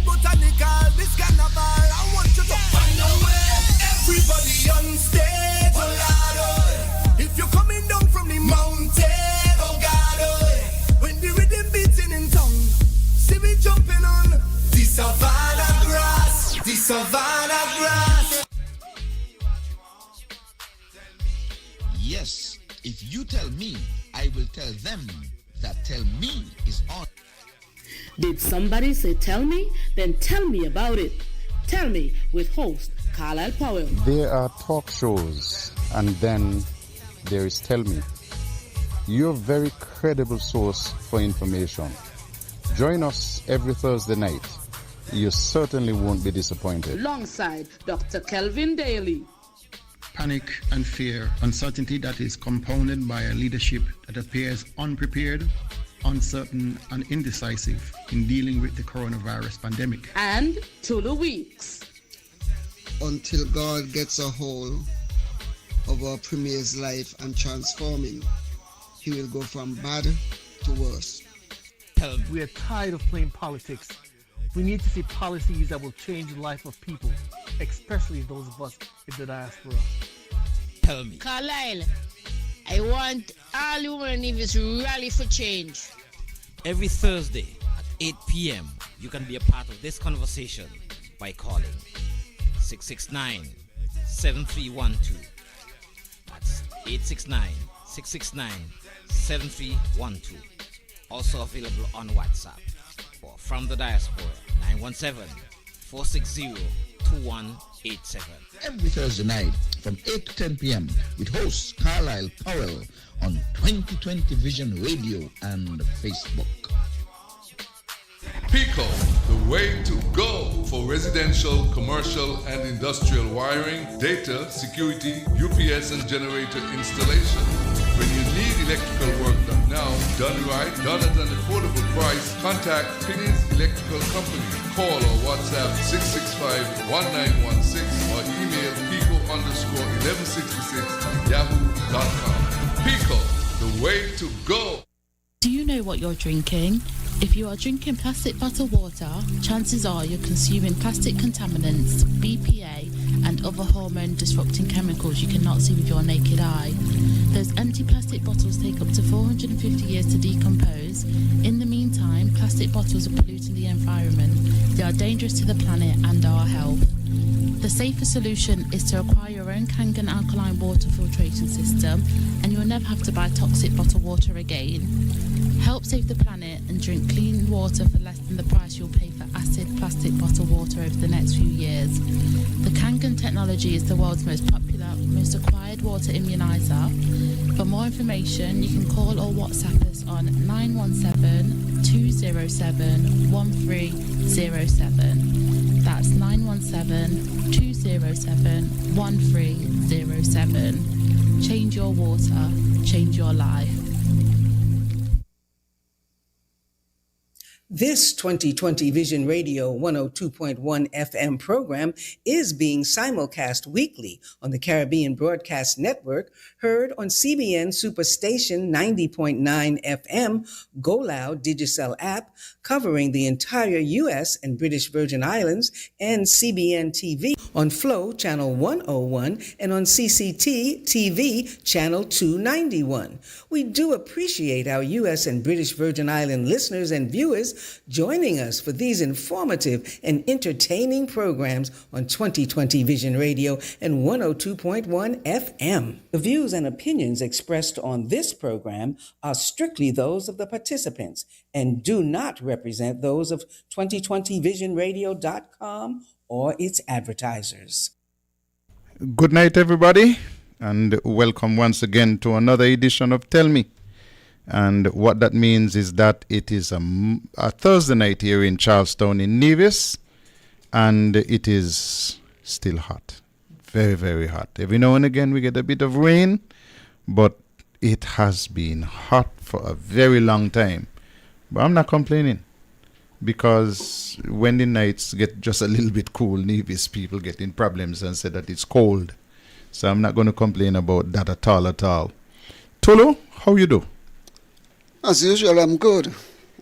botanical, this carnival. I want you to find a way. Everybody on stage, oh Lord, oh. If you're coming down from the mountain, oh God, oh. When the rhythm beating in tongue, see me jumping on the savannah grass, the savannah grass. Yes, if you tell me, I will tell them that Tell Me is on. Did somebody say tell me? Then tell me about it. Tell Me with host Carlisle Powell. There are talk shows and then there is Tell Me, your very credible source for information. Join us every Thursday night. You certainly won't be disappointed. Alongside Dr. Kelvin Daly. Panic and fear, uncertainty that is compounded by a leadership that appears unprepared, uncertain, and indecisive in dealing with the coronavirus pandemic. And Tulu Weeks. Until God gets a hold of our Premier's life and transform him, he will go from bad to worse. We are tired of playing politics. We need to see policies that will change the life of people, especially those of us in the diaspora. Tell me. Carlisle, I want all women in this rally for change. Every Thursday at 8 p.m., you can be a part of this conversation by calling 669-7312. That's 869-669-7312. Also available on WhatsApp. Or from the diaspora, 917-460-2187. Every Thursday night from 8 to 10 p.m. with host Carlisle Powell on 2020 Vision Radio and Facebook. Pico, the way to go for residential, commercial, and industrial wiring, data, security, UPS, and generator installation. When you need electrical work done now, done right, done at an affordable price, contact Pinney's Electrical Company. Call or WhatsApp 665-1916 or email pico_1166@yahoo.com. Pico, the way to go. Do you know what you're drinking? If you are drinking plastic bottled water, chances are you're consuming plastic contaminants, BPA, and other hormone-disrupting chemicals you cannot see with your naked eye. Those empty plastic bottles take up to 450 years to decompose. In the meantime, plastic bottles are polluting the environment. They are dangerous to the planet and our health. The safer solution is to acquire your own Kangen alkaline water filtration system, and you will never have to buy toxic bottled water again. Help save the planet and drink clean water for less than the price you'll pay for acid plastic bottled water over the next few years. The Kangen technology is the world's most popular, most acquired water immunizer. For more information, you can call or WhatsApp us on 917-207-1307. That's 917-207-1307. Change your water, change your life. This 2020 Vision Radio 102.1 FM program is being simulcast weekly on the Caribbean Broadcast Network, heard on CBN Superstation 90.9 FM, Go Loud Digicel app, covering the entire U.S. and British Virgin Islands, and CBN TV on Flow Channel 101 and on CCT TV Channel 291. We do appreciate our U.S. and British Virgin Island listeners and viewers joining us for these informative and entertaining programs on 2020 Vision Radio and 102.1 FM. The views and opinions expressed on this program are strictly those of the participants and do not represent those of 2020visionradio.com or its advertisers. Good night, everybody, and welcome once again to another edition of Tell Me. And what that means is that it is a Thursday night here in Charlestown in Nevis, and it is still hot. Very, very hot. Every now and again we get a bit of rain, but it has been hot for a very long time. But I'm not complaining, because when the nights get just a little bit cool, Nevis people get in problems and say that it's cold. So I'm not going to complain about that at all. Tulu, how you do? As usual, I'm good.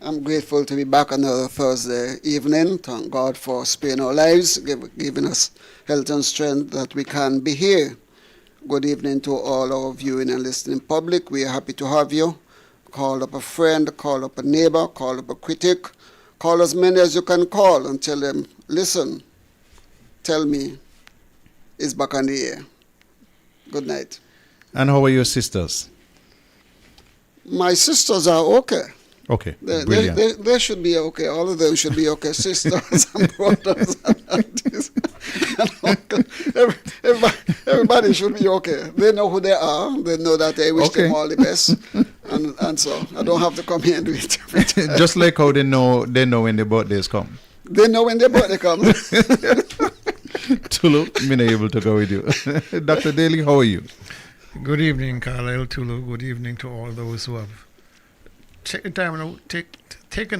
I'm grateful to be back another Thursday evening. Thank God for sparing our lives, giving us health and strength that we can be here. Good evening to all our viewing and listening public. We are happy to have you. Call up a friend, call up a neighbor, call up a critic. Call as many as you can call and tell them, listen, tell me, it's back on the air. Good night. And how are your sisters? My sisters are okay. Okay, They brilliant. they should be okay. All of them should be okay. Sisters and brothers and aunties and uncles. Everybody should be okay. They know who they are. They know that I wish them all the best. And so I don't have to come here and do it every time. Just like how they know when the birthdays come. They know when their birthday comes. Tulu, I'm not able to go with you. Dr. Daly, how are you? Good evening, Carlisle, Tulu. Good evening to all those who have taken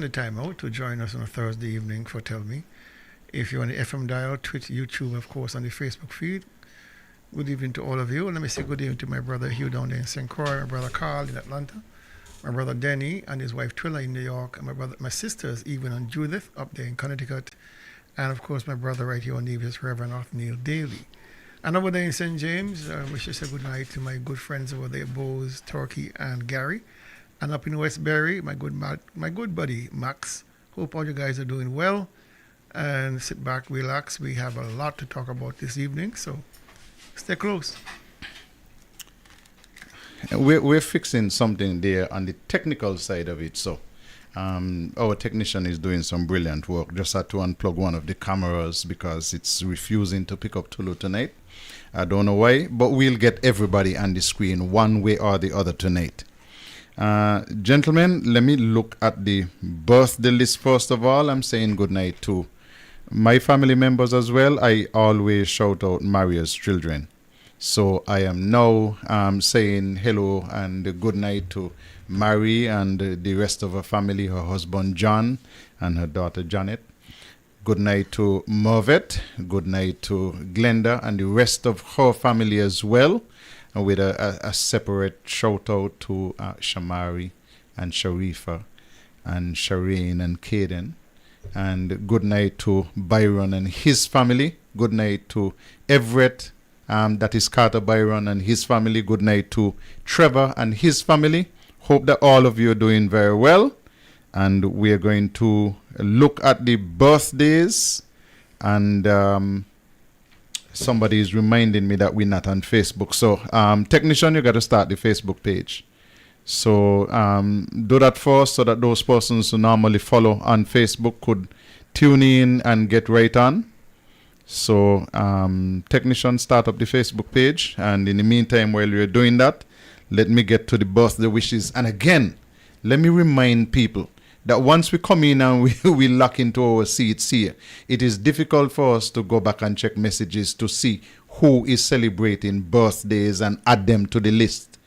the time out to join us on a Thursday evening for Tell Me. If you're on the FM dial, Twitter, YouTube, of course, on the Facebook feed. Good evening to all of you. Let me say good evening to my brother Hugh down there in St. Croix, my brother Carl in Atlanta, my brother Denny and his wife Twilla in New York, and my sisters Evan and Judith up there in Connecticut, and of course my brother right here on Nevis, Reverend Othniel Daly. And over there in St. James, I wish to say good night to my good friends over there, Bose, Turkey, and Gary. And up in Westbury, my good buddy Max. Hope all you guys are doing well. And sit back, relax. We have a lot to talk about this evening, so stay close. We're fixing something there on the technical side of it. So our technician is doing some brilliant work. Just had to unplug one of the cameras because it's refusing to pick up Tulu tonight. I don't know why, but we'll get everybody on the screen one way or the other tonight. Gentlemen, let me look at the birthday list first of all. I'm saying good night to my family members as well. I always shout out Maria's children. So I am now saying hello and good night to Mary and the rest of her family, her husband John and her daughter Janet. Good night to Mervet. Good night to Glenda and the rest of her family as well. And with a separate shout out to Shamari and Sharifa and Shireen and Caden. And good night to Byron and his family. Good night to Everett, that is Carter Byron and his family. Good night to Trevor and his family. Hope that all of you are doing very well. And we are going to look at the birthdays. And somebody is reminding me that we're not on Facebook. So, technician, you got to start the Facebook page. So, do that first so that those persons who normally follow on Facebook could tune in and get right on. So, technician, start up the Facebook page. And in the meantime, while you're doing that, let me get to the birthday wishes. And again, let me remind people that once we come in and we lock into our seats here, it is difficult for us to go back and check messages to see who is celebrating birthdays and add them to the list.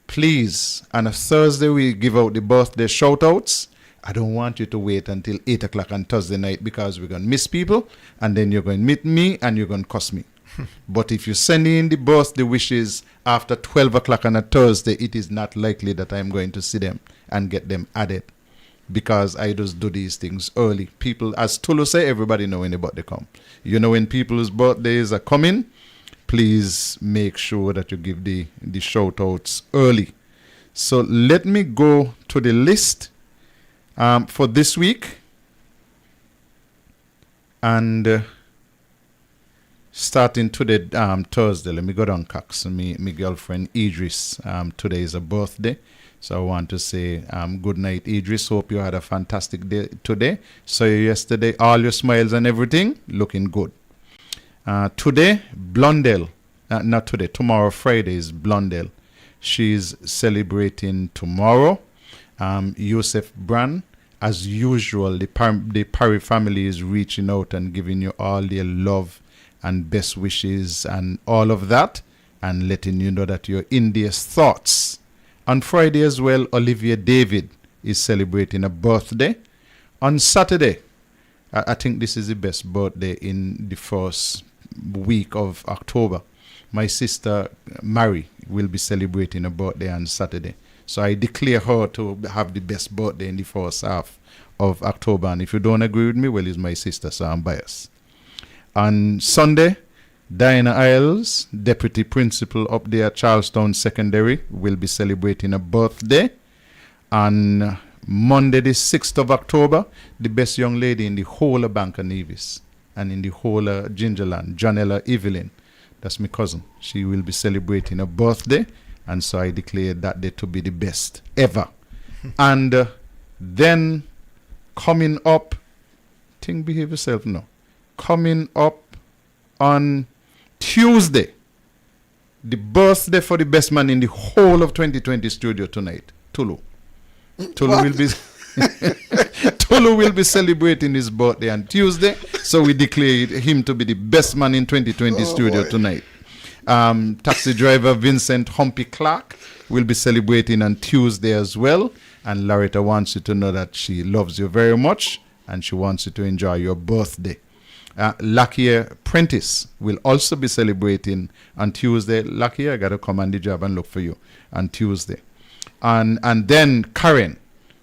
Please, on a Thursday, we give out the birthday shout-outs. I don't want you to wait until 8 o'clock on Thursday night because we're going to miss people and then you're going to meet me and you're going to cuss me. But if you send in the birthday wishes after 12 o'clock on a Thursday, it is not likely that I'm going to see them and get them added. Because I just do these things early. People, as Tulu say, everybody know when the birthday come. You know when people's birthdays are coming, please make sure that you give the shout outs early. So let me go to the list for this week. And starting today, Thursday, let me go down Cox. My girlfriend Idris, today is a birthday. So I want to say good night, Idris. Hope you had a fantastic day today. So yesterday, all your smiles and everything, looking good. Today, Blondell. Not today, tomorrow, Friday is Blondell. She's celebrating tomorrow. Yusuf Brand. As usual, the Parry family is reaching out and giving you all their love and best wishes and all of that. And letting you know that you're in their thoughts. On Friday as well, Olivia David is celebrating a birthday. On Saturday, I think this is the best birthday in the first week of October. My sister Mary will be celebrating a birthday on Saturday. So I declare her to have the best birthday in the first half of October. And if you don't agree with me, well, it's my sister, so I'm biased. On Sunday, Diana Isles, Deputy Principal up there at Charlestown Secondary, will be celebrating a birthday. On Monday, the 6th of October, the best young lady in the whole of Banker Nevis and in the whole of Gingerland, Janella Evelyn, that's my cousin. She will be celebrating a birthday, and so I declare that day to be the best ever. And then coming up, think behave yourself now. Coming up on Tuesday, the birthday for the best man in the whole of 2020 studio tonight, Tulu. Tulu will be celebrating his birthday on Tuesday, so we declare him to be the best man in 2020 studio tonight. Taxi driver Vincent Humpy Clark will be celebrating on Tuesday as well, and Loretta wants you to know that she loves you very much and she wants you to enjoy your birthday. Lakia Prentice will also be celebrating on Tuesday. Lakia, I got to come on the job and look for you on Tuesday. And then Karen,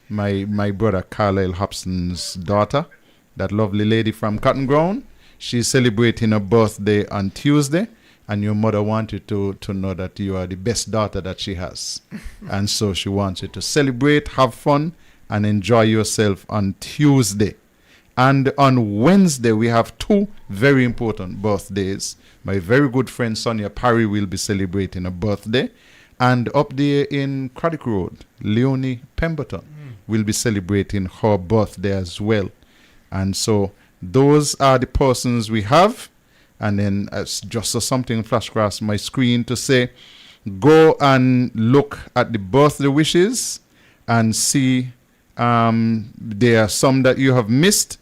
my brother Carlisle Hobson's daughter, that lovely lady from Cotton Ground, she's celebrating her birthday on Tuesday, and your mother wants you to know that you are the best daughter that she has. And so she wants you to celebrate, have fun, and enjoy yourself on Tuesday. And on Wednesday, we have two very important birthdays. My very good friend Sonia Parry will be celebrating a birthday. And up there in Craddock Road, Leonie Pemberton will be celebrating her birthday as well. And so those are the persons we have. And then just so something flash across my screen to say, go and look at the birthday wishes and see there are some that you have missed.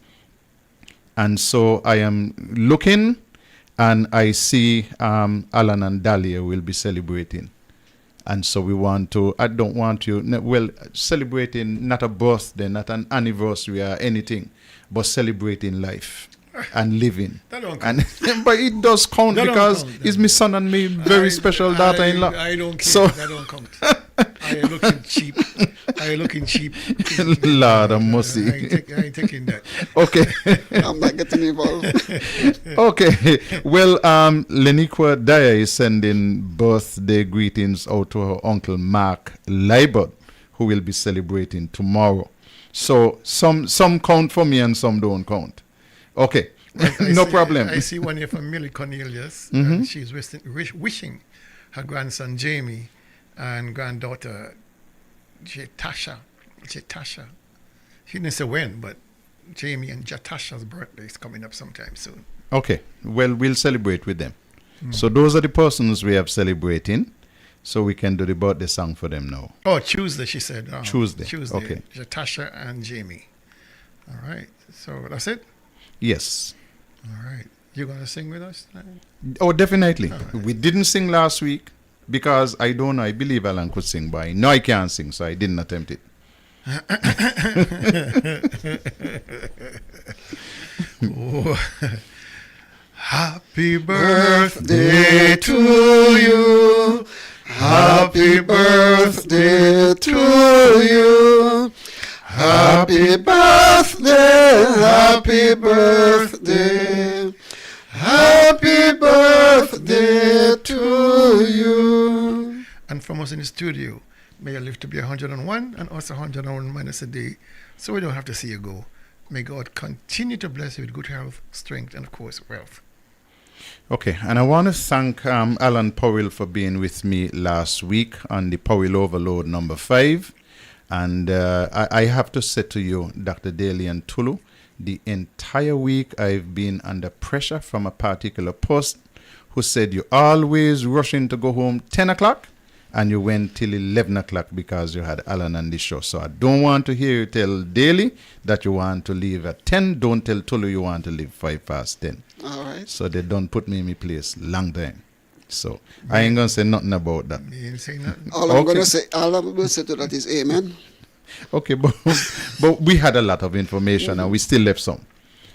And so I am looking, and I see Alan and Dahlia will be celebrating. And so we want to, I don't want you, well, celebrating not a birthday, not an anniversary or anything, but celebrating life and living. That don't count. But it does count, because it's my son and me very special daughter-in-law. I don't care. So, that don't count. I looking cheap. I looking cheap. Lord of mercy. I ain't taking that. Okay. I'm not getting involved. Okay. Well, Leniqua Dyer is sending birthday greetings out to her uncle Mark Liebert, who will be celebrating tomorrow. So some count for me and some don't count. Okay. No problem. I see one here from Millie Cornelius. And she's wishing her grandson Jamie and granddaughter Jatasha. She didn't say when, but Jamie and Jatasha's birthday is coming up sometime soon. Okay. Well, we'll celebrate with them. So those are the persons we have celebrating. So we can do the birthday song for them now. Oh, Tuesday, she said. Tuesday. Okay. Jatasha and Jamie. All right. So that's it? Yes. All right. You going to sing with us tonight? Oh, definitely. Right. We didn't sing last week because I don't know. I believe Alan could sing, but I know I can't sing, so I didn't attempt it. Oh. Happy birthday to you. Happy birthday to you. Happy birthday, happy birthday, happy birthday to you. And from us in the studio, may you live to be 101 and us 101 minus a day, so we don't have to see you go. May God continue to bless you with good health, strength, and of course, wealth. Okay, and I want to thank Alan Powell for being with me last week on the Powell Overload number 5. And I have to say to you, Dr. Daly and Tulu, the entire week I've been under pressure from a particular person who said you always rushing to go home 10 o'clock and you went till 11 o'clock because you had Alan on the show. So I don't want to hear you tell Daly that you want to leave at 10. Don't tell Tulu you want to leave 5 past 10. All right. So they don't put me in my place long time. So I ain't going to say nothing about that. You ain't say nothing. All I'm going to say to that is amen. Okay, but we had a lot of information and we still left some.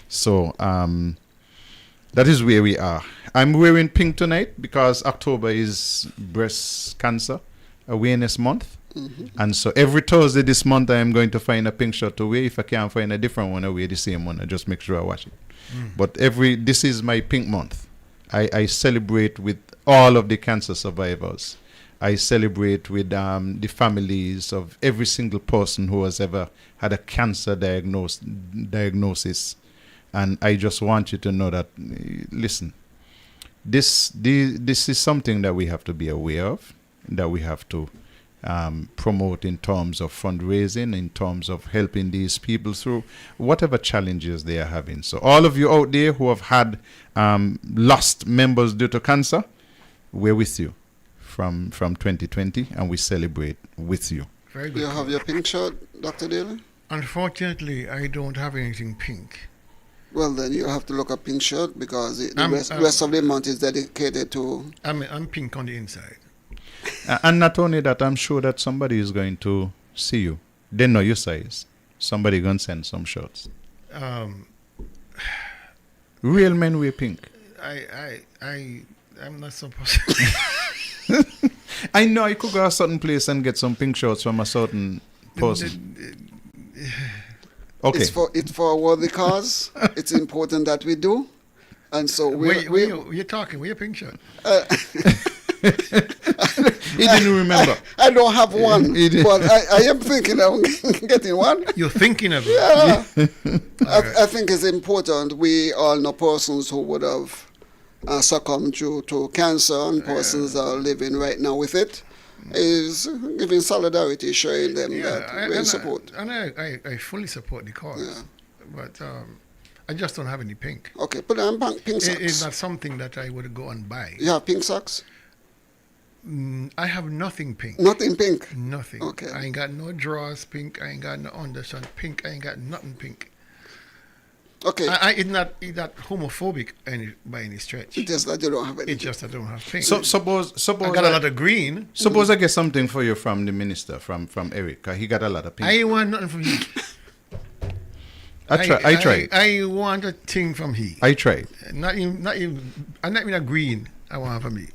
So that is where we are. I'm wearing pink tonight because October is Breast Cancer Awareness Month. And so every Thursday this month, I am going to find a pink shirt to wear. If I can't find a different one, I wear the same one. I just make sure I wash it. But this is my pink month. I celebrate with all of the cancer survivors. I celebrate with the families of every single person who has ever had a cancer diagnosis. And I just want you to know that, listen, this is something that we have to be aware of, that we have to promote in terms of fundraising, in terms of helping these people through whatever challenges they are having. So all of you out there who have had lost members due to cancer, we're with you from 2020, and we celebrate with you. Very good. Do you have your pink shirt, Dr. Daly? Unfortunately, I don't have anything pink. Well, then you have to look up pink shirt because the rest of the month is dedicated to... I'm pink on the inside. And not only that, I'm sure that somebody is going to see you. They know your size. Somebody going to send some shirts. Real men wear pink. I'm not supposed to. I know you could go to a certain place and get some pink shirts from a certain person. Okay. It's for a worthy cause. It's important that we do. And so you're talking. Where your pink shirt? He didn't remember. I don't have one, but I am thinking of getting one. You're thinking of it? Yeah. I think it's important. We all know persons who would have succumbed to cancer, and persons are living right now with it. Is giving solidarity, showing them that we support. I fully support the cause, but I just don't have any pink. Okay, put on pink socks. It's not something that I would go and buy. You have pink socks? I have nothing pink. Nothing pink? Nothing. Okay. I ain't got no drawers pink. I ain't got no undershirt pink. I ain't got nothing pink. Okay. It's not homophobic by any stretch. It's just that you don't have any. It's just that I don't have pink. So suppose I got a lot of green. Suppose I get something for you from the minister, from Eric. He got a lot of pink. I ain't want nothing from he. I tried. I want a thing from he. I tried. Not even a green. I want from he.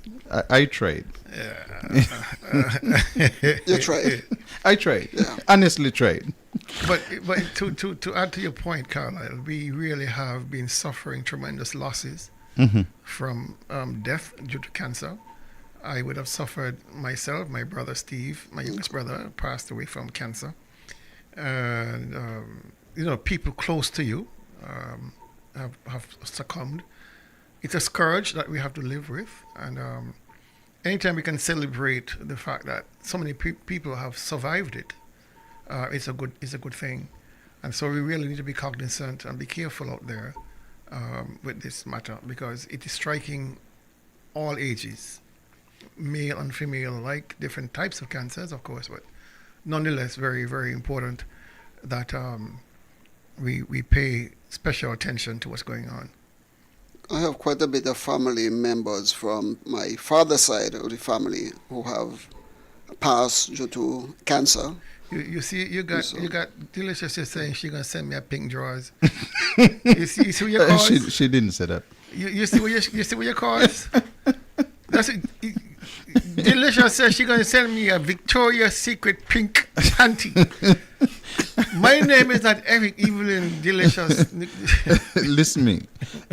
I tried. You tried. I tried. Yeah. Honestly tried. But to add to your point, Carlisle, we really have been suffering tremendous losses from death due to cancer. I would have suffered myself. My brother Steve, my youngest brother, passed away from cancer. And people close to you have succumbed. It's a scourge that we have to live with, and anytime we can celebrate the fact that so many people have survived it, it's a good thing. And so we really need to be cognizant and be careful out there with this matter, because it is striking all ages, male and female alike, different types of cancers, of course, but nonetheless very, very important that we pay special attention to what's going on. I have quite a bit of family members from my father's side of the family who have passed due to cancer. You see, you got Delicious is saying she's gonna send me a pink drawers. you see what your cause? She didn't say that. You see what your cause? That's it. Delicious says she's gonna send me a Victoria's Secret pink panty. My name is not Eric Evelyn Delicious. Listen me.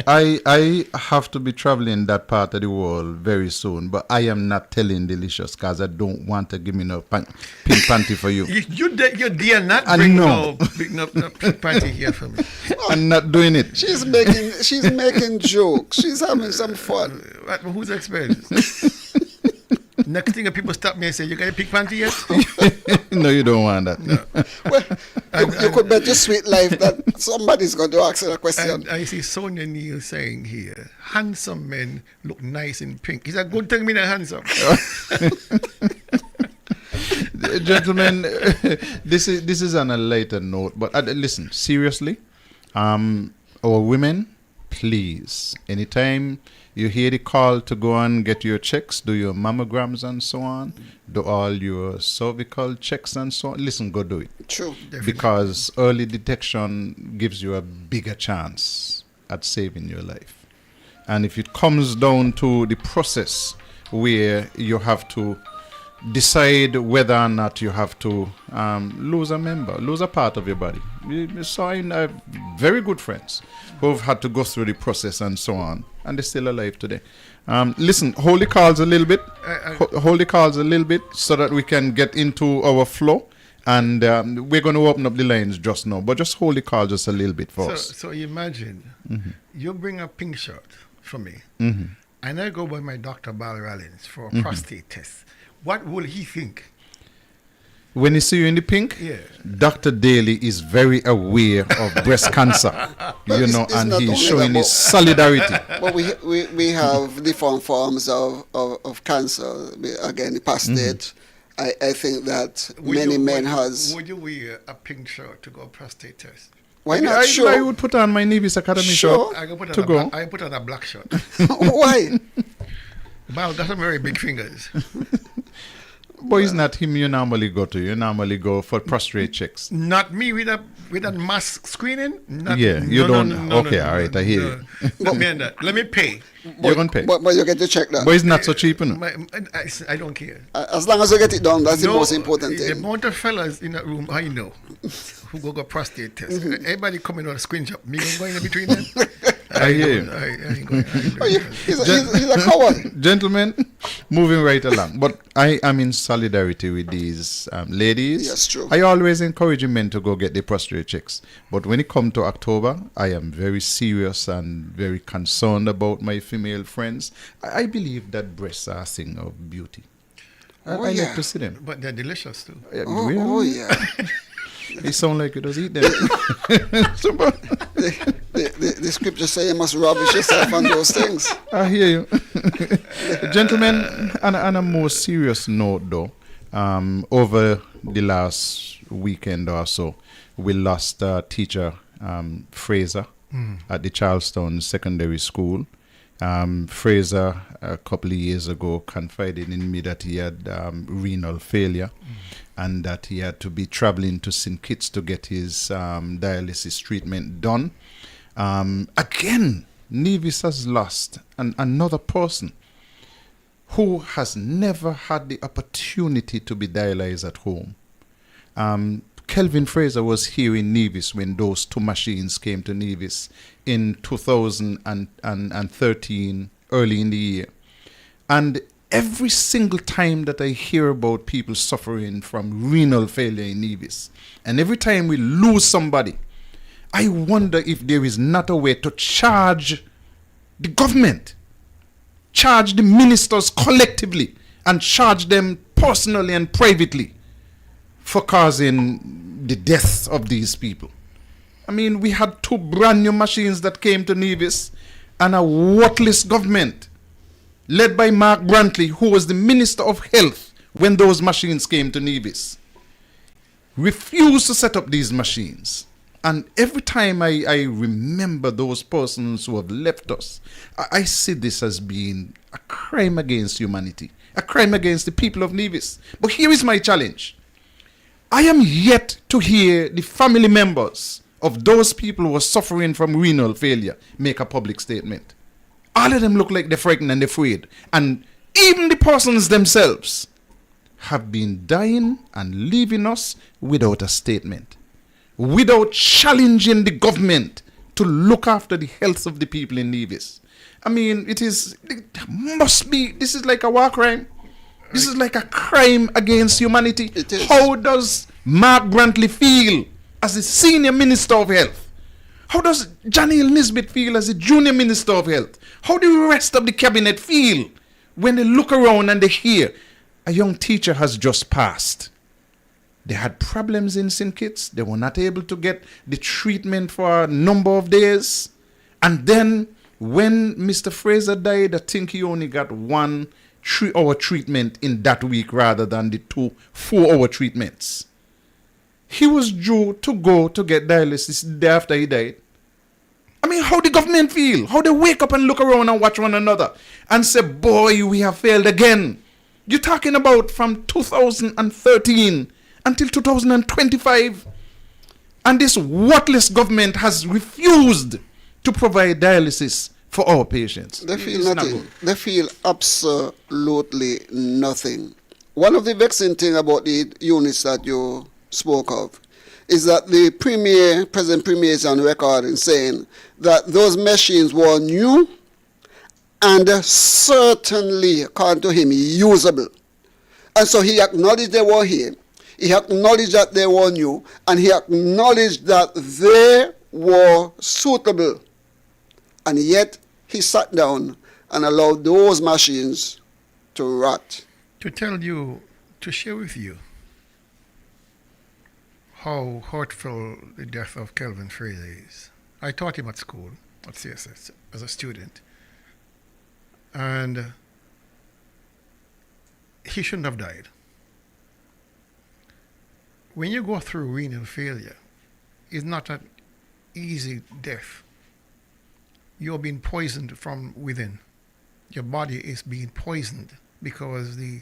I have to be traveling that part of the world very soon, but I am not telling Delicious because I don't want to give me no pink panty for you. You dare not bring no pink panty here for me. I'm not doing it. She's making jokes. She's having some fun. But who's expense? Next thing people stop me and say, "You got a pink panty yet?" No, you don't want that. No. Well, you could bet your sweet life that somebody's going to ask you a question. And I see Sonia Neal saying here, handsome men look nice in pink. Is that good thing me not handsome? Gentlemen, this is on a lighter note, but listen, seriously, our women, please, anytime you hear the call to go and get your checks, do your mammograms and so on, do all your cervical checks and so on. Listen, go do it. True. Definitely. Because early detection gives you a bigger chance at saving your life. And if it comes down to the process where you have to decide whether or not you have to lose a member, lose a part of your body. So I have very good friends who have had to go through the process and so on, and they're still alive today. Listen, hold the calls a little bit. Hold the calls a little bit so that we can get into our flow. And we're going to open up the lines just now, but just hold the call just a little bit for us. So imagine you bring a pink shirt for me, and I go by my Dr. Bal Rollins for a prostate test. What will he think? When he see you in the pink, yeah. Dr. Daly is very aware of breast cancer, you know, and he's showing his solidarity. But we have different forms of cancer. Again, the prostate. I think that many men has. Would you wear a pink shirt to go prostate test? Why not? I would put on my Nevis Academy shirt to go. I put on a black shirt. Why? Well, got some very big fingers. But it's not him you normally go to. You normally go for prostate checks. Not me with a mask screening. Not, yeah, you don't. Okay, all right, I hear you. Let me pay. You're going to pay. But you get to check that. But it's not so cheap, you know? I don't care. As long as you get it done, that's the most important thing. The amount of fellas in that room, I know, who go prostate test. Everybody coming on a screen shop. Me going in between them. I hear you. He's a coward. Gentlemen, moving right along. But I am in solidarity with these ladies. Yes, true. I always encourage men to go get their prostate checks. But when it comes to October, I am very serious and very concerned about my female friends. I believe that breasts are a thing of beauty. I like to see them. But they're delicious too. Oh yeah. It sounds like you don't eat them. The scripture say you must rubbish yourself on those things. I hear you. Gentlemen, on a more serious note though, over the last weekend or so, we lost teacher Fraser at the Charlestown Secondary School. Fraser, a couple of years ago, confided in me that he had renal failure and that he had to be traveling to St. Kitts to get his dialysis treatment done. Again, Nevis has lost another person who has never had the opportunity to be dialyzed at home. Kelvin Fraser was here in Nevis when those two machines came to Nevis in 2013, early in the year. And every single time that I hear about people suffering from renal failure in Nevis, and every time we lose somebody, I wonder if there is not a way to charge the government, charge the ministers collectively, and charge them personally and privately for causing the deaths of these people. I mean, we had two brand new machines that came to Nevis, and a worthless government led by Mark Brantley, who was the Minister of Health when those machines came to Nevis, refused to set up these machines. And every time I remember those persons who have left us, I see this as being a crime against humanity, a crime against the people of Nevis. But here is my challenge. I am yet to hear the family members of those people who are suffering from renal failure make a public statement. All of them look like they're frightened and afraid. And even the persons themselves have been dying and leaving us without a statement, without challenging the government to look after the health of the people in Nevis. I mean, this is like a war crime. This is like a crime against humanity. It is. How does Mark Brantley feel as the Senior Minister of Health? How does Janelle Nisbet feel as the Junior Minister of Health? How do the rest of the cabinet feel when they look around and they hear a young teacher has just passed? They had problems in St. Kitts. They were not able to get the treatment for a number of days. And then when Mr. Fraser died, I think he only got 1 3-hour treatment in that week rather than the 2 4-hour treatments. He was due to go to get dialysis the day after he died. I mean, how the government feel? How they wake up and look around and watch one another and say, boy, we have failed again. You're talking about from 2013 until 2025. And this worthless government has refused to provide dialysis for our patients. They feel nothing. They feel absolutely nothing. One of the vexing thing about the units that you spoke of is that the present premier is on record in saying that those machines were new and certainly, according to him, usable. And so he acknowledged they were here. He acknowledged that they were new, and he acknowledged that they were suitable. And yet he sat down and allowed those machines to rot. To tell you, to share with you how hurtful the death of Kelvin Fraser is. I taught him at school, at CSS, as a student. And he shouldn't have died. When you go through renal failure, it's not an easy death. You're being poisoned from within. Your body is being poisoned because the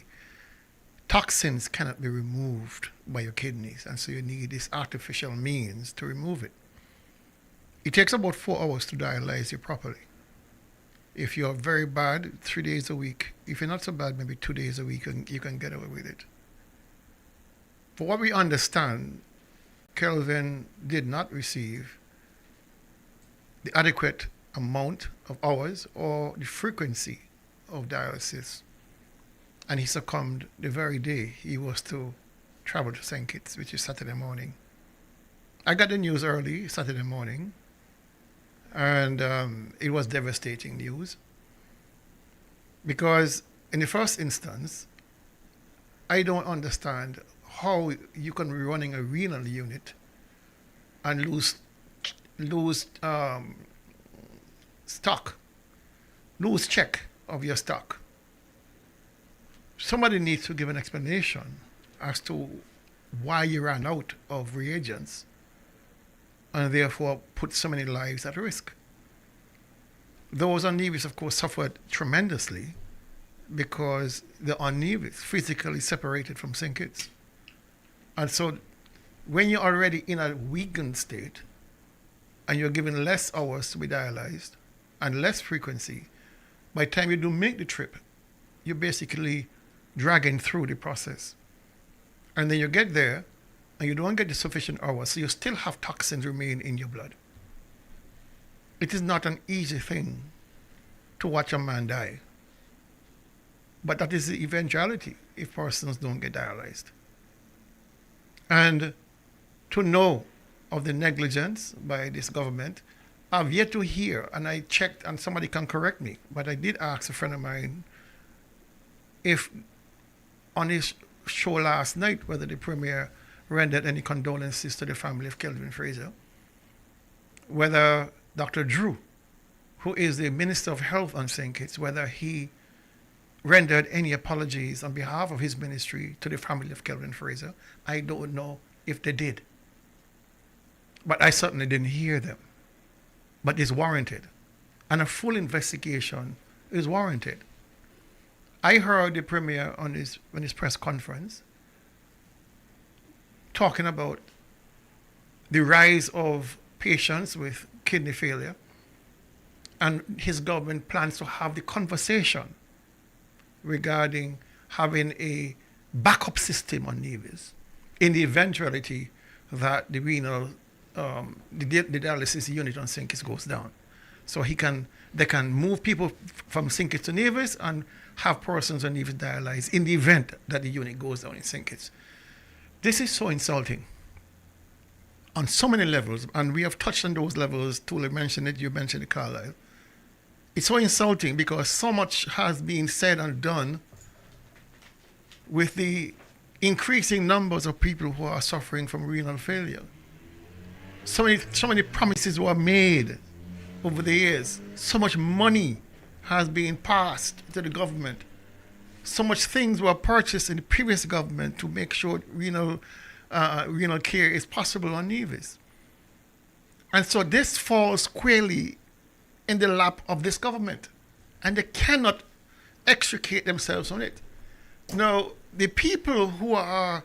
toxins cannot be removed by your kidneys, and so you need this artificial means to remove it. It takes about 4 hours to dialyze you properly. If you're very bad, 3 days a week. If you're not so bad, maybe 2 days a week, you can get away with it. For what we understand, Kelvin did not receive the adequate amount of hours or the frequency of dialysis. And he succumbed the very day he was to travel to St. Kitts, which is Saturday morning. I got the news early Saturday morning, and it was devastating news. Because in the first instance, I don't understand how you can be running a renal unit and lose check of your stock. Somebody needs to give an explanation as to why you ran out of reagents and therefore put so many lives at risk. Those on Nevis, of course, suffered tremendously because the on Nevis physically separated from St. Kitts. And so when you're already in a weakened state and you're given less hours to be dialyzed and less frequency, by the time you do make the trip, you're basically dragging through the process. And then you get there and you don't get the sufficient hours, so you still have toxins remain in your blood. It is not an easy thing to watch a man die. But that is the eventuality if persons don't get dialyzed. And to know of the negligence by this government, I've yet to hear, and I checked, and somebody can correct me, but I did ask a friend of mine if on his show last night whether the Premier rendered any condolences to the family of Kelvin Fraser, whether Dr. Drew, who is the Minister of Health on St. Kitts, whether he rendered any apologies on behalf of his ministry to the family of Kelvin Fraser. I don't know if they did. But I certainly didn't hear them. But it's warranted. And a full investigation is warranted. I heard the Premier on his press conference talking about the rise of patients with kidney failure, and his government plans to have the conversation regarding having a backup system on Nevis in the eventuality that the renal, the dialysis unit on St. Kitts goes down. So they can move people from St. Kitts to Nevis and have persons on Nevis dialyzed in the event that the unit goes down in St. Kitts. This is so insulting on so many levels, and we have touched on those levels. Tula mentioned it, you mentioned it, Carlisle. It's so insulting because so much has been said and done with the increasing numbers of people who are suffering from renal failure. So many promises were made over the years. So much money has been passed to the government. So much things were purchased in the previous government to make sure renal care is possible on Nevis. And so this falls squarely in the lap of this government, and they cannot extricate themselves from it. Now, the people who are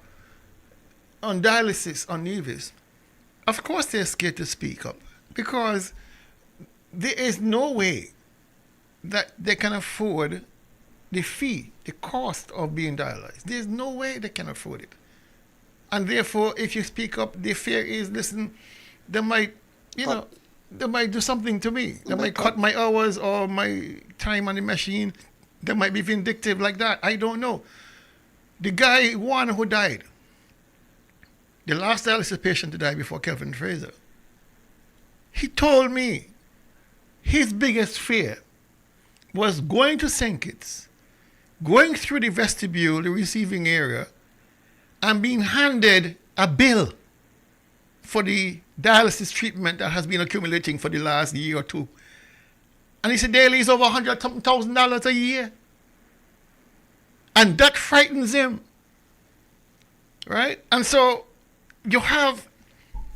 on dialysis on Nevis, of course they're scared to speak up because there is no way that they can afford the fee, the cost of being dialyzed. There's no way they can afford it. And therefore, if you speak up, the fear is, listen, they might, they might do something to me. They might cut my hours or my time on the machine. They might be vindictive like that. I don't know. The guy, one who died, the last dialysis patient to die before Kelvin Fraser, he told me his biggest fear was going to St. Kitts, going through the vestibule, the receiving area, and being handed a bill for the dialysis treatment that has been accumulating for the last year or two. And he said daily is over $100,000 a year. And that frightens him. Right? And so you have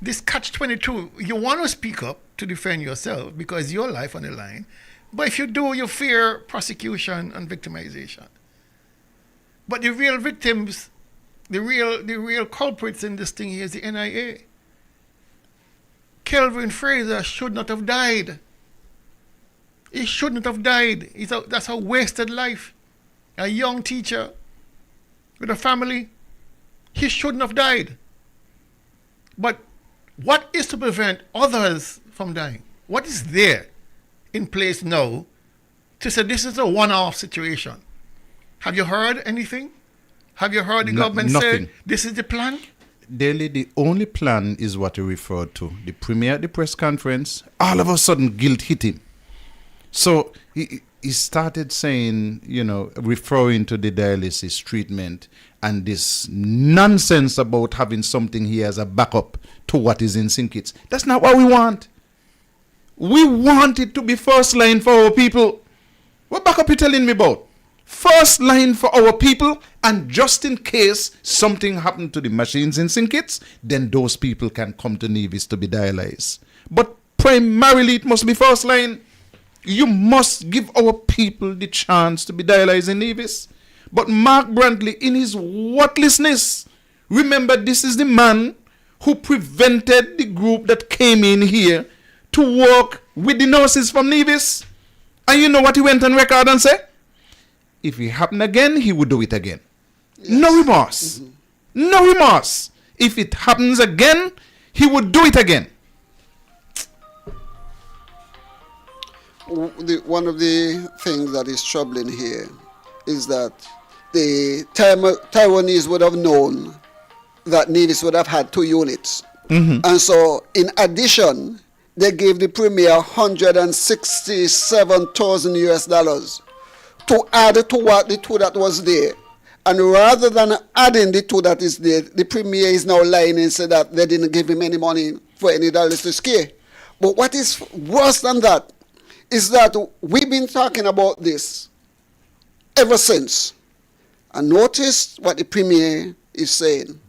this catch-22. You want to speak up to defend yourself because your life on the line. But if you do, you fear prosecution and victimization. But the real victims, the real culprits in this thing here is the NIA. Kelvin Fraser should not have died. He shouldn't have died. That's a wasted life. A young teacher with a family, he shouldn't have died. But what is to prevent others from dying? What is there in place now to say this is a one-off situation? Have you heard anything? Have you heard the government say this is the plan? Daily, the only plan is what you referred to. The premier at the press conference, all of a sudden guilt hit him. So he started saying, referring to the dialysis treatment and this nonsense about having something here as a backup to what is in St. Kitts. That's not what we want. We want it to be first line for our people. What backup you telling me about? First line for our people, and just in case something happened to the machines in St. Kitts, then those people can come to Nevis to be dialyzed. But primarily it must be first line. You must give our people the chance to be dialyzed in Nevis. But Mark Brantley, in his worthlessness, remember this is the man who prevented the group that came in here to work with the nurses from Nevis. And you know what he went on record and said? If it happened again, he would do it again. Yes. No remorse. Mm-hmm. No remorse. If it happens again, he would do it again. One of the things that is troubling here is that the Taiwanese would have known that Nevis would have had 2 units. Mm-hmm. And so, in addition, they gave the premier $167,000 to add to what the 2 that was there. And rather than adding the 2 that is there, the premier is now lying and said that they didn't give him any money for any dialysis care. But what is worse than that is that we've been talking about this ever since. And notice what the premier is saying.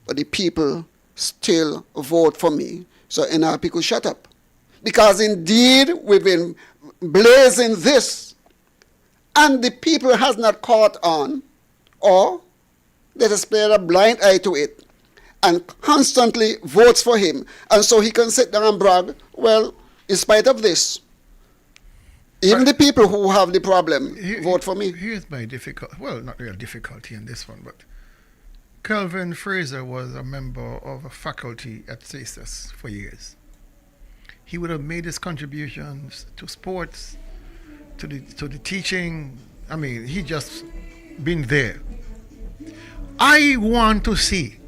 But the people still vote for me. So NRP could shut up. Because indeed we've been blazing this, and the people has not caught on, or they just played a blind eye to it and constantly votes for him. And so he can sit down and brag, well, in spite of this, even the people who have the problem vote for me. Here's my not real difficulty in this one, but Kelvin Fraser was a member of a faculty at CSIS for years. He would have made his contributions to sports, to the teaching. I mean, he just been there. I want to see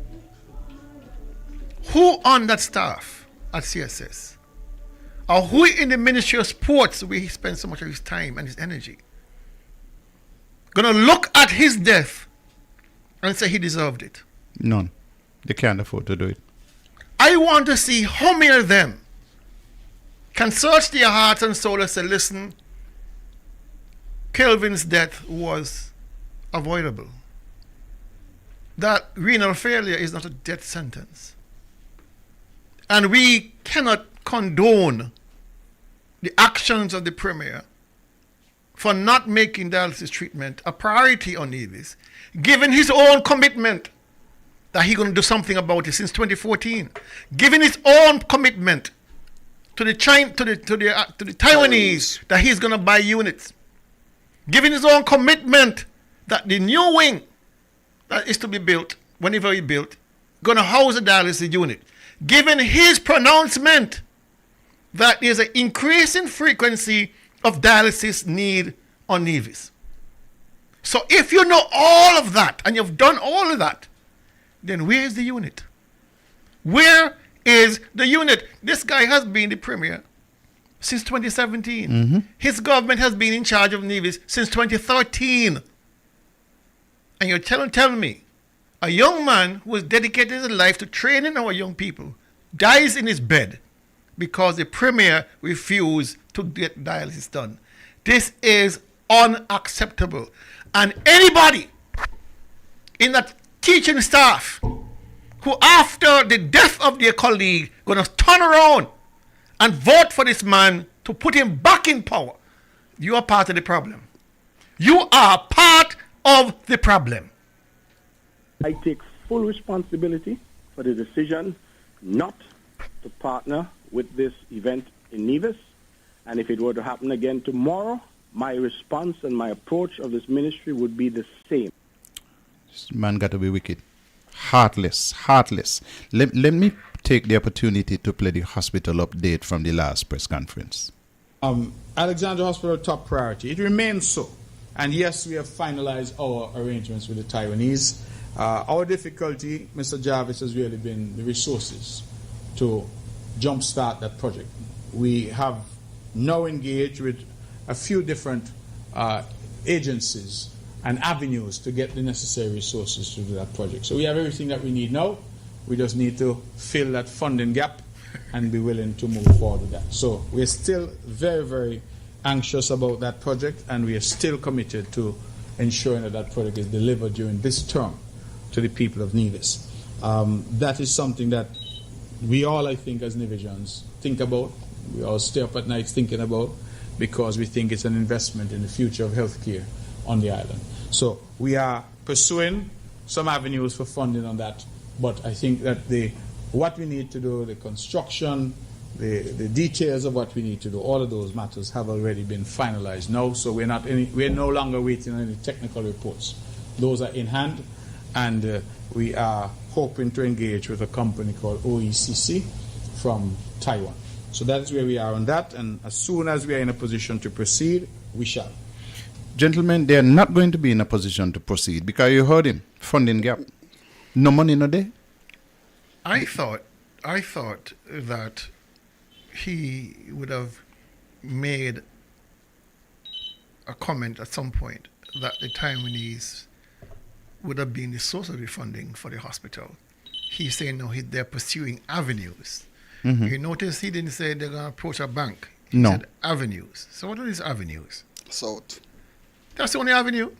who on that staff at CSS, or who in the Ministry of Sports, where he spends so much of his time and his energy, gonna look at his death and say he deserved it. None. They can't afford to do it. I want to see how many of them can search their hearts and soul and say, listen, Kelvin's death was avoidable. That renal failure is not a death sentence. And we cannot condone the actions of the Premier for not making dialysis treatment a priority on Nevis, given his own commitment that he's going to do something about it since 2014, given his own commitment to the Taiwanese that he's going to buy units, giving his own commitment that the new wing that is to be built, whenever it's built, going to house a dialysis unit, given his pronouncement that there's an increasing frequency of dialysis need on Nevis. So if you know all of that and you've done all of that, then where is the unit? Where is the unit? This guy has been the premier since 2017. Mm-hmm. His government has been in charge of Nevis since 2013. And you're telling me a young man who has dedicated his life to training our young people dies in his bed because the premier refused to get dialysis done. This is unacceptable. And anybody in that teaching staff who after the death of their colleague going to turn around and vote for this man to put him back in power, you are part of the problem. You are part of the problem. I take full responsibility for the decision not to partner with this event in Nevis. And if it were to happen again tomorrow, my response and my approach of this ministry would be the same. This man got to be wicked. Heartless. Let me take the opportunity to play the hospital update from the last press conference. Alexandra Hospital top priority. It remains so. And yes, we have finalized our arrangements with the Taiwanese. Our difficulty, Mr. Jarvis, has really been the resources to jumpstart that project. We have now engaged with a few different agencies and avenues to get the necessary resources to do that project. So we have everything that we need now. We just need to fill that funding gap and be willing to move forward with that. So we're still very, very anxious about that project, and we are still committed to ensuring that that project is delivered during this term to the people of Nevis. That is something that we all, I think, as Nevisians, think about. We all stay up at night thinking about, because we think it's an investment in the future of healthcare on the island. So we are pursuing some avenues for funding on that, but I think that what we need to do, the construction, the details of what we need to do, all of those matters have already been finalized now. So we're no longer waiting on any technical reports. Those are in hand, and we are hoping to engage with a company called OECC from Taiwan. So that's where we are on that, and as soon as we are in a position to proceed, we shall. Gentlemen, they are not going to be in a position to proceed because you heard him. Funding gap. No money, no day. I thought that he would have made a comment at some point that the Taiwanese would have been the source of the funding for the hospital. He's saying no, they're pursuing avenues. Mm-hmm. You notice he didn't say they're going to approach a bank. He No. said avenues. So what are these avenues? South. That's the only avenue.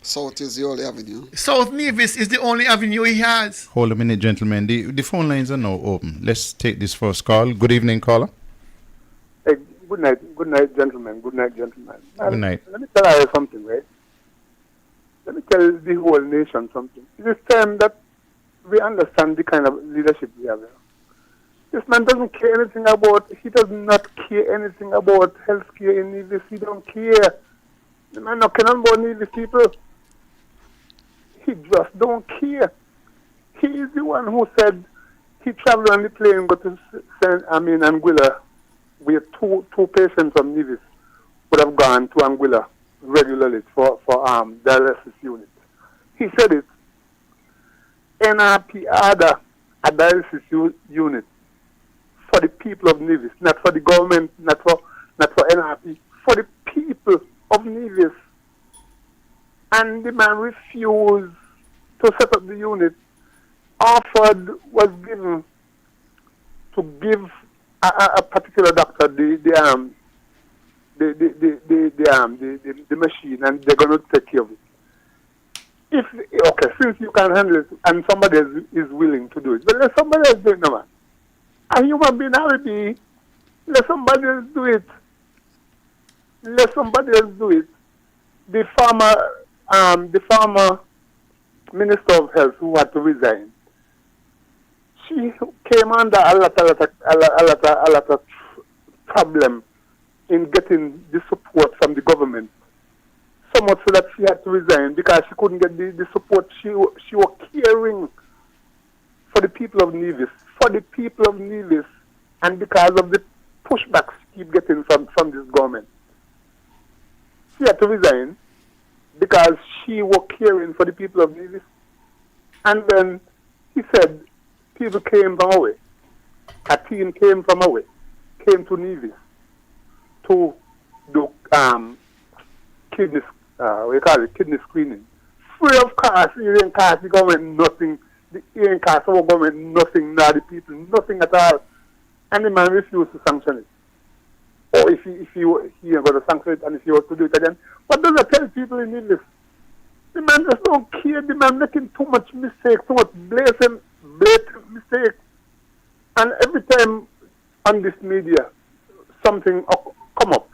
South is the only avenue. South Nevis is the only avenue he has. Hold a minute, gentlemen. The phone lines are now open. Let's take this first call. Good evening, caller. Hey, good night, gentlemen. Good night. Good night. Let me tell you something, right? Let me tell the whole nation something. It is time that we understand the kind of leadership we have here. This man doesn't care anything about, he does not care anything about healthcare in Nevis. He don't care. The man not caring about Nevis people. He just don't care. He is the one who said he traveled on the plane, go to Anguilla, where two patients from Nevis would have gone to Anguilla regularly for dialysis unit. He said it. NRP order a dialysis unit for the people of Nevis, not for the government, not for NRP, for the people of Nevis. And the man refused to set up the unit. Offered was given to give a particular doctor the machine, and they're going to take care of it. Since you can handle it and somebody else is willing to do it, but let somebody else do it, no man. A human being will be, let somebody else do it. Let somebody else do it. The former Minister of Health who had to resign, she came under a lot of problem in getting the support from the government. so much so that she had to resign because she couldn't get the support. She was caring for the people of Nevis, and because of the pushbacks she keep getting from this government. She had to resign because she was caring for the people of Nevis. And then he said people came from away. A team came from away, came to Nevis to do kidney screening. Free of cost, hearing cost, the government nothing. The hearing cost of government nothing, not the people, nothing at all. And the man refused to sanction it. Or if he ain't going to sanction it, and if he was to do it again, what does that tell people in Nevis? The man just don't care. The man making too much mistakes, too much blatant mistakes. And every time on this media something come up,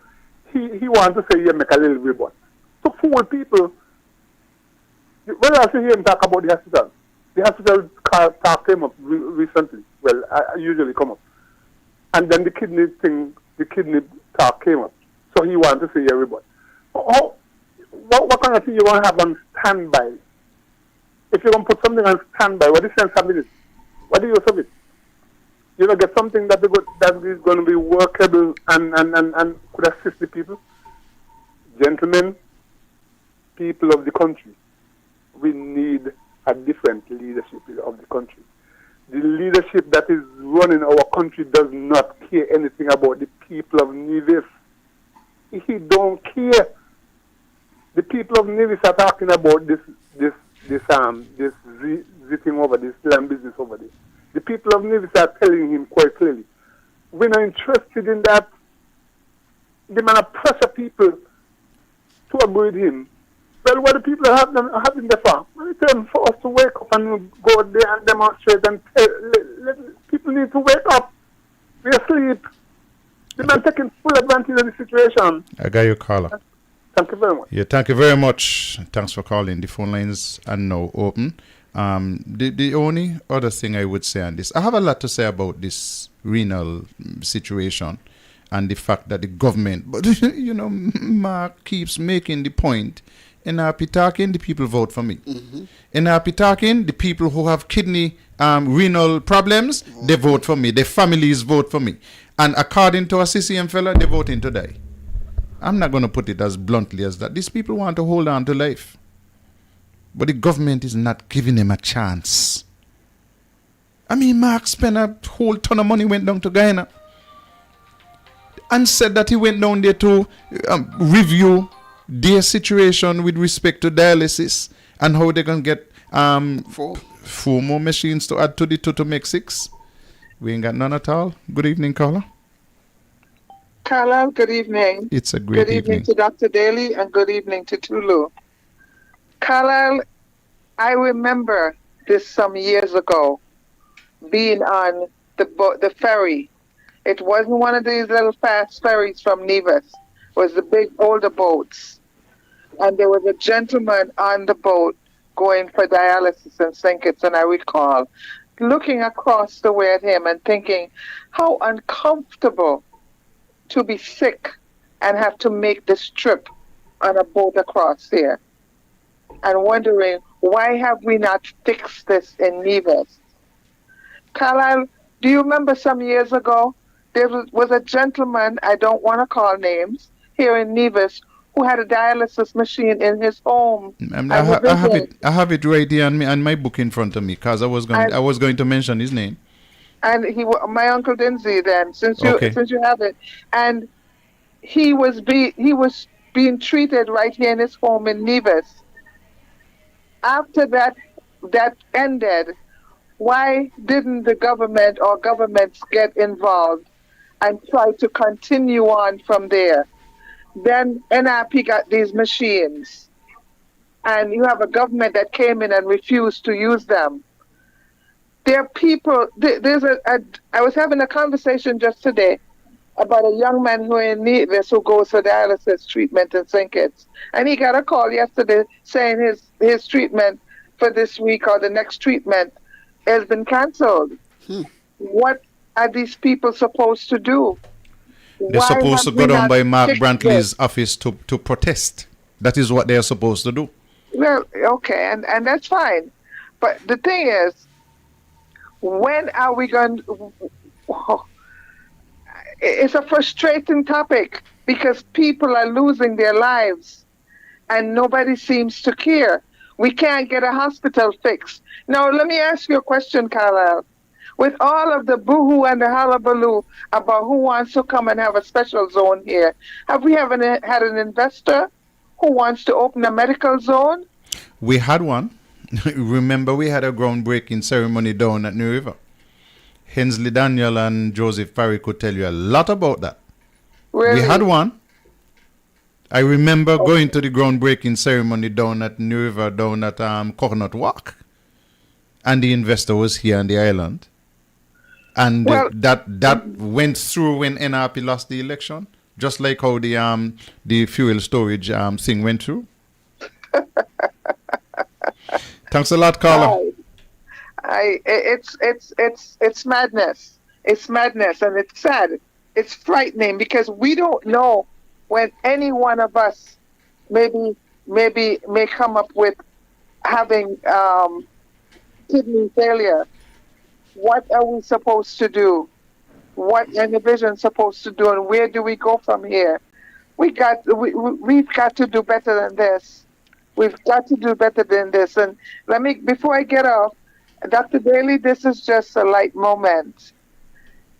he wants to say, yeah, make a little rebut. To fool people. When I see him talk about the hospital talk came up recently. Well, I usually come up. And then the kidney talk came up. So he wants to say, yeah, rebut. What kind of thing you want to have on standby? If you're going to put something on standby, what is the sense of it? What do you use of it? You know, get something that is going to be workable and could assist the people. Gentlemen, people of the country, we need a different leadership of the country. The leadership that is running our country does not care anything about the people of Nevis. He don't care. The people of Nevis are talking about this thing over this land business over there. The people of Nevis are telling him quite clearly, we're not interested in that. The man pressure people to agree with him. Well, what the people are having there for? It's time for us to wake up and go there and demonstrate and people need to wake up. We're asleep. The man taking full advantage of the situation. I got your caller. Thank you very much. Yeah, thank you very much. Thanks for calling. The phone lines are now open. The only other thing I would say on this, I have a lot to say about this renal situation and the fact that the government, but you know, Mark keeps making the point. In Pitakin, the people vote for me. Mm-hmm. In Pitakin, the people who have kidney renal problems, they vote for me. Their families vote for me. And according to a CCM fella, they voting to die. I'm not going to put it as bluntly as that. These people want to hold on to life. But the government is not giving them a chance. I mean, Mark spent a whole ton of money, went down to Guyana, and said that he went down there to review their situation with respect to dialysis and how they can get four more machines to add to the two to make 6. We ain't got none at all. Good evening, caller. Carla, good evening. It's a great evening. Good evening to Dr. Daly and good evening to Tulu. Carla, I remember this some years ago being on the ferry. It wasn't one of these little fast ferries from Nevis. It was the big older boats. And there was a gentleman on the boat going for dialysis in St. Kitts, and I recall looking across the way at him and thinking how uncomfortable to be sick and have to make this trip on a boat across here. And wondering, why have we not fixed this in Nevis? Carlisle, do you remember some years ago, there was a gentleman, I don't want to call names, here in Nevis, who had a dialysis machine in his home. I have it right here on my book in front of me because I was going to mention his name. And my uncle Dinsley then, since you have it, and he was being treated right here in his home in Nevis. After that ended, why didn't the government or governments get involved and try to continue on from there? Then NRP got these machines, and you have a government that came in and refused to use them. There are people, I was having a conversation just today about a young man who in Nevis who goes for dialysis treatment in St. Kitts. And he got a call yesterday saying his treatment for this week or the next treatment has been cancelled. What are these people supposed to do? They're supposed to go down by Mark Brantley's office to protest. That is what they are supposed to do. Well, okay, and that's fine. But the thing is, when are we going to... It's a frustrating topic because people are losing their lives and nobody seems to care. We can't get a hospital fixed. Now, let me ask you a question, Carlisle. With all of the boohoo and the hullabaloo about who wants to come and have a special zone here, have we had an investor who wants to open a medical zone? We had one. Remember, we had a groundbreaking ceremony down at New River. Hensley Daniel and Joseph Parry could tell you a lot about that. Really? We had one. I remember going to the groundbreaking ceremony down at New River, down at Coconut Walk. And the investor was here on the island. And that went through when NRP lost the election. Just like how the fuel storage thing went through. Thanks a lot, Carla. It's madness. It's madness, and it's sad. It's frightening because we don't know when any one of us maybe may come up with having kidney failure. What are we supposed to do? What is the vision supposed to do, and where do we go from here? We've got to do better than this. We've got to do better than this. And before I get off, Dr. Daly, this is just a light moment.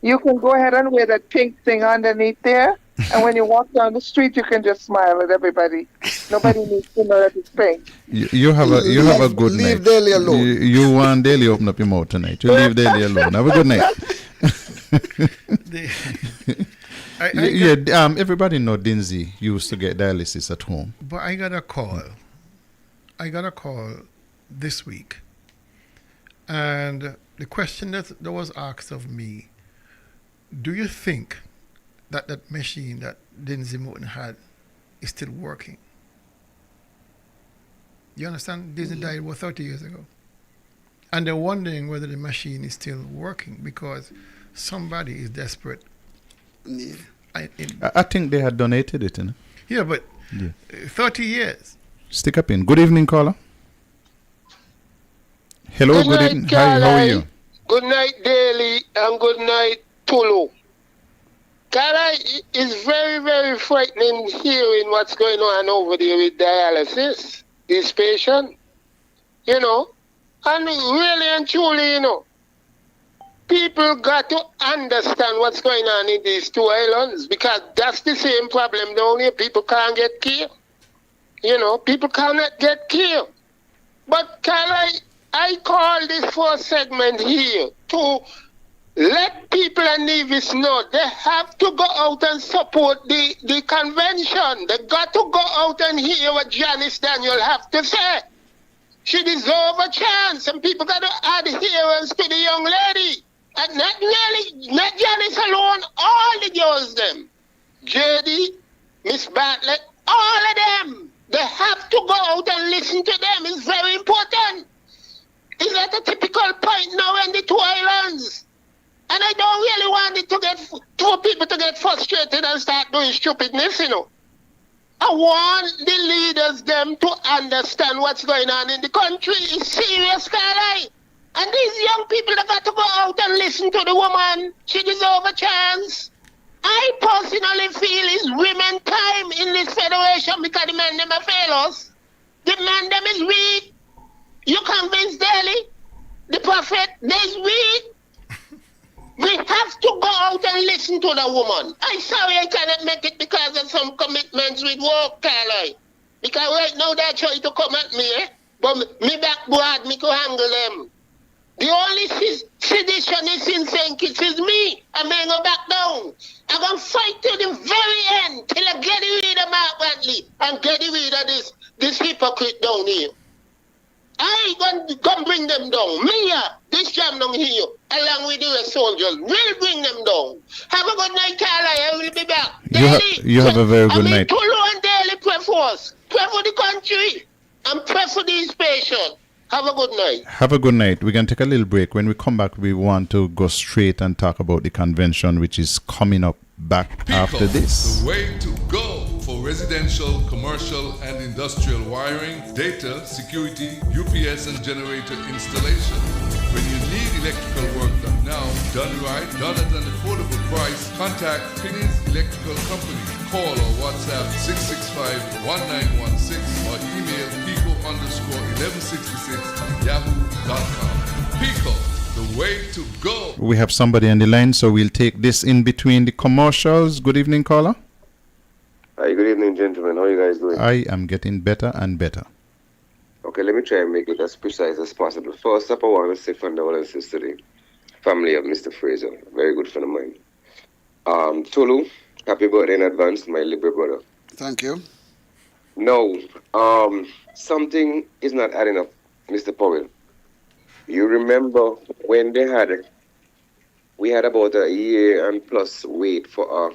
You can go ahead and wear that pink thing underneath there, and when you walk down the street, you can just smile at everybody. Nobody needs to know that it's pink. You have a good night. Leave Daly alone. You want Daly open up your mouth tonight. You leave Daly alone. Have a good night. Everybody know Dinzy used to get dialysis at home. But I got a call this week, and the question that was asked of me: do you think that machine that Dinzy Morton had is still working? You understand? Dinzy died 30 years ago, and they're wondering whether the machine is still working because somebody is desperate. Yeah. I think they had donated it. Yeah, but 30 years. Stick up in. Good evening, caller. Hello, good evening. Hi, how are you? Good night, Daly, and good night, Tulu. Carla, it's very, very frightening hearing what's going on over there with dialysis, this patient, and really and truly, people got to understand what's going on in these two islands because that's the same problem down here. People can't get care. People cannot get care. But Carla, I call this first segment here to let people in Nevis know they have to go out and support the convention. They got to go out and hear what Janice Daniel have to say. She deserves a chance, and people got to add adherence to the young lady. And not Janice alone, all the girls them. JD, Miss Bartlett, all of them. They have to go out and listen to them. It's very important. It's at a typical point now in the two islands. And I don't really want it for people to get frustrated and start doing stupidness, I want the leaders them to understand what's going on in the country. It's serious, Carly. And these young people that got to go out and listen to the woman. She deserves a chance. I personally feel it's women time in this federation because the men them are failures. The men them is weak. You convince Daly, the prophet, they's weak. We have to go out and listen to the woman. I'm sorry I cannot make it because of some commitments with work, Carly. Because right now they're trying to come at me, but me backboard, me could handle them. The only seditionist in St. Kitts is me. I'm going to go back down. I'm going to fight to the very end till I get rid of Mark Brantley and get rid of this hypocrite down here. I ain't going to bring them down. Me, this jam down here, along with the rest soldiers, will bring them down. Have a good night, Carla. I will be back. You have a very good night. Tulu and Daily pray for us. Pray for the country. And pray for these patients. Have a good night. Have a good night. We're going to take a little break. When we come back, we want to go straight and talk about the convention, which is coming up back after this. The way to go for residential, commercial, and industrial wiring, data, security, UPS and generator installation. When you need electrical work done now, done right, done at an affordable price, contact Finney's Electrical Company. Call or WhatsApp 665-1916 or email pico_1166@yahoo.com. Pico, the way to go. We have somebody on the line, so we'll take this in between the commercials. Good evening, caller. Hi, good evening, gentlemen. How are you guys doing? I am getting better and better. Okay, let me try and make it as precise as possible. First up, I want to say condolences to the family of Mr. Fraser, a very good friend of mine. Tulu, happy birthday in advance, my liberal brother. Thank you. No, something is not adding up, Mr. Powell. You remember when we had about a year and plus wait for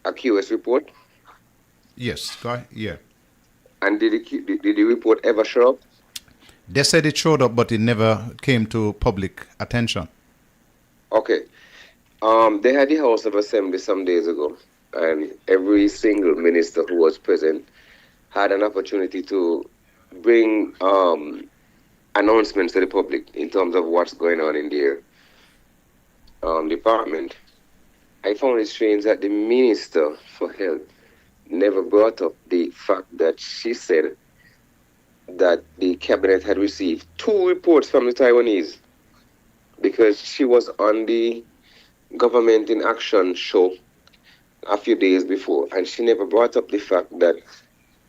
a QS report? Yes, guy. Yeah. And did the report ever show up? They said it showed up, but it never came to public attention. Okay. They had the House of Assembly some days ago, and every single minister who was present had an opportunity to bring announcements to the public in terms of what's going on in their department. I found it strange that the Minister for Health never brought up the fact that she said that the cabinet had received 2 reports from the Taiwanese, because she was on the Government in Action show a few days before, and she never brought up the fact that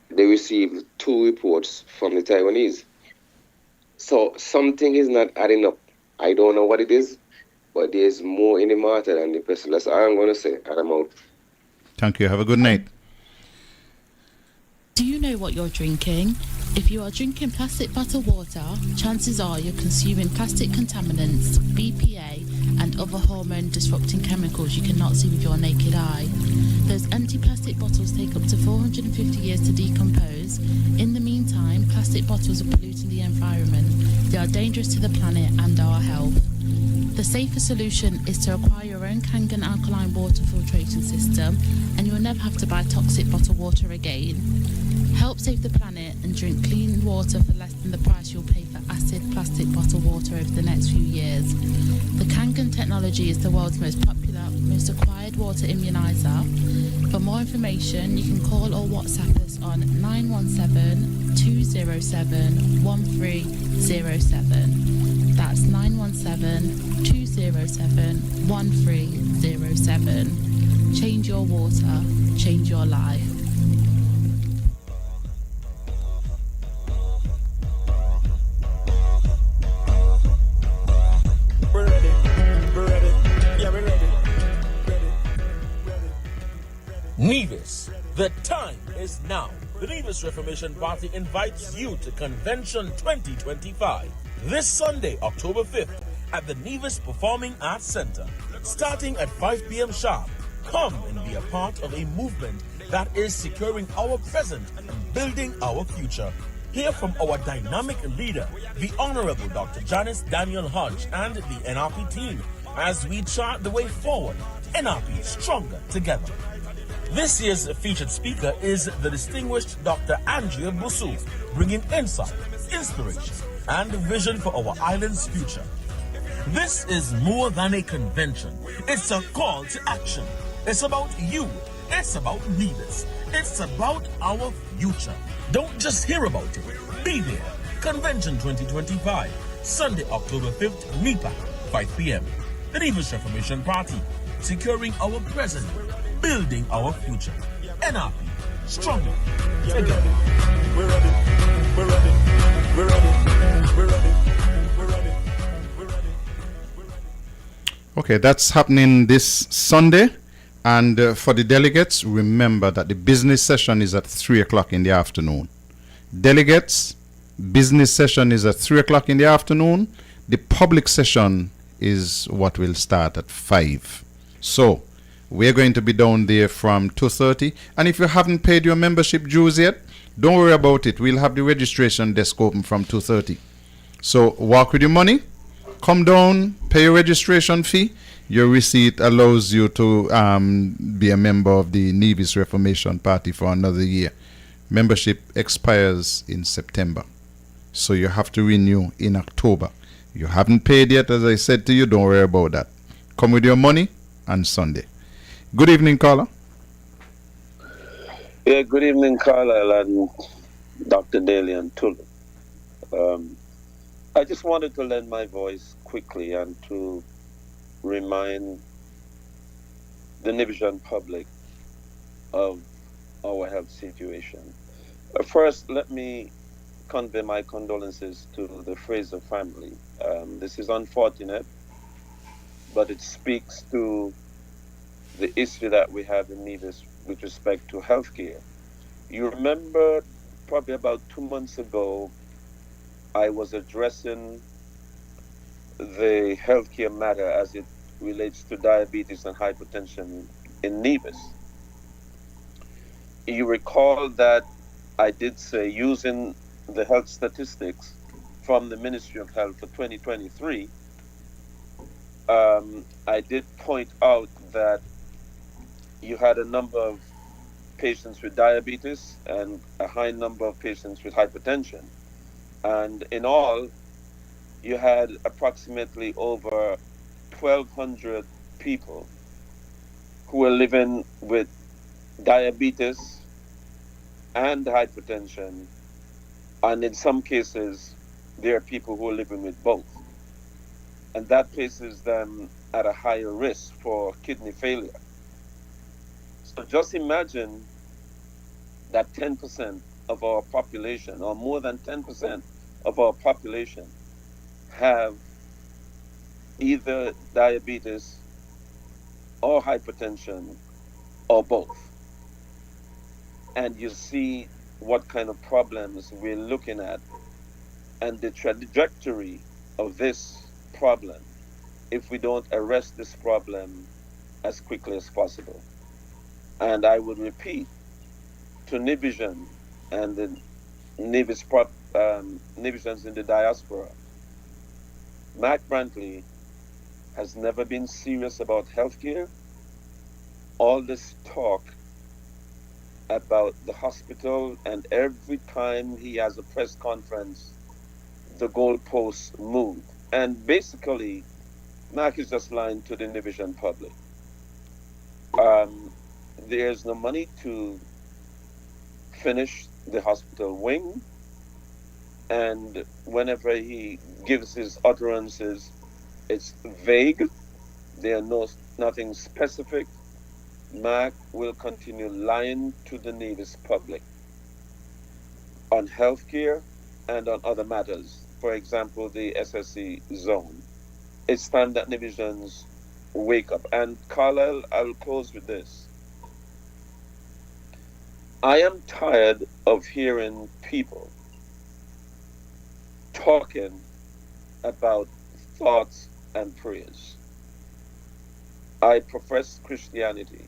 they received 2 reports from the Taiwanese. So something is not adding up. I don't know what it is, but there's more in the matter than the person. That's all I'm going to say, and I'm out. Thank you. Have a good night. Do you know what you're drinking? If you are drinking plastic bottled water, chances are you're consuming plastic contaminants, BPA, and other hormone-disrupting chemicals you cannot see with your naked eye. Those empty plastic bottles take up to 450 years to decompose. In the meantime, plastic bottles are polluting the environment. They are dangerous to the planet and our health. The safer solution is to acquire your own Kangen alkaline water filtration system, and you'll never have to buy toxic bottled water again. Help save the planet and drink clean water for less than the price you'll pay for acid plastic bottled water over the next few years. The Kangen technology is the world's most popular, most acquired water immunizer. For more information, you can call or WhatsApp us on 917-207-1307. That's 917-207-1307. Change your water, change your life. We're ready. Yeah, we're ready. Nevis, the time is now. The Nevis Reformation Party invites you to Convention 2025 this Sunday, October 5th, at the Nevis Performing Arts Center, starting at 5 p.m. sharp. Come and be a part of a movement that is securing our present and building our future. Hear from our dynamic leader, the Honorable Dr. Janice Daniel Hodge, and the NRP team as we chart the way forward. NRP stronger together. This year's featured speaker is the distinguished Dr. Andrea Busu, bringing insight, inspiration, and vision for our island's future. This is more than a convention. It's a call to action. It's about you. It's about Nevis. It's about our future. Don't just hear about it. Be there. Convention 2025, Sunday, October 5th, NEPA, 5 p.m. The Nevis Reformation Party, securing our present, building our future. NRP, stronger together. We're ready. We're ready. We're ready. We're ready. We're ready. We're ready. Okay, that's happening this Sunday. And for the delegates, remember that the business session is at 3 o'clock in the afternoon. Delegates, business session is at 3 o'clock in the afternoon. The public session is what will start at 5. So, we're going to be down there from 2:30. And if you haven't paid your membership dues yet, don't worry about it. We'll have the registration desk open from 2:30. So, walk with your money. Come down, pay your registration fee. Your receipt allows you to be a member of the Nevis Reformation Party for another year. Membership expires in September, so you have to renew in October. You haven't paid yet, as I said to you, don't worry about that. Come with your money on Sunday. Good evening, caller. Yeah, good evening, Carlisle and Dr. Daly and Tulu. I just wanted to lend my voice quickly and to remind the Nibijan public of our health situation. First, let me convey my condolences to the Fraser family. This is unfortunate, but it speaks to the issue that we have in Nevis with respect to healthcare. You remember probably about 2 months ago, I was addressing the healthcare matter as it relates to diabetes and hypertension in Nevis. You recall that I did say, using the health statistics from the Ministry of Health for 2023, I did point out that you had a number of patients with diabetes and a high number of patients with hypertension. And in all, you had approximately over 1,200 people who were living with diabetes and hypertension. And in some cases, there are people who are living with both. And that places them at a higher risk for kidney failure. So just imagine that 10% of our population, or more than 10% of our population, have either diabetes or hypertension or both. And you see what kind of problems we're looking at and the trajectory of this problem if we don't arrest this problem as quickly as possible. And I would repeat to Nibijan and the Nibijans in the diaspora, Mac Brantley has never been serious about healthcare. All this talk about the hospital, and every time he has a press conference, the goalposts move. And basically, Mac is just lying to the Nibijan public. There's no money to finish the hospital wing, and whenever he gives his utterances, it's vague. There are nothing specific. Mac will continue lying to the Nevis public on healthcare and on other matters. For example, the SSC zone. It's time that Nibijans wake up. And Carlisle, I will close with this. I am tired of hearing people talking about thoughts and prayers. I profess Christianity,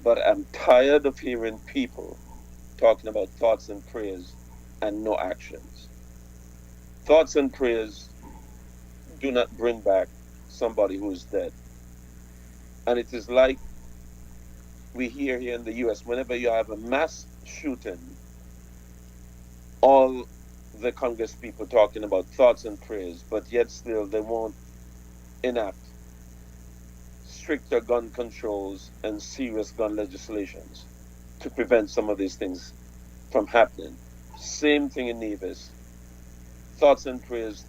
but I'm tired of hearing people talking about thoughts and prayers and no actions. Thoughts and prayers do not bring back somebody who is dead. And it is like we hear here in the US, whenever you have a mass shooting, all the Congress people talking about thoughts and prayers, but yet still they won't enact stricter gun controls and serious gun legislations to prevent some of these things from happening. Same thing in Nevis. Thoughts and prayers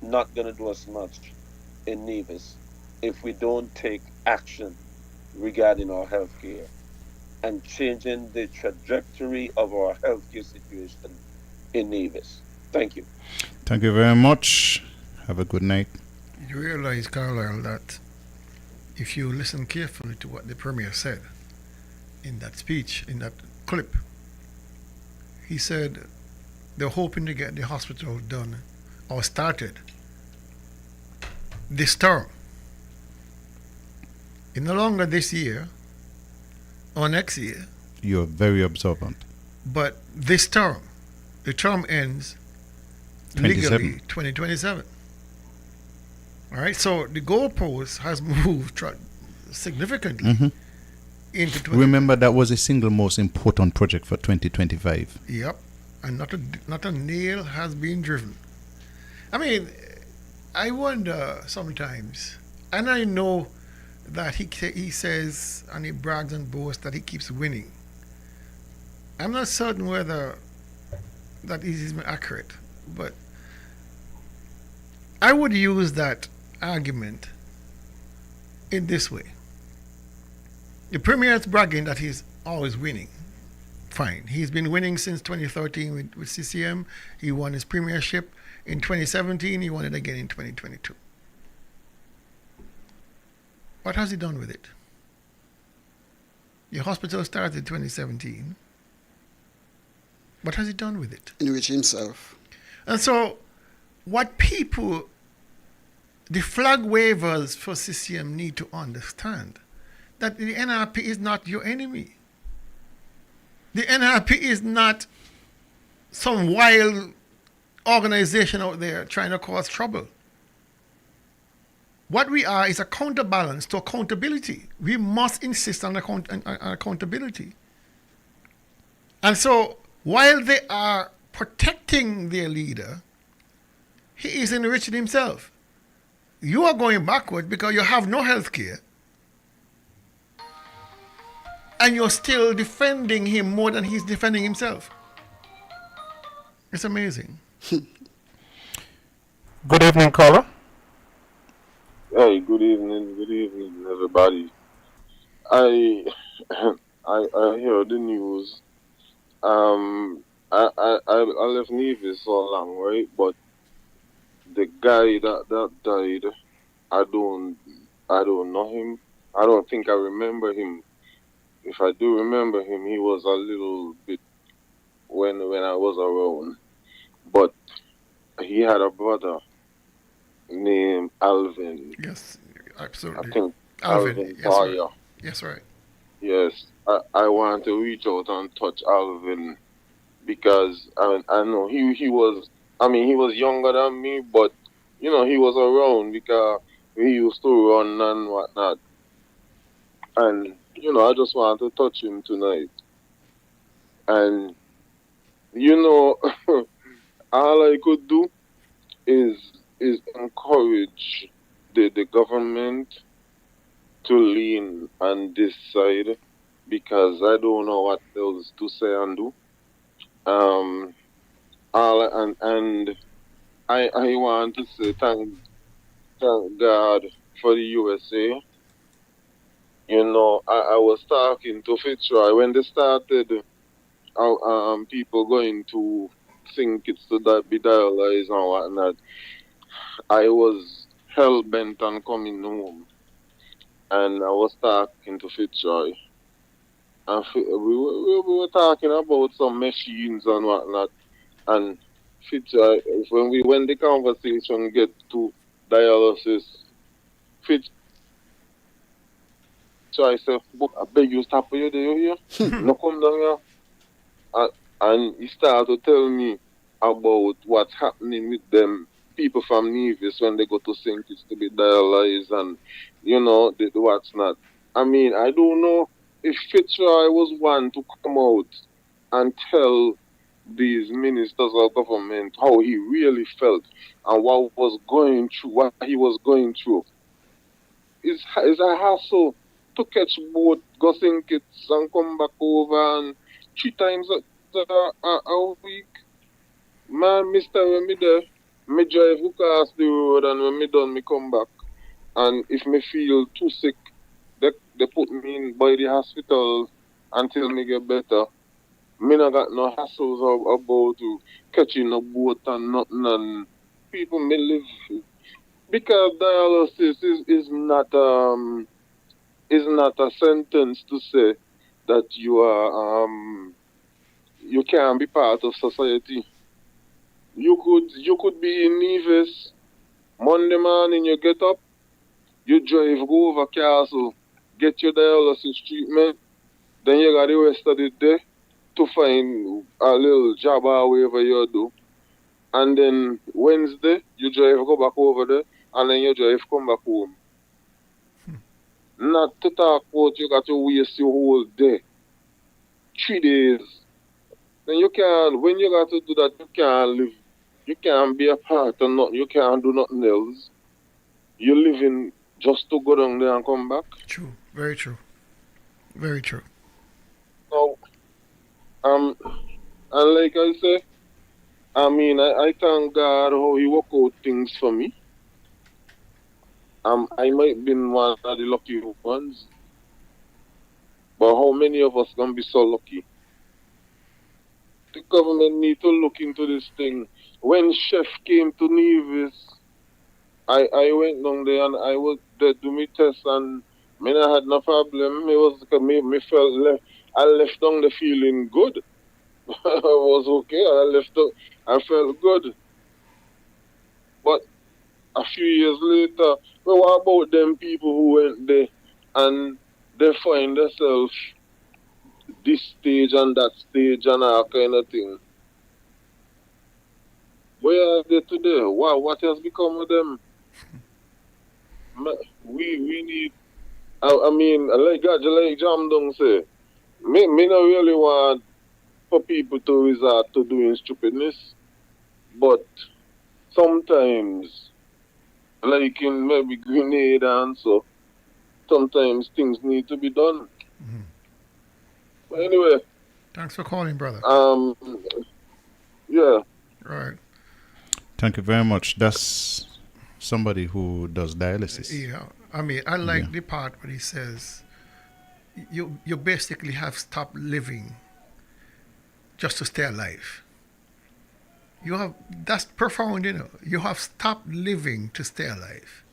not going to do us much in Nevis if we don't take action regarding our health care and changing the trajectory of our healthcare situation in Nevis. Thank you. Thank you very much. Have a good night. You realize, Carlisle, that if you listen carefully to what the Premier said in that speech, in that clip, he said they're hoping to get the hospital done or started this term. In no longer this year or next year. You're very observant. But this term, the term ends legally 2027. All right, so the goalpost has moved significantly into 20. Remember, that was the single most important project for 2025. Yep, and not a nail has been driven. I mean, I wonder sometimes, and I know that he says and he brags and boasts that he keeps winning. I'm not certain whether that is even accurate, but I would use that argument in this way. The Premier is bragging that he's always winning. Fine. He's been winning since 2013 with CCM. He won his premiership in 2017. He won it again in 2022. What has he done with it? The hospital started in 2017. What has he done with it? Enrich himself. And so, what people, the flag wavers for CCM need to understand that the NRP is not your enemy. The NRP is not some wild organization out there trying to cause trouble. What we are is a counterbalance to accountability. We must insist on accountability. And so, while they are protecting their leader, he is enriching himself. You are going backward because you have no health care. And you're still defending him more than he's defending himself. It's amazing. Good evening, caller. Hey, good evening, everybody. I heard the news. I left Nevis so long, right? But the guy that died, I don't know him. I don't think I remember him. If I do remember him, he was a little bit when I was around. But he had a brother named Alvin. Yes, absolutely. I think Alvin, yes, Boyer. right. Yes, right. Yes, I want to reach out and touch Alvin because I know he was. I mean, he was younger than me, but he was around because we used to run and whatnot. And I just want to touch him tonight. And all I could do is encourage the government to lean on this side because I don't know what else to say and do. And I want to say thank God for the USA. I was talking to Fitzroy when they started people going to think it's to be dialyzed and whatnot. I was hell bent on coming home, and I was talking to Fitzroy, and we were talking about some machines and whatnot, and Fitzroy, when the conversation get to dialysis, Fitzroy said, "I beg you stop you there, you here, no come down here." And he started to tell me about what's happening with them people from Nevis when they go to St. Kitts to be dialyzed and, the what's not. I mean, I don't know if Fitzroy was one to come out and tell these ministers of government how he really felt and what he was going through. It's a hassle to catch boat, go St. Kitts and come back over and 3 times a week. Man, Mr. when me there, me drive across the road and when me done, me come back. And if me feel too sick, they put me in by the hospital until me get better. Me not got no hassles about catching a boat and nothing. And people may live because dialysis is not a sentence to say that you are you can't be part of society. You could be in Nevis, Monday morning you get up, you drive, go over Castle, get your dialysis treatment, then you got the rest of the day to find a little job or whatever you do. And then Wednesday, you drive, go back over there, and then you just come back home. Not to talk about you got to waste your whole day. 3 days. Then you can't, when you got to do that, you can't live. You can't be a part of nothing. You can't do nothing else. You're living just to go down there and come back. True. Very true. Very true. So, and like I say, I mean, I thank God how He work out things for me. I might be one of the lucky ones, but how many of us gonna be so lucky? The government need to look into this thing. When Chef came to Nevis, I went down there and I was there do me test and I had no problem. It was me felt left. I left down the feeling good. I was okay. I felt good. But a few years later, well, what about them people who went there and they find themselves this stage and that stage and all kind of thing? Where are they today? What has become of them? We need, I mean, like Jam Dong say, me not really want for people to resort to doing stupidness, but sometimes, like in maybe Grenada and so, sometimes things need to be done. Mm-hmm. But anyway. Thanks for calling, brother. Yeah. Right. Thank you very much. That's somebody who does dialysis. Yeah. I mean, I like the part where he says, you basically have stopped living just to stay alive. That's profound, you know. You have stopped living to stay alive.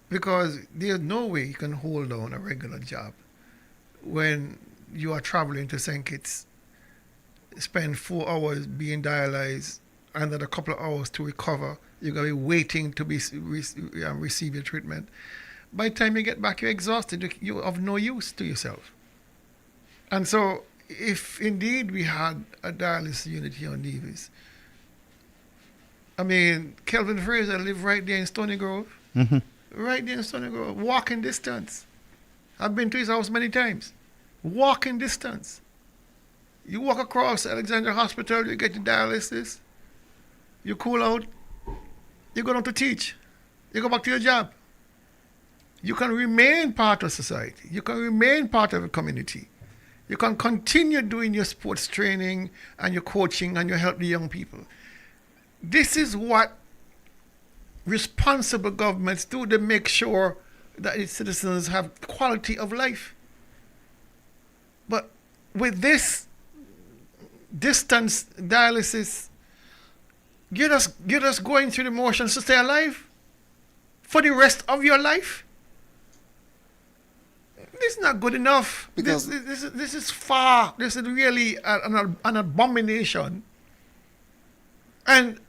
Because there's no way you can hold on a regular job when you are traveling to St. Kitts, spend 4 hours being dialyzed, and then a couple of hours to recover. You're going to be waiting to receive your treatment. By the time you get back, you're exhausted. You're of no use to yourself. And so, if indeed we had a dialysis unit here on Nevis, I mean, Kelvin Fraser lived right there in Stony Grove. Mm-hmm. Right there in Stony Grove. Walking distance. I've been to his house many times. Walking distance. You walk across Alexandra Hospital, you get your dialysis, you cool out, you go down to teach, you go back to your job. You can remain part of society. You can remain part of a community. You can continue doing your sports training and your coaching and you help the young people. This is what responsible governments do. They make sure that its citizens have quality of life. But with this distance dialysis, get us going through the motions to stay alive for the rest of your life. This is not good enough. This is far. This is really an abomination. And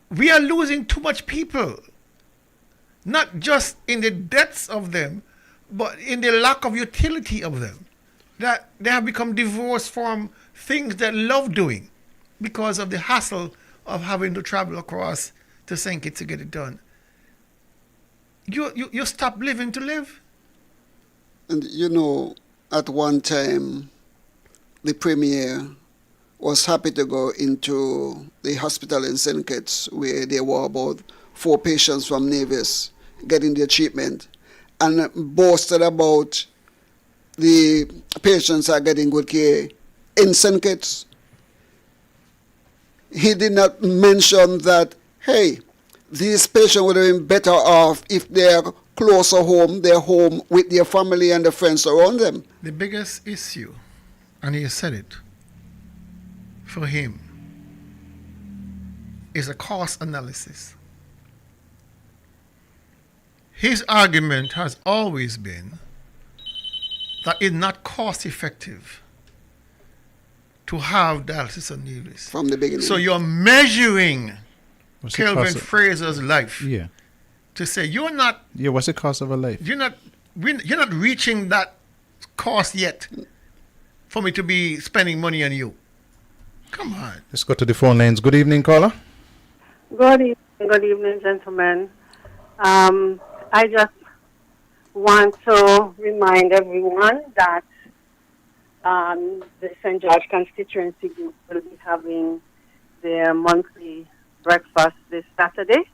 we are losing too much people. Not just in the deaths of them, but in the lack of utility of them. That they have become divorced from things they love doing because of the hassle of having to travel across to St. Kitts to get it done. You stop living to live. And you know, at one time, the Premier was happy to go into the hospital in St. Kitts where there were about 4 patients from Nevis getting their treatment and boasted about the patients are getting good care in St. Kitts. He did not mention that, hey, these patients would have been better off if they're closer home, they're home with their family and the friends around them. The biggest issue, and he said it, for him, is a cost analysis. His argument has always been that it's not cost effective to have dialysis on Nevis. From the beginning. So you're measuring What's Kelvin Fraser's life. Yeah. To say you're not. Yeah, what's the cost of a life? You're not reaching that cost yet for me to be spending money on you. Come on. Let's go to the phone lines. Good evening, caller. Good evening, gentlemen. I just want to remind everyone that the St. George constituency group will be having their monthly breakfast this Saturday.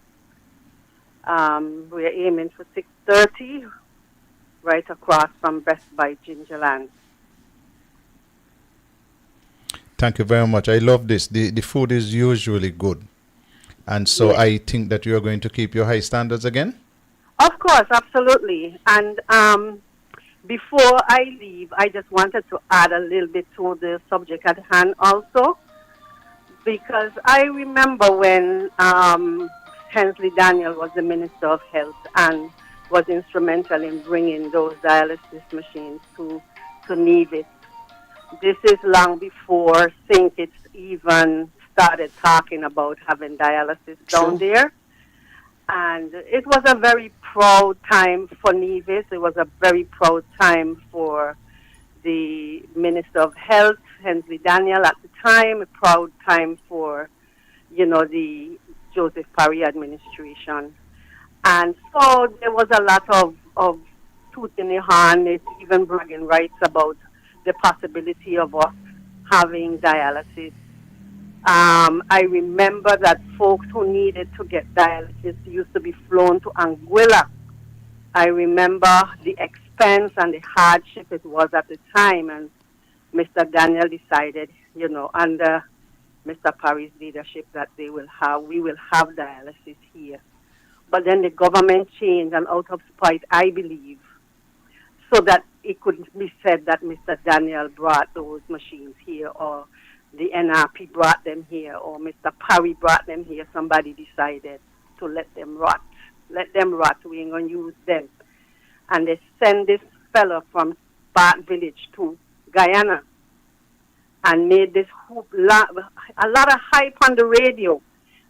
We're aiming for 6:30, right across from Best Buy Gingerland. Thank you very much. I love this. The food is usually good. And so Yes. I think that you are going to keep your high standards again? Of course, absolutely. And before I leave, I just wanted to add a little bit to the subject at hand also, because I remember when Hensley Daniel was the Minister of Health and was instrumental in bringing those dialysis machines to Nevis. This is long before St. Kitts even started talking about having dialysis down there. And it was a very proud time for Nevis. It was a very proud time for the Minister of Health, Hensley Daniel, at the time. A proud time for, the Joseph Parry administration. And so there was a lot of tooth in the horn. It's even bragging rights about the possibility of us having dialysis. I remember that folks who needed to get dialysis used to be flown to Anguilla. I remember the expense and the hardship it was at the time, and Mr. Daniel decided, under Mr. Parry's leadership, that we will have dialysis here. But then the government changed, and out of spite, I believe, so that it could be said that Mr. Daniel brought those machines here, or the NRP brought them here, or Mr. Parry brought them here. Somebody decided to let them rot. Let them rot. We ain't going to use them. And they send this fellow from Bart Village to Guyana and made this a lot of hype on the radio.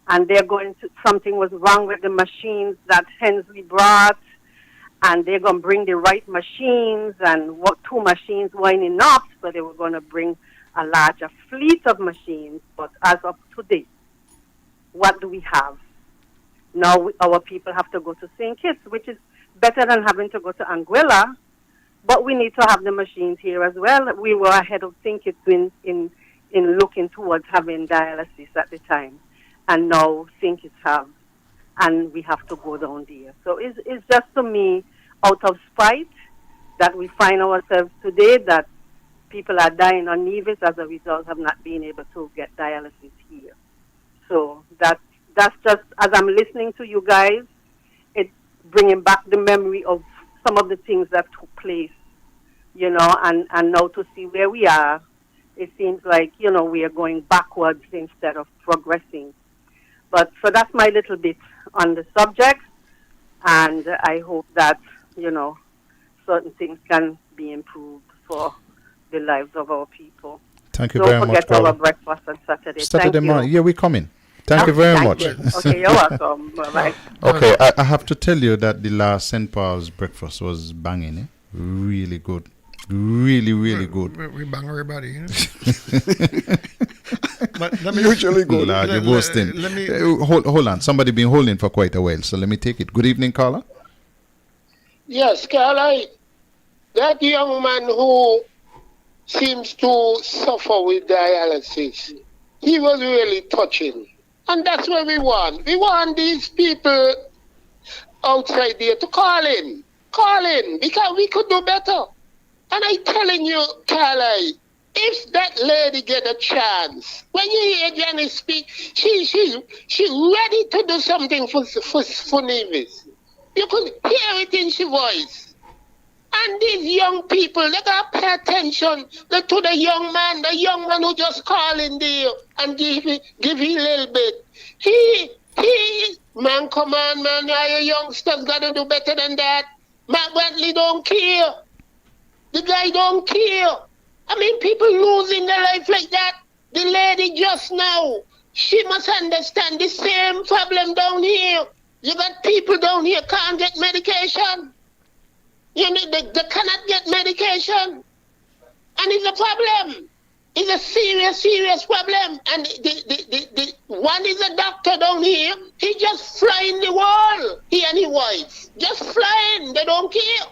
And they're going to, something was wrong with the machines that Hensley brought, and they're going to bring the right machines, and what 2 machines weren't enough, so they were going to bring a larger fleet of machines. But as of today, what do we have? Now our people have to go to St. Kitts, which is better than having to go to Anguilla, but we need to have the machines here as well. We were ahead of St. Kitts in looking towards having dialysis at the time, and now St. Kitts have, and we have to go down there. So it's just, to me, out of spite that we find ourselves today that people are dying on Nevis as a result of not being able to get dialysis here. So that's just, as I'm listening to you guys, it's bringing back the memory of some of the things that took place, and now to see where we are, it seems like, we are going backwards instead of progressing. But so that's my little bit on the subject, and I hope that, certain things can be improved for the lives of our people. Thank you very much, Don't forget Carla. our breakfast on Saturday. Saturday Thank you. morning. Yeah, we're coming. Thank you very much. You. Okay, you're welcome. Bye-bye. Okay, I have to tell you that the last St. Paul's breakfast was banging, really good. Really, really good. We bang everybody, But let me Usually good. Lord, you're boasting. Let me hold on. Somebody been holding for quite a while, so let me take it. Good evening, Carla. Yes, Carla, that young man who seems to suffer with dialysis, he was really touching. And that's what we want. We want these people outside there to call in, because we could do better. And I'm telling you, Carla, if that lady get a chance, when you hear Jenny speak, she's ready to do something for Nevis. You could hear it in her voice. And these young people, they got to pay attention to the young man who just call in there and give you a little bit. Man, come on, man, our youngsters got to do better than that. Matt Bentley don't care. The guy don't care. I mean, people losing their life like that. The lady just now, she must understand the same problem down here. You got people down here can't get medication. They cannot get medication. And it's a problem. It's a serious, serious problem. And One is a doctor down here. He just flying the wall. He and his wife. Just flying. They don't care.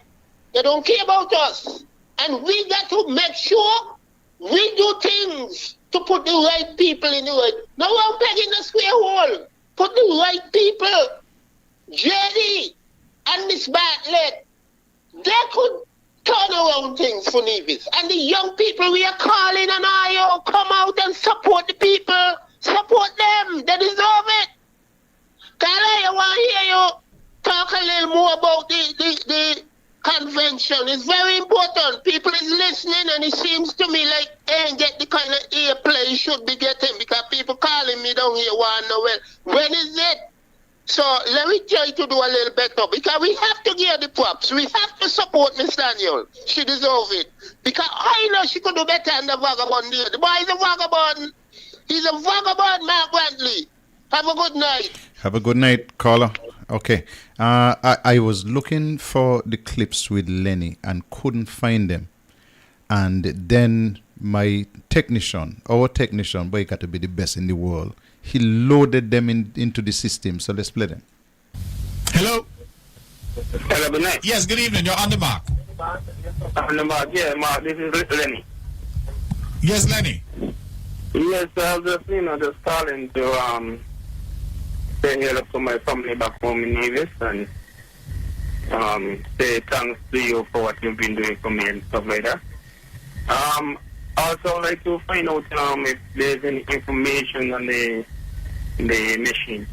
They don't care about us. And we got to make sure we do things to put the right people in the right. No one pegging the square hole. Put the right people. JD and Miss Bartlett. They could turn around things for Nevis. And the young people we are calling on IO, come out and support the people. Support them. They deserve it. Carla, I want to hear you talk a little more about the convention. It's very important. People is listening, and it seems to me like they ain't get the kind of airplay you should be getting, because people calling me down here want to know, well, when is it? So let me try to do a little better, because we have to give her the props. We have to support Miss Daniel. She deserves it. Because I know she could do better than the vagabond there. The boy is a vagabond. He's a vagabond, Mark Brantley. Have a good night. Have a good night, caller. Okay. I was looking for the clips with Lenny and couldn't find them. And then my technician, our technician, boy, got to be the best in the world. He loaded them into the system. So let's play them. Hello? Hello, good night. Yes, good evening. You're on the mark. On the mark, yeah, Mark. This is Lenny. Yes, Lenny. Yes, I was just calling to say hello to my family back home in Nevis and say thanks to you for what you've been doing for me and stuff like that. Also, I'd like to find out if there's any information on the machine.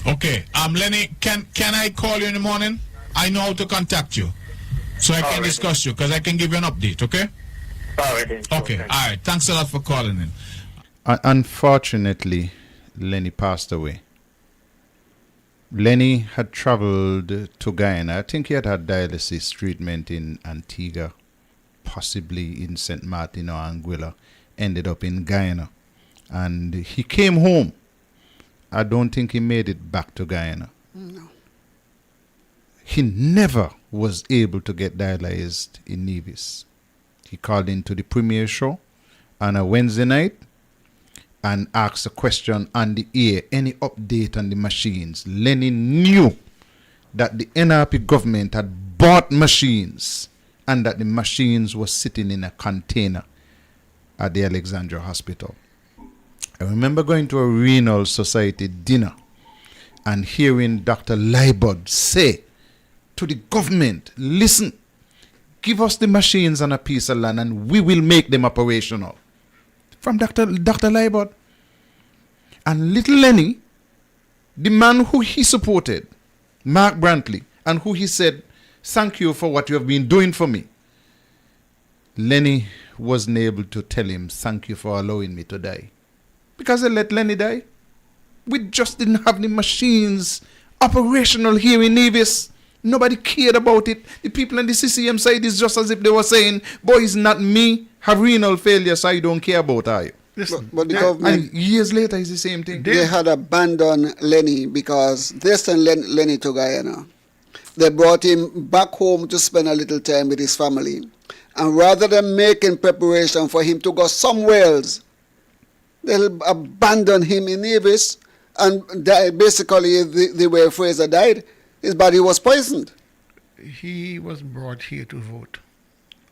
Okay. Lenny, can I call you in the morning? I know how to contact you, so I can discuss you, because I can give you an update. Okay. All right. Then. Okay. All right. Thanks a lot for calling in. Unfortunately, Lenny passed away. Lenny had traveled to Guyana. I think he had dialysis treatment in Antigua, possibly in St. Martin or Anguilla. Ended up in Guyana. And he came home. I don't think he made it back to Guyana. No. He never was able to get dialyzed in Nevis. He called into the premiere show on a Wednesday night and asked a question on the air, any update on the machines. Lenny knew that the NRP government had bought machines and that the machines were sitting in a container at the Alexandra Hospital. I remember going to a renal society dinner and hearing Dr. Leibod say to the government, listen, give us the machines and a piece of land and we will make them operational. From Dr. Leibod. And little Lenny, the man who he supported, Mark Brantley, and who he said, thank you for what you have been doing for me. Lenny wasn't able to tell him, thank you for allowing me to die. Because they let Lenny die. We just didn't have the machines operational here in Nevis. Nobody cared about it. The people on the CCM side is just as if they were saying, boy, it's not me, have renal failure, so I don't care about you. Listen, but the government, and years later, it's the same thing. They had abandoned Lenny because they sent Lenny to Guyana. They brought him back home to spend a little time with his family. And rather than making preparation for him to go somewhere else, they abandoned him in Nevis. And basically, the way Fraser died, his body was poisoned. He was brought here to vote.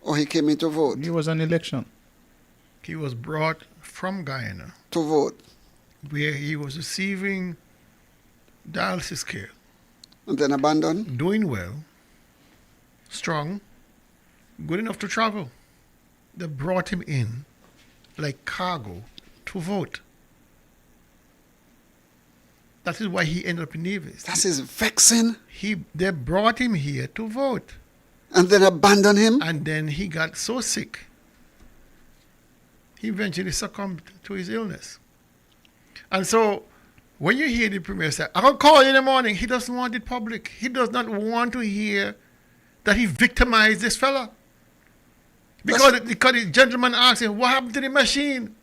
Oh, he came in to vote? He was an election. He was brought from Guyana to vote, where he was receiving dialysis care. And then abandoned? Doing well, strong, good enough to travel. They brought him in like cargo to vote. That is why he ended up in Nevis. That is vexing. They brought him here to vote. And then abandoned him? And then he got so sick, he eventually succumbed to his illness. And so, when you hear the premier say, I'll call you in the morning, he doesn't want it public. He does not want to hear that he victimized this fella. Because the gentleman asked him, what happened to the machine?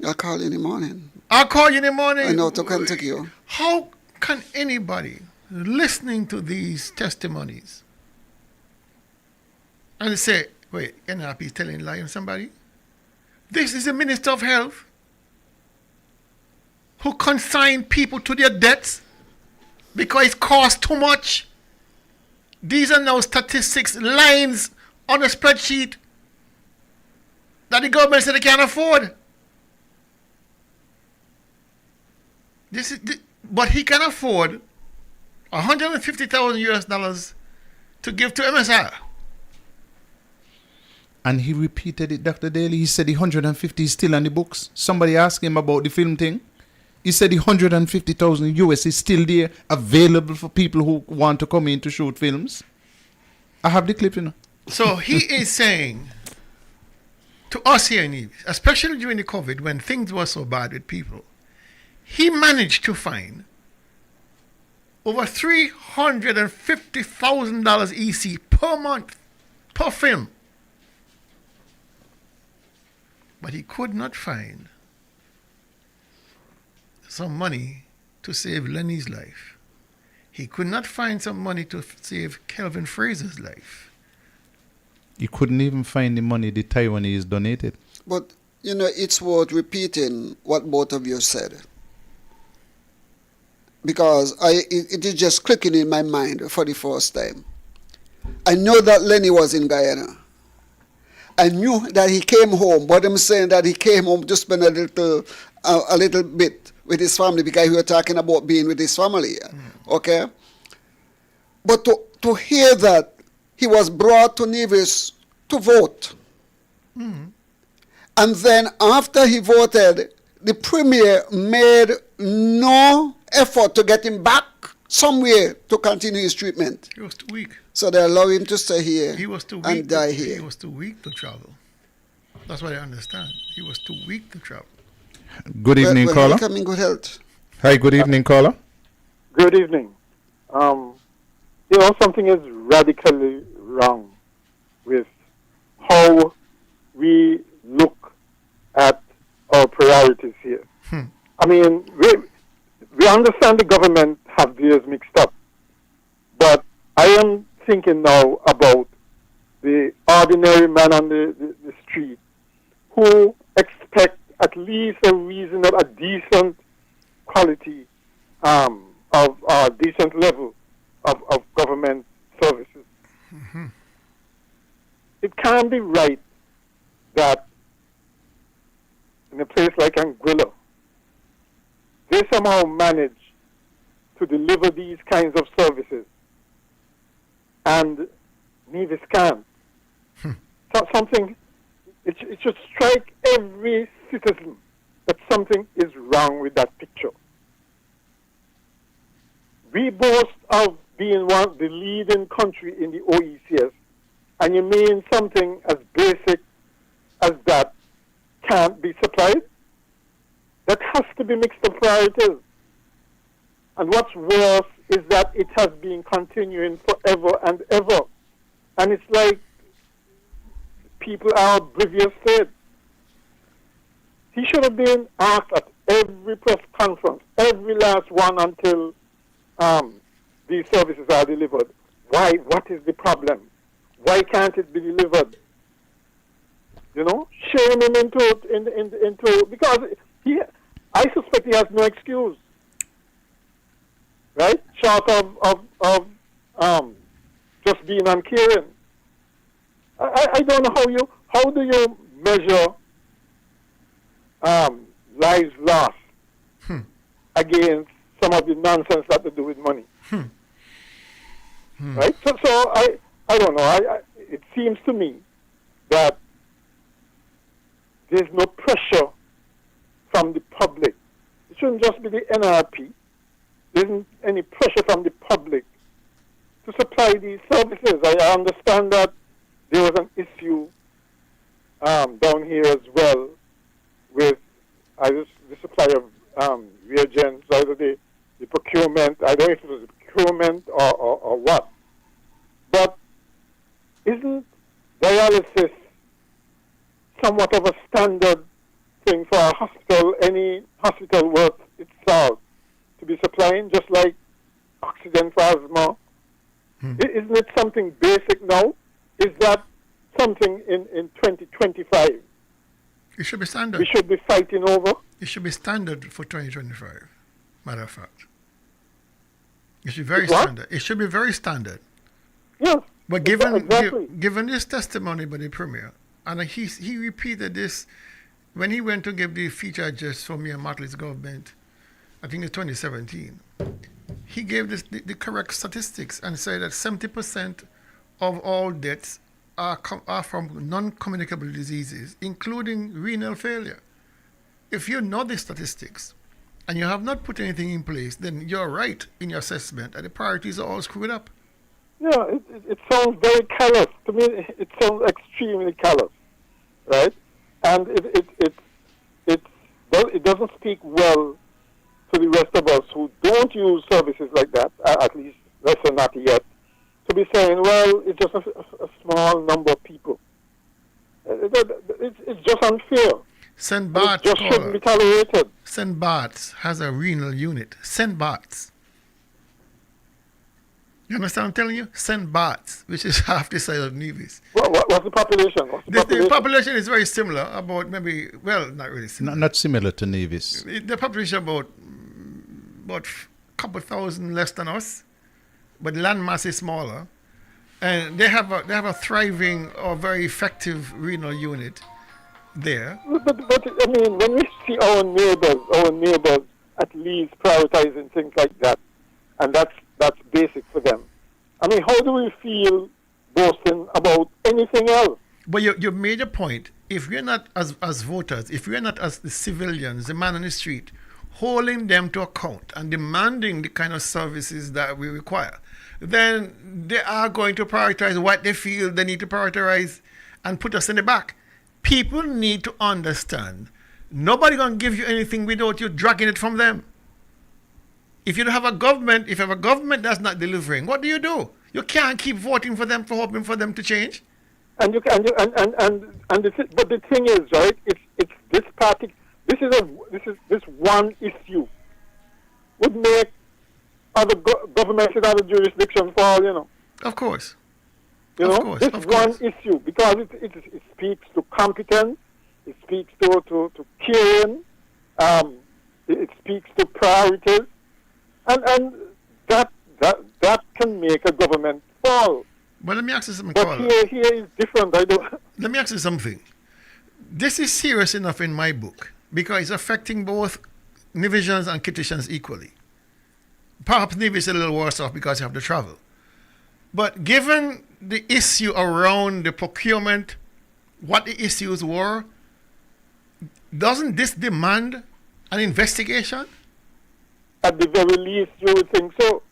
I'll call you in the morning. I'll call you in the morning. I know to contact you. How can anybody listening to these testimonies and say, wait, NRP is telling lie on somebody? This is the Minister of Health. who consign people to their debts because it costs too much. These are now statistics, lines on a spreadsheet that the government said they can't afford. But he can afford $150,000 to give to MSR. And he repeated it, Dr. Daly. He said the 150 is still on the books. Somebody asked him about the film thing. He said the 150,000 US is still there, available for people who want to come in to shoot films. I have the clip, So he is saying to us here in Nevis, especially during the COVID when things were so bad with people, he managed to find over $350,000 EC per month per film. But he could not find some money to save Lenny's life. He could not find some money to save Kelvin Fraser's life. He couldn't even find the money the Taiwanese donated. But, it's worth repeating what both of you said. Because it is just clicking in my mind for the first time. I know that Lenny was in Guyana. I knew that he came home, but I'm saying that he came home to spend a little bit with his family because we were talking about being with his family, okay? But to hear that he was brought to Nevis to vote, and then after he voted, the premier made no effort to get him back somewhere to continue his treatment. He was too weak. So they allow him to stay here and die here. He was too weak to travel. That's what I understand. He was too weak to travel. Good evening, caller. Welcome in good health. Hi, good evening, caller. Good evening. Something is radically wrong with how we look at our priorities here. I mean, we understand the government have theirs mixed up, but I am thinking now about the ordinary man on the street who expect at least a reasonable, a decent quality of a decent level of government services. It can't be right that in a place like Anguilla, they somehow manage to deliver these kinds of services and Nevis can't. So something, it should strike every citizen that something is wrong with that picture. We boast of being the leading country in the OECS, and you mean something as basic as that can't be supplied? That has to be mixed up priorities. And what's worse is that it has been continuing forever and ever. And it's like people are oblivious to it. He should have been asked at every press conference, every last one until these services are delivered. Why? What is the problem? Why can't it be delivered? Shame him into because I suspect he has no excuse, right? Short of just being uncaring. I don't know how do you measure lives lost against some of the nonsense that they do with money, right? So I don't know. It seems to me that there's no pressure from the public. It shouldn't just be the NRP. There isn't any pressure from the public to supply these services. I understand that there was an issue down here as well with the supply of reagents, either the procurement, I don't know if it was the procurement or what. But isn't dialysis somewhat of a standard thing for a hospital, any hospital worth its salt, to be supplying, just like oxygen for asthma? Isn't it something basic now? Is that something in 2025 it should be standard? We should be fighting over? It should be standard for 2025. Matter of fact, it should be very standard. It should be very standard. Yes. But given this testimony by the Premier, and he repeated this when he went to give the feature address for me and Motley's government, I think in 2017, he gave the correct statistics and said that 70% of all deaths are from non-communicable diseases, including renal failure. If you know the statistics and you have not put anything in place, then you're right in your assessment that the priorities are all screwed up. Yeah, it sounds very callous. To me, it sounds extremely callous, right? And it doesn't speak well to the rest of us who don't use services like that, at least, let's say not yet, to be saying, well, it's just a small number of people. It's just unfair. St. Bart's just shouldn't be tolerated. St. Bart's has a renal unit. St. Bart's. You understand what I'm telling you? St. Bart's, which is half the size of Nevis. What's the population? The population is very similar, about maybe, well, not really similar. Not similar to Nevis. The population about a couple thousand less than us, but land mass is smaller. And they have a thriving or very effective renal unit there. But I mean, when we see our neighbors at least prioritizing things like that, and that's basic for them. I mean, how do we feel boasting about anything else? But you made a point. If we're not as voters, if we're not as the civilians, the man on the street, holding them to account and demanding the kind of services that we require, then they are going to prioritize what they feel they need to prioritize and put us in the back. People need to understand, nobody going to give you anything without you dragging it from them. If you don't have a government, if you have a government that's not delivering, what do? You can't keep voting for them, for hoping for them to change. But the thing is, right? It's this party. This one issue would make other governments in other jurisdictions fall. You know. Of course. This one issue, because it speaks to competence, it speaks to caring, it speaks to priorities, and that can make a government fall. But let me ask you something, But here is different. Let me ask you something. This is serious enough in my book because it's affecting both Nevisians and Kittitians equally. Perhaps Nevis is a little worse off because you have to travel. But given the issue around the procurement, what the issues were, doesn't this demand an investigation? At the very least, you would think so.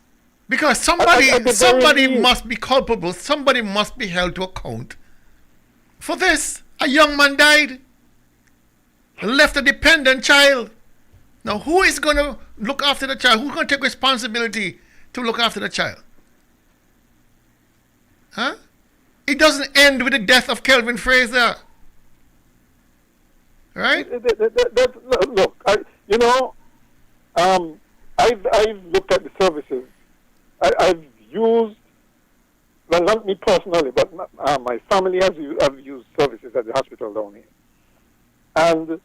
Because somebody must be culpable. Somebody must be held to account for this. A young man died and left a dependent child. Now, who is going to look after the child? Who's going to take responsibility to look after the child? Huh? It doesn't end with the death of Kelvin Fraser. Right? Look, I've looked at the services. I've used, well, not me personally, but my family have used services at the hospital down here. And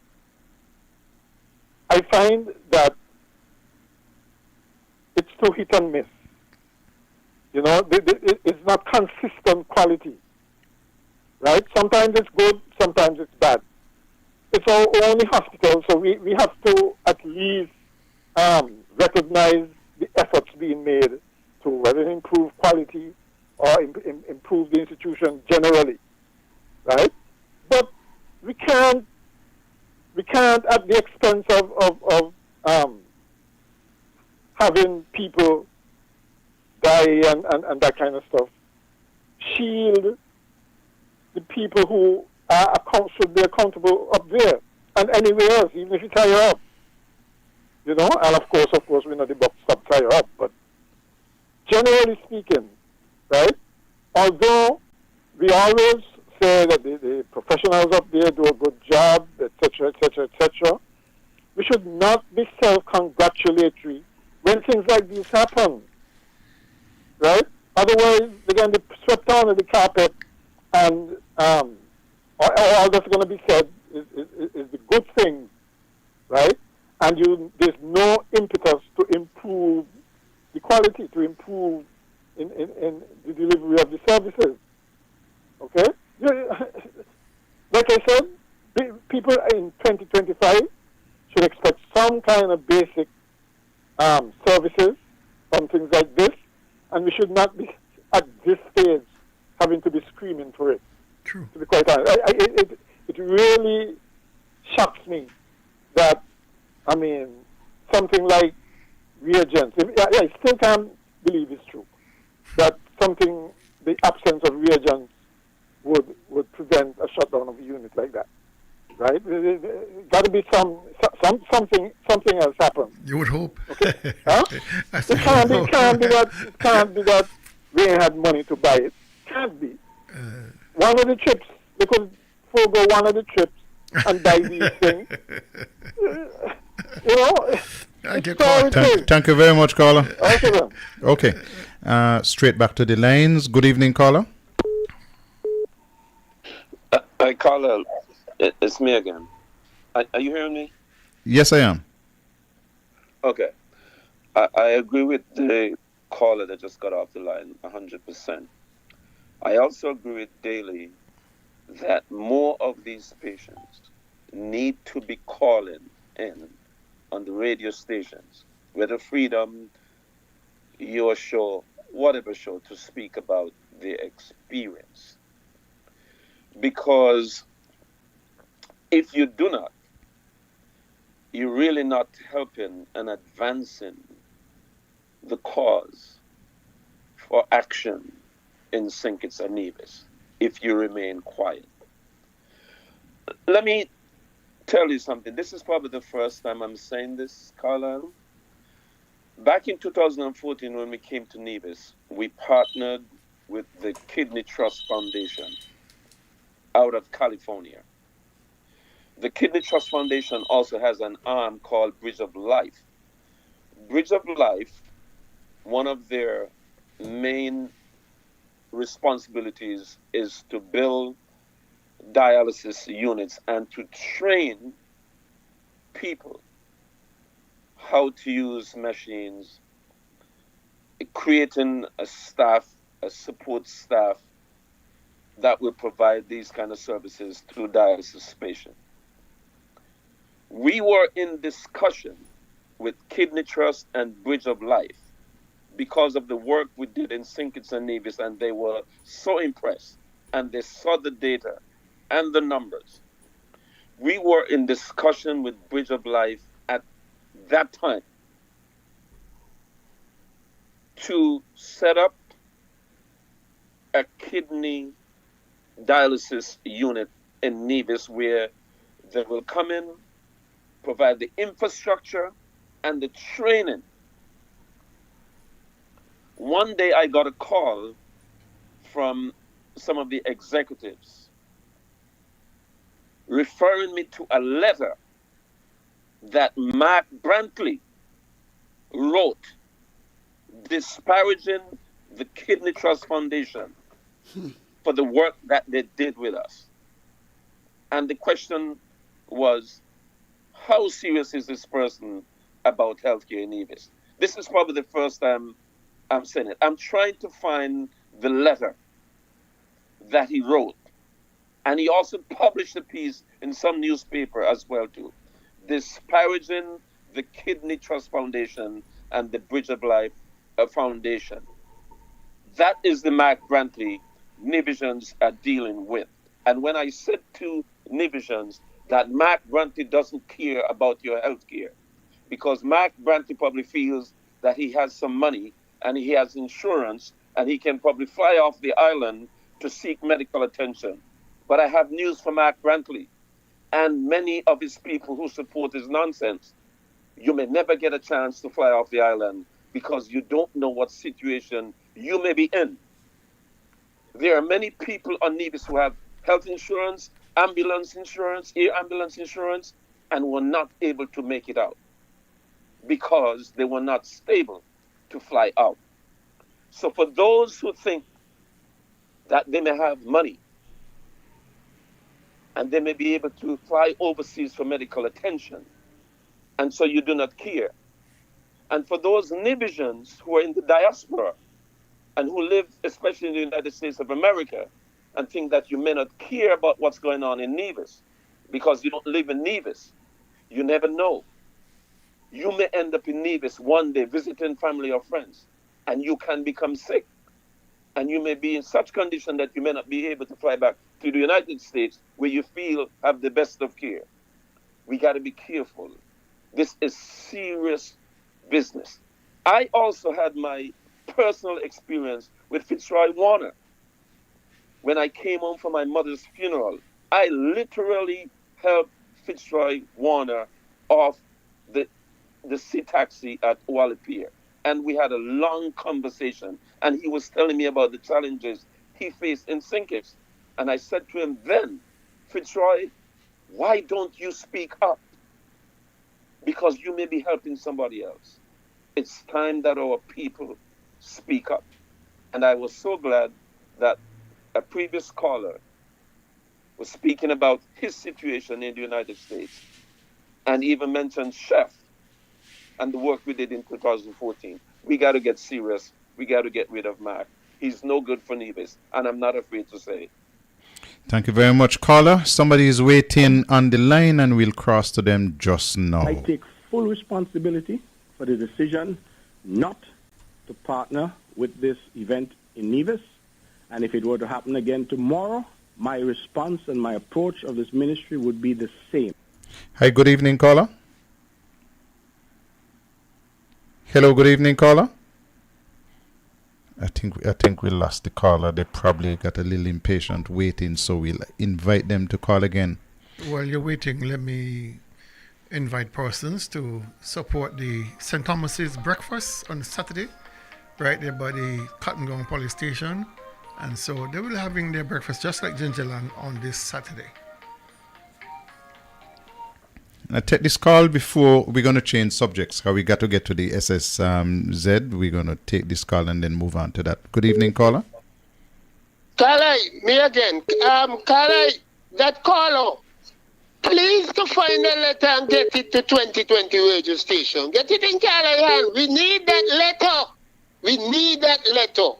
I find that it's too hit and miss. It's not consistent quality. Right? Sometimes it's good, sometimes it's bad. It's our only hospital, so we have to at least recognize the efforts being made to whether improve quality or improve the institution generally, right? But we can't at the expense of having people die and that kind of stuff, shield the people who should be accountable up there and anywhere else, even if you tie her up. And of course, we know the buck stop tie her up, but generally speaking, right, although we always say that the professionals up there do a good job, etc., we should not be self-congratulatory when things like this happen, right? Otherwise, they're going to be swept under the carpet, and all that's going to be said is the good things right? And there's no impetus to improve the quality, to improve in the delivery of the services. Okay? Like I said, people in 2025 should expect some kind of basic services from things like this, and we should not be at this stage having to be screaming for it. True. To be quite honest, it really shocks me that, I mean, something like reagents. I still can't believe it's true that the absence of reagents would prevent a shutdown of a unit like that. Right? Got to be something else happen. You would hope. Okay? Huh? It can't be that we ain't had money to buy it. Can't be. One of the trips, they could forego one of the trips and buy these things. Thank you very much, caller. Okay, then. Okay. Straight back to the lines. Good evening, caller. Hi, caller. It's me again. Are you hearing me? Yes, I am. Okay. I agree with the caller that just got off the line 100%. I also agree with Daly that more of these patients need to be calling in on the radio stations, whether Freedom, your show, whatever show, to speak about their experience. Because if you do not, you're really not helping and advancing the cause for action in St. Kitts and Nevis if you remain quiet. Let me tell you something. This is probably the first time I'm saying this, Carlisle. Back in 2014, when we came to Nevis, we partnered with the Kidney Trust Foundation out of California. The Kidney Trust Foundation also has an arm called Bridge of Life. Bridge of Life, one of their main responsibilities is to build dialysis units and to train people how to use machines, creating a support staff that will provide these kind of services to dialysis patients. We were in discussion with Kidney Trust and Bridge of Life because of the work we did in St. Kitts and Nevis, and they were so impressed, and they saw the data and the numbers. We were in discussion with Bridge of Life at that time to set up a kidney dialysis unit in Nevis where they will come in, provide the infrastructure and the training. One day I got a call from some of the executives referring me to a letter that Mark Brantley wrote disparaging the Kidney Trust Foundation for the work that they did with us. And the question was, how serious is this person about healthcare in Nevis? This is probably the first time I'm saying it. I'm trying to find the letter that he wrote. And he also published a piece in some newspaper as well too, disparaging the Kidney Trust Foundation and the Bridge of Life Foundation. That is the Mark Brantley Nevisians are dealing with. And when I said to Nevisians that Mark Brantley doesn't care about your health care, because Mark Brantley probably feels that he has some money and he has insurance and he can probably fly off the island to seek medical attention. But I have news for Mark Brantley and many of his people who support his nonsense. You may never get a chance to fly off the island because you don't know what situation you may be in. There are many people on Nevis who have health insurance, ambulance insurance, air ambulance insurance, and were not able to make it out because they were not stable to fly out. So for those who think that they may have money and they may be able to fly overseas for medical attention, And so you do not care. And for those Nivisians who are in the diaspora and who live, especially in the United States of America, and think that you may not care about what's going on in Nevis because you don't live in Nevis, you never know. You may end up in Nevis one day visiting family or friends, and you can become sick. And you may be in such condition that you may not be able to fly back to the United States where you feel have the best of care. We got to be careful. This is serious business. I also had my personal experience with Fitzroy Warner. When I came home from my mother's funeral, I literally helped Fitzroy Warner off the sea taxi at Wally Pier. And we had a long conversation. And he was telling me about the challenges he faced in Sinkers. And I said to him then, Fitzroy, why don't you speak up? Because you may be helping somebody else. It's time that our people speak up. And I was so glad that a previous caller was speaking about his situation in the United States and even mentioned Chef and the work we did in 2014. We got to get serious. We got to get rid of Mac. He's no good for Nevis, and I'm not afraid to say. Thank you very much, caller. Somebody is waiting on the line, and we'll cross to them just now. I take full responsibility for the decision not to partner with this event in Nevis. And if it were to happen again tomorrow, my response and my approach of this ministry would be the same. Hi, good evening, caller. Hello, good evening, caller. I think we lost the caller. They probably got a little impatient waiting, so we'll invite them to call again. While you're waiting, let me invite persons to support the St. Thomas's breakfast on Saturday, right there by the Cotton Gong Police Station. And so they will be having their breakfast just like Gingerland on this Saturday. I take this call before we're going to change subjects. How we got to get to the SSZ. We're going to take this call and then move on to that. Good evening, caller. Caller, me again. Caller, that caller, please to find a letter and get it to 2020 radio station. Get it in caller hand. We need that letter. We need that letter.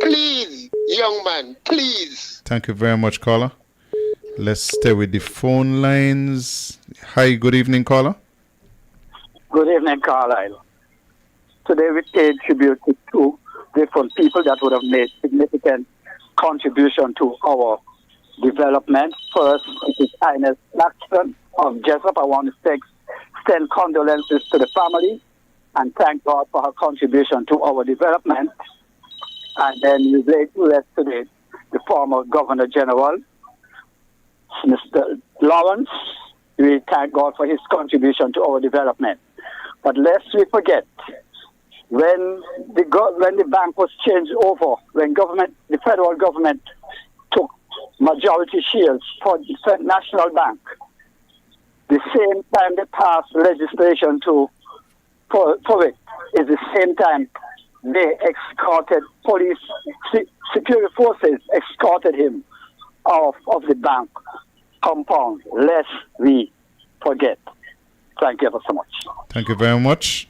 Please, young man, please. Thank you very much, caller. Let's stay with the phone lines. Hi, good evening, caller. Good evening, Carlisle. Today we pay tribute to two different people that would have made significant contribution to our development. First, it is Ines Laxton of Jessup. I want to extend condolences to the family and thank God for her contribution to our development. And then we laid to rest today the former Governor General, Mr. Lawrence. We thank God for his contribution to our development. But lest we forget, when the bank was changed over, when the federal government took majority shares for the National Bank, the same time they passed legislation for it is the same time they escorted police, security forces escorted him off of the bank compound, lest we forget. Thank you ever so much. Thank you very much.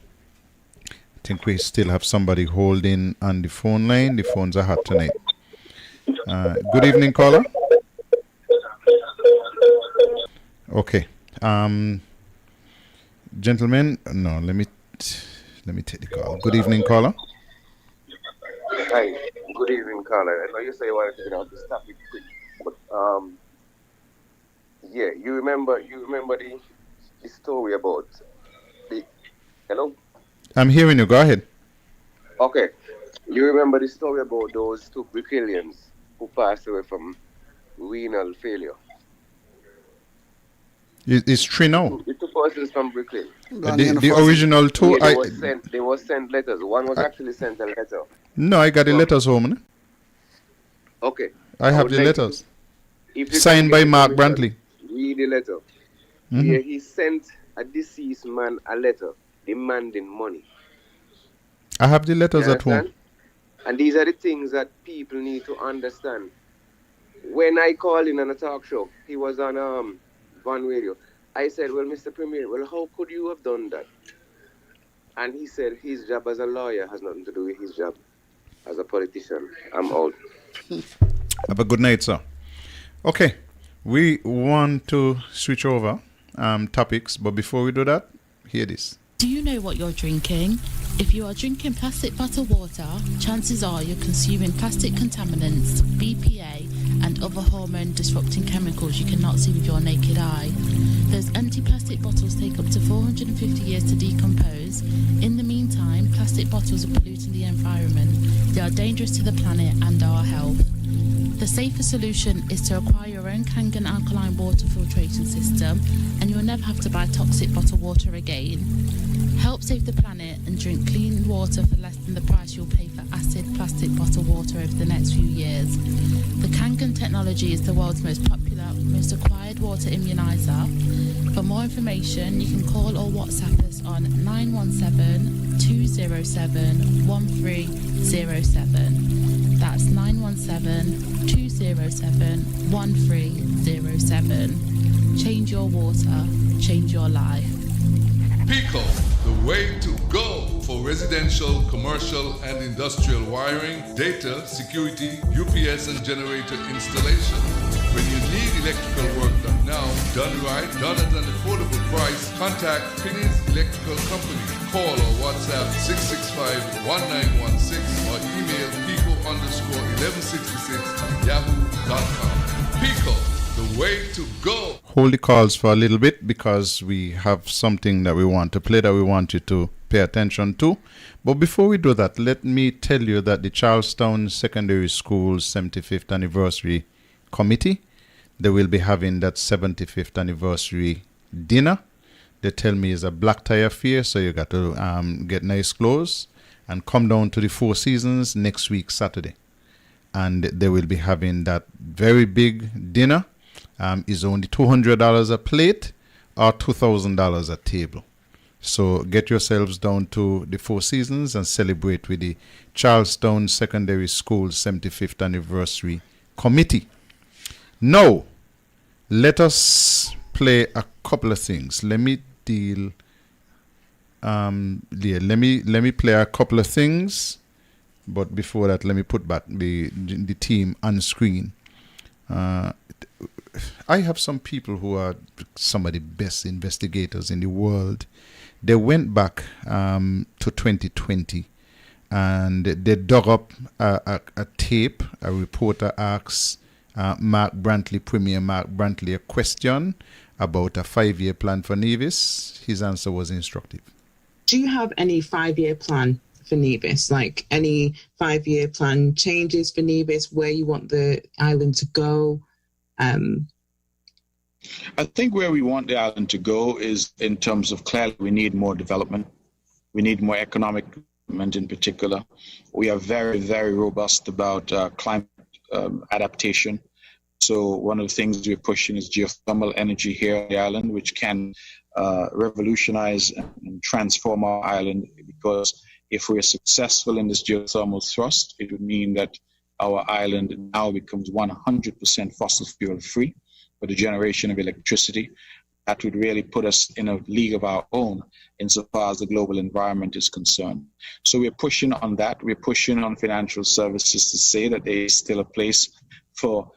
I think we still have somebody holding on the phone line. The phones are hot tonight. Good evening, caller. Okay. Gentlemen, no, let me take the call. Good evening, caller. Hi, good evening, caller. I know you say you wanted to get out this topic quick, but yeah, you remember the story about the hello? I'm hearing you. Go ahead. Okay. You remember the story about those two Brazilians who passed away from renal failure? It's three now. The two persons from Brooklyn. The original two. Yeah, they were sent letters. One was actually sent a letter. No, I got the letters home. Ne? Okay. I have the letters. If you Signed by Mark Brantley. Read the letter. Yeah, he sent a deceased man a letter demanding money. I have the letters at home. And these are the things that people need to understand. When I called in on a talk show, he was on Van Radio. I said, well, Mr. Premier, well, how could you have done that? And he said his job as a lawyer has nothing to do with his job as a politician. I'm out. Have a good night, sir. Okay, we want to switch over topics, but before we do that, hear this. Do you know what you're drinking? If you are drinking plastic bottled water, chances are you're consuming plastic contaminants, BPA, and other hormone disrupting chemicals you cannot see with your naked eye. Those empty plastic bottles take up to 450 years to decompose. In the meantime, plastic bottles are polluting the environment. They are dangerous to the planet and our health. The safer solution is to acquire your own Kangen alkaline water filtration system, and you'll never have to buy toxic bottled water again. Help save the planet and drink clean water for less than the price you'll pay for acid plastic bottled water over the next few years. The Kangen technology is the world's most popular, most acquired water immunizer. For more information, you can call or WhatsApp us on 917-207-1307. That's 917-207-1307. Change your water, change your life. Pico, the way to go for residential, commercial, and industrial wiring, data, security, UPS, and generator installation. When you need electrical work done now, done right, done at an affordable price, contact Finney's Electrical Company. Call or WhatsApp 665-1916 or email pico_1166@yahoo.com. Pico, the way to go. Hold the calls for a little bit because we have something that we want to play that we want you to pay attention to. But before we do that, let me tell you that the Charlestown Secondary School's 75th anniversary committee, they will be having that 75th anniversary dinner. They tell me it's a black tie affair, so you got to get nice clothes and come down to the Four Seasons next week, Saturday. And they will be having that very big dinner. Is only $200 a plate or $2,000 a table. So get yourselves down to the Four Seasons and celebrate with the Charlestown Secondary School's 75th anniversary committee. Now, let us play a couple of things. Let me play a couple of things. But before that, let me put back the team on screen. I have some people who are some of the best investigators in the world. They went back to 2020 and they dug up a tape. A reporter asks Premier Mark Brantley a question about a 5-year plan for Nevis. His answer was instructive. Do you have any 5-year plan for Nevis? Like any 5-year plan changes for Nevis, where you want the island to go? I think where we want the island to go is in terms of clearly we need more development. We need more economic development in particular. We are very, very robust about climate adaptation. So one of the things we're pushing is geothermal energy here on the island, which can revolutionize and transform our island, because if we're successful in this geothermal thrust, it would mean that our island now becomes 100% fossil fuel free for the generation of electricity. That would really put us in a league of our own insofar as the global environment is concerned. So we're pushing on that. We're pushing on financial services to say that there is still a place for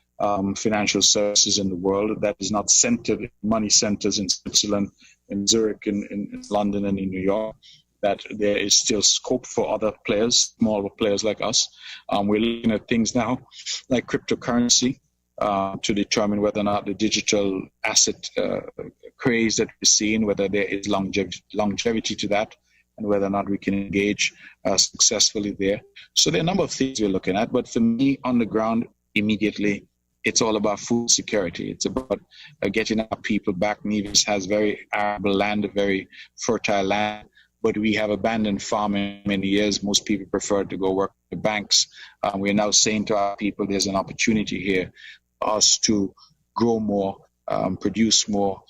financial services in the world that is not centered in money centers in Switzerland, in Zurich, in London, and in New York, that there is still scope for other players, smaller players like us. We're looking at things now like cryptocurrency to determine whether or not the digital asset craze that we're seeing, whether there is longevity to that, and whether or not we can engage successfully there. So there are a number of things we're looking at, but for me, on the ground, immediately, it's all about food security. It's about getting our people back. Nevis has very arable land, very fertile land, but we have abandoned farming many years. Most people prefer to go work at the banks. We're now saying to our people, there's an opportunity here for us to grow more, produce more.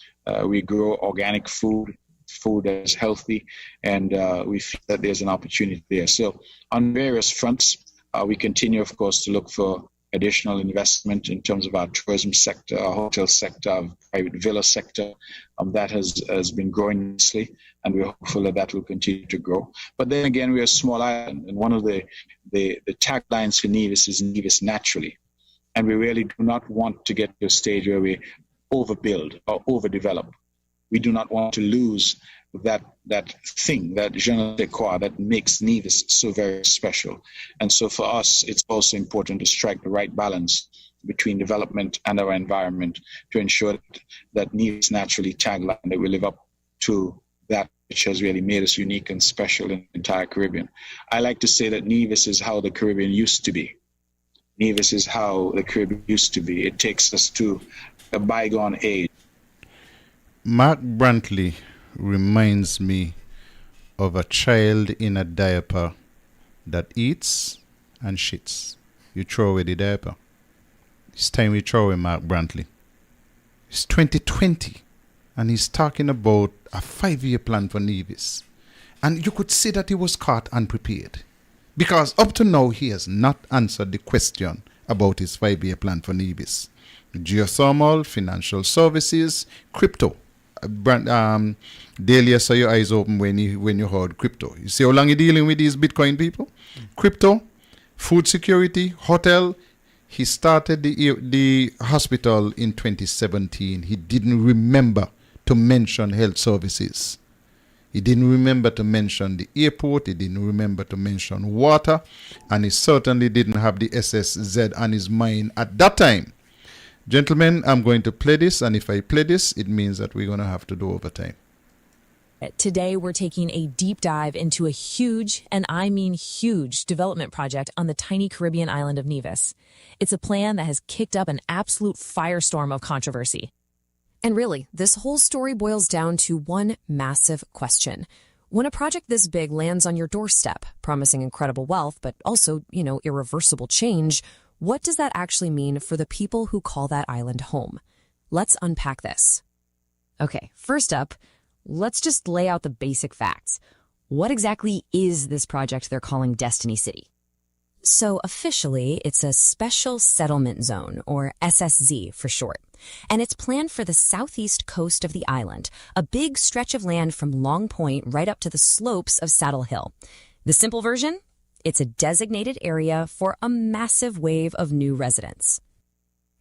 We grow organic food that is healthy, and we feel that there's an opportunity there. So on various fronts, we continue, of course, to look for additional investment in terms of our tourism sector, our hotel sector, our private villa sector. That has been growing nicely, and we're hopeful that that will continue to grow. But then again, we're a small island, and one of the taglines for Nevis is Nevis naturally. And we really do not want to get to a stage where we overbuild or overdevelop. We do not want to lose that thing, that je ne sais quoi, that makes Nevis so very special. And so for us, it's also important to strike the right balance between development and our environment to ensure that Nevis naturally tagline, that we live up to that which has really made us unique and special in the entire Caribbean. I like to say that Nevis is how the Caribbean used to be. Nevis is how the Caribbean used to be. It takes us to a bygone age. Mark Brantley reminds me of a child in a diaper that eats and shits. You throw away the diaper. It's time we throw away Mark Brantley. It's 2020 and he's talking about a 5-year plan for Nevis. And you could see that he was caught unprepared. Because up to now he has not answered the question about his 5-year plan for Nevis. Geothermal, financial services, crypto. Daily, I saw your eyes open when you heard crypto. You see how long you're dealing with these Bitcoin people? Crypto, food security, hotel. He started the hospital in 2017. He didn't remember to mention health services. He didn't remember to mention the airport. He didn't remember to mention water. And he certainly didn't have the SSZ on his mind at that time. Gentlemen, I'm going to play this, and if I play this, it means that we're going to have to do overtime. Today, we're taking a deep dive into a huge, and I mean huge, development project on the tiny Caribbean island of Nevis. It's a plan that has kicked up an absolute firestorm of controversy. And really, this whole story boils down to one massive question. When a project this big lands on your doorstep, promising incredible wealth, but also, irreversible change, what does that actually mean for the people who call that island home? Let's unpack this. Okay, first up, let's just lay out the basic facts. What exactly is this project they're calling Destiny City? So officially, it's a Special Settlement Zone, or SSZ for short. And it's planned for the southeast coast of the island, a big stretch of land from Long Point right up to the slopes of Saddle Hill. The simple version? It's a designated area for a massive wave of new residents.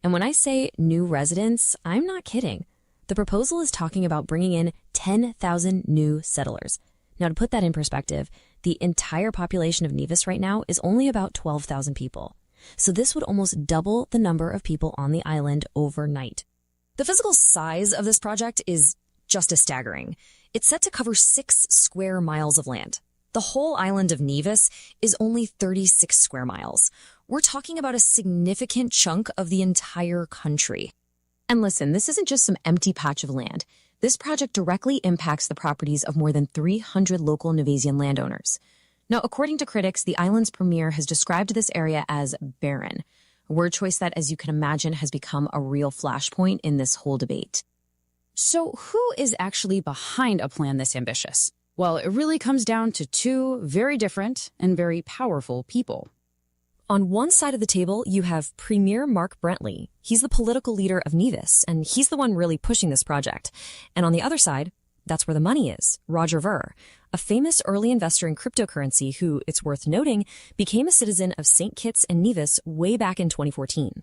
And when I say new residents, I'm not kidding. The proposal is talking about bringing in 10,000 new settlers. Now, to put that in perspective, the entire population of Nevis right now is only about 12,000 people. So this would almost double the number of people on the island overnight. The physical size of this project is just as staggering. It's set to cover 6 square miles of land. The whole island of Nevis is only 36 square miles. We're talking about a significant chunk of the entire country. And listen, this isn't just some empty patch of land. This project directly impacts the properties of more than 300 local Nevisian landowners. Now, according to critics, the island's premier has described this area as barren, a word choice that, as you can imagine, has become a real flashpoint in this whole debate. So who is actually behind a plan this ambitious? Well, it really comes down to 2 very different and very powerful people. On one side of the table, you have Premier Mark Brantley. He's the political leader of Nevis, and he's the one really pushing this project. And on the other side, that's where the money is. Roger Ver, a famous early investor in cryptocurrency who, it's worth noting, became a citizen of St. Kitts and Nevis way back in 2014.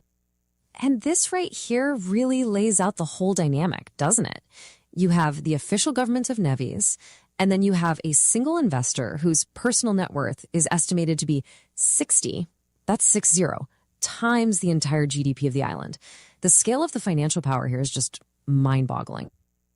And this right here really lays out the whole dynamic, doesn't it? You have the official government of Nevis, and then you have a single investor whose personal net worth is estimated to be 60, that's 60, times the entire GDP of the island. The scale of the financial power here is just mind-boggling.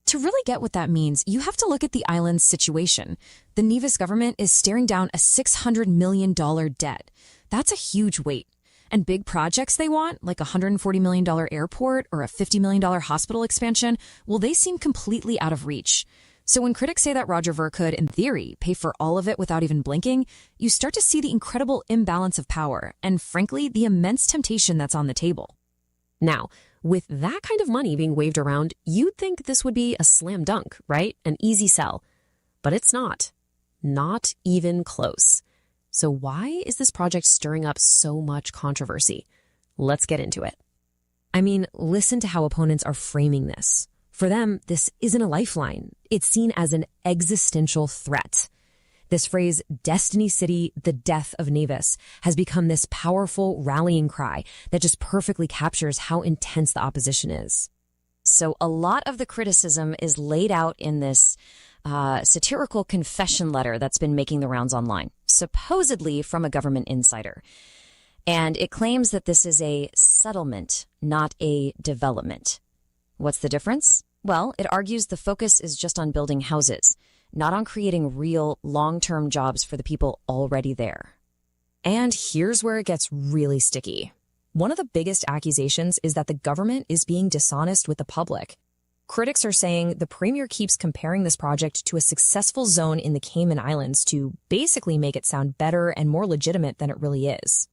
To really get what that means, you have to look at the island's situation. The Nevis government is staring down a $600 million debt. That's a huge weight. And big projects they want, like a $140 million airport or a $50 million hospital expansion, well, they seem completely out of reach. So when critics say that Roger Ver could, in theory, pay for all of it without even blinking, you start to see the incredible imbalance of power and, frankly, the immense temptation that's on the table. Now, with that kind of money being waved around, you'd think this would be a slam dunk, right? An easy sell. But it's not. Not even close. So why is this project stirring up so much controversy? Let's get into it. I mean, listen to how opponents are framing this. For them, this isn't a lifeline. It's seen as an existential threat. This phrase, Destiny City, the death of Nevis, has become this powerful rallying cry that just perfectly captures how intense the opposition is. So a lot of the criticism is laid out in this satirical confession letter that's been making the rounds online, supposedly from a government insider. And it claims that this is a settlement, not a development. What's the difference? Well, it argues the focus is just on building houses, not on creating real long-term jobs for the people already there. And here's where it gets really sticky. One of the biggest accusations is that the government is being dishonest with the public. Critics are saying the premier keeps comparing this project to a successful zone in the Cayman Islands to basically make it sound better and more legitimate than it really is.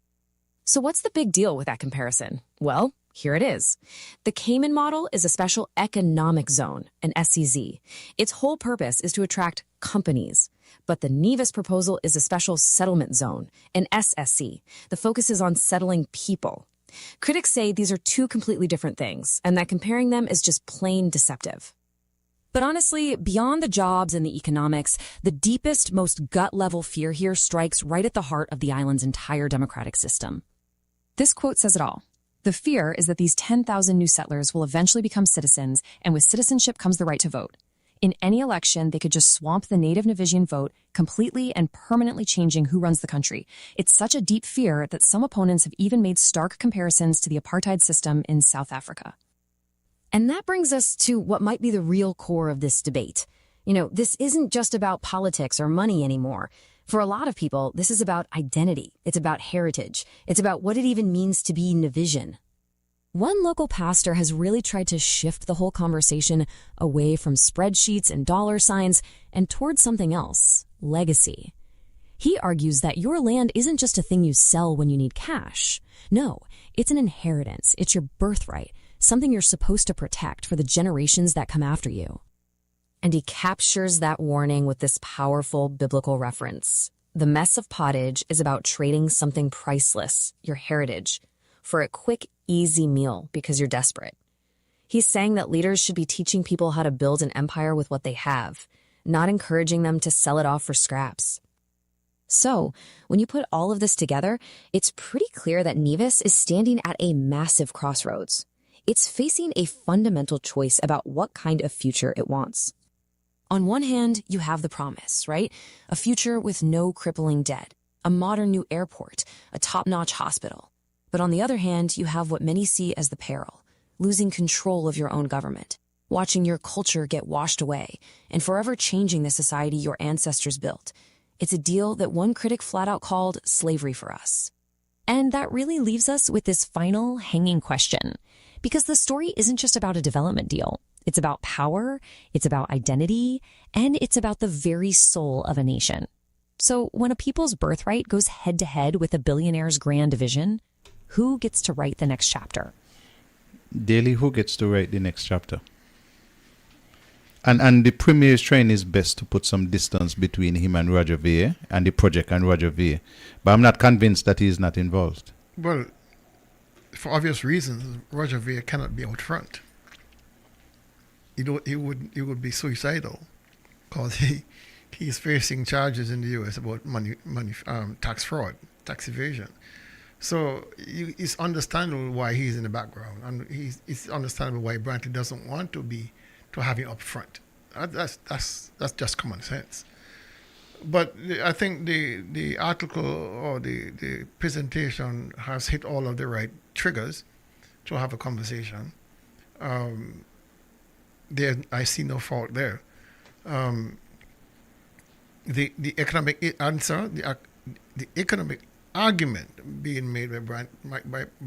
So what's the big deal with that comparison? Well, here it is. The Cayman model is a special economic zone, an SEZ. Its whole purpose is to attract companies. But the Nevis proposal is a special settlement zone, an SSC. The focus is on settling people. Critics say these are two completely different things, and that comparing them is just plain deceptive. But honestly, beyond the jobs and the economics, the deepest, most gut-level fear here strikes right at the heart of the island's entire democratic system. This quote says it all. The fear is that these 10,000 new settlers will eventually become citizens, and with citizenship comes the right to vote. In any election, they could just swamp the native Nevisian vote, completely and permanently changing who runs the country. It's such a deep fear that some opponents have even made stark comparisons to the apartheid system in South Africa. And that brings us to what might be the real core of this debate. This isn't just about politics or money anymore. For a lot of people, this is about identity. It's about heritage. It's about what it even means to be Nevisian. One local pastor has really tried to shift the whole conversation away from spreadsheets and dollar signs and towards something else, legacy. He argues that your land isn't just a thing you sell when you need cash. No, it's an inheritance. It's your birthright, something you're supposed to protect for the generations that come after you. And he captures that warning with this powerful biblical reference. The mess of pottage is about trading something priceless, your heritage, for a quick, easy meal because you're desperate. He's saying that leaders should be teaching people how to build an empire with what they have, not encouraging them to sell it off for scraps. So, when you put all of this together, it's pretty clear that Nevis is standing at a massive crossroads. It's facing a fundamental choice about what kind of future it wants. On one hand, you have the promise, right? A future with no crippling debt, a modern new airport, a top-notch hospital. But on the other hand, you have what many see as the peril, losing control of your own government, watching your culture get washed away, and forever changing the society your ancestors built. It's a deal that one critic flat out called slavery for us. And that really leaves us with this final hanging question, because the story isn't just about a development deal. It's about power, it's about identity, and it's about the very soul of a nation. So when a people's birthright goes head-to-head with a billionaire's grand vision, who gets to write the next chapter? Daily, who gets to write the next chapter? And the Premier is trying his best to put some distance between him and Roger Ver and the project and Roger Ver. But I'm not convinced that he is not involved. Well, for obvious reasons, Roger Ver cannot be out front. He would be suicidal because he's facing charges in the U.S. about tax fraud, tax evasion. So it's understandable why he's in the background, and it's understandable why Brantley doesn't want to have him up front. That's just common sense. But I think the article or the presentation has hit all of the right triggers to have a conversation. I see no fault there. The economic answer, the economic argument being made by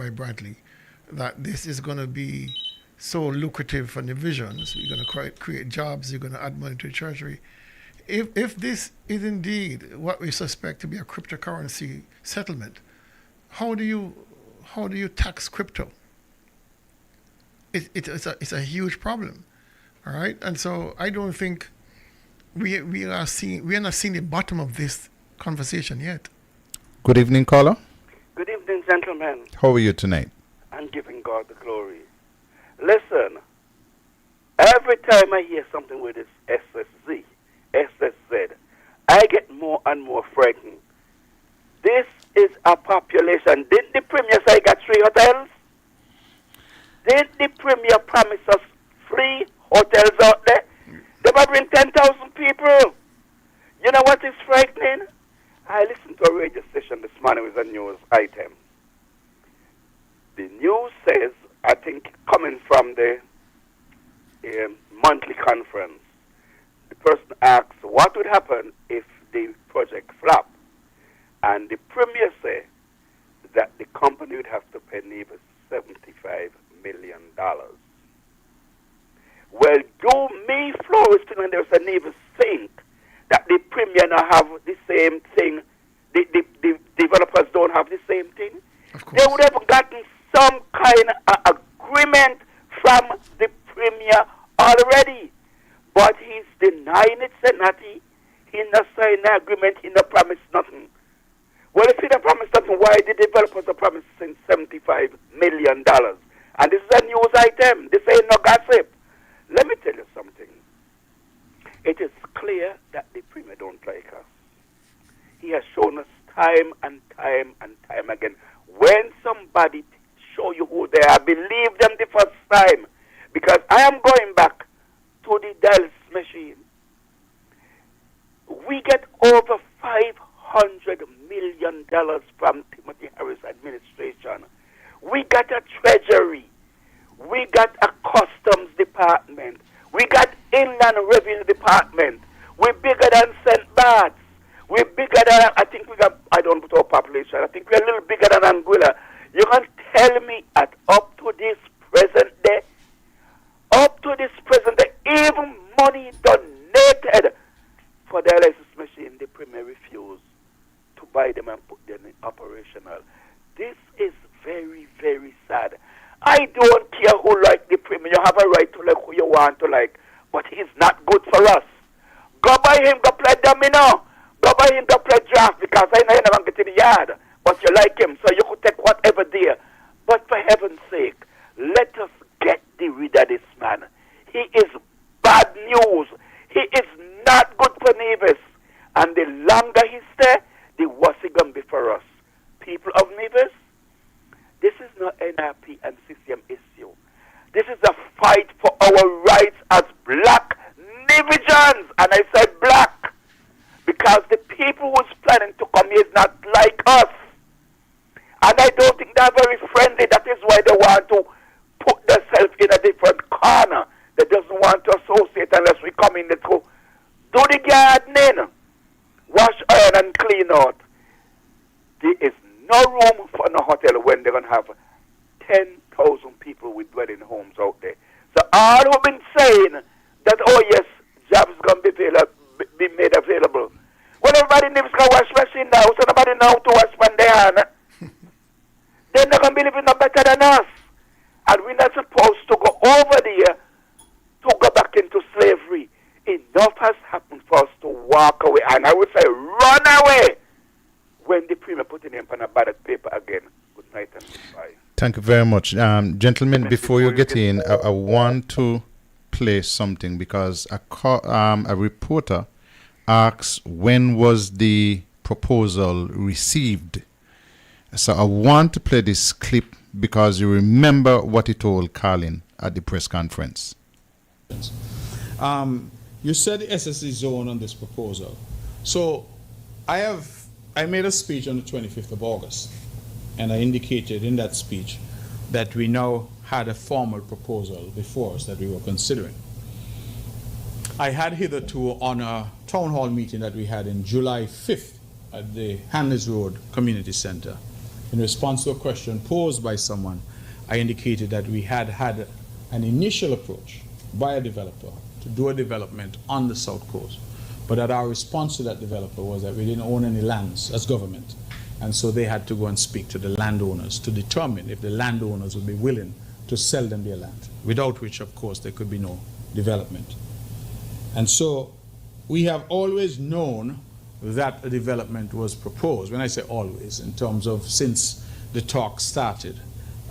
Brantley that this is going to be so lucrative for Nevisians, you're going to create jobs, you're going to add money to the treasury. If this is indeed what we suspect to be a cryptocurrency settlement, how do you tax crypto? It's a huge problem. All right, and so I don't think we are not seeing the bottom of this conversation yet. Good evening, caller. Good evening, gentlemen. How are you tonight? and giving God the glory. Listen, every time I hear something with this SSZ, I get more and more frightened. This is a population. Didn't the Premier say he got 3 hotels? Didn't the Premier promise us 3 hotels out there? They might bring 10,000 people. You know what is frightening? I listened to a radio station this morning with a news item. The news says, I think coming from the monthly conference, the person asks what would happen if the project flopped. And the Premier said that the company would have to pay Nevis $75 million. Well, do me, Florist, when there's a Nevis think that the Premier now have the same thing, the developers don't have the same thing? They would have gotten some kind of agreement from the Premier already. But he's denying it, said nothing. He not signed an agreement, he not promised nothing. Well, if he not promised nothing, why the developers are promising $75 million? And this is a news item. This ain't no gossip. Let me tell you something. It is clear that the Premier don't like us. He has shown us time and time and time again. When somebody show you who they are, believe them the first time. Because I am going back to the dialysis machine. We get over $500 million from Timothy Harris administration. We got a treasury. We got a customs department. We got inland revenue department. We're bigger than St. Bart's. We're bigger than, I think we got, I don't put our population, I think we're a little bigger than Anguilla. You can tell me at up to this present day, even money donated for the dialysis machine, the Premier refused to buy them and put them in operational. This is very, very sad. I don't care who like the Premier. You have a right to like who you want to like, but he's not good for us. Go by him, go play domino. Go by him, go play draft, because I know you're never get in the yard. But you like him, so you could take whatever there. But for heaven's sake, let us get rid of this man. He is bad news. He is not good for Nevis. And the longer he stays, the worse it's going to be for us. People of Nevis, this is not NRP and CCM issue. This is a fight for our rights as black Nevisians. And I said black, because the people who's planning to come here is not like us. And I don't think they're very friendly. That is why they want to put themselves in a different corner. They doesn't want to associate unless we come in to do the gardening, wash, iron, and clean out. There is no room for no hotel when they're going to have 10,000 people with dwelling homes out there. So all who've been saying that, oh yes, jobs going to be made available. Well, everybody needs to wash machine now, so nobody know to wash from their hand. They're not going to be living no better than us. And we're not supposed to go over there to go back into slavery. Enough has happened for us to walk away. And I would say run away when the Premier put in on a ballot paper again. Good night and goodbye. Thank you very much. Gentlemen, before you get in, I want to play something, because a reporter asks when was the proposal received. So I want to play this clip because you remember what he told Carlin at the press conference. You said the SSE zone on this proposal. So I made a speech on the 25th of August, and I indicated in that speech that we now had a formal proposal before us that we were considering. I had hitherto, on a town hall meeting that we had in July 5th at the Hanley's Road Community Center, in response to a question posed by someone, I indicated that we had an initial approach by a developer to do a development on the South Coast, but that our response to that developer was that we didn't own any lands as government, and so they had to go and speak to the landowners to determine if the landowners would be willing to sell them their land, without which, of course, there could be no development. And so we have always known that a development was proposed. When I say always, in terms of since the talk started,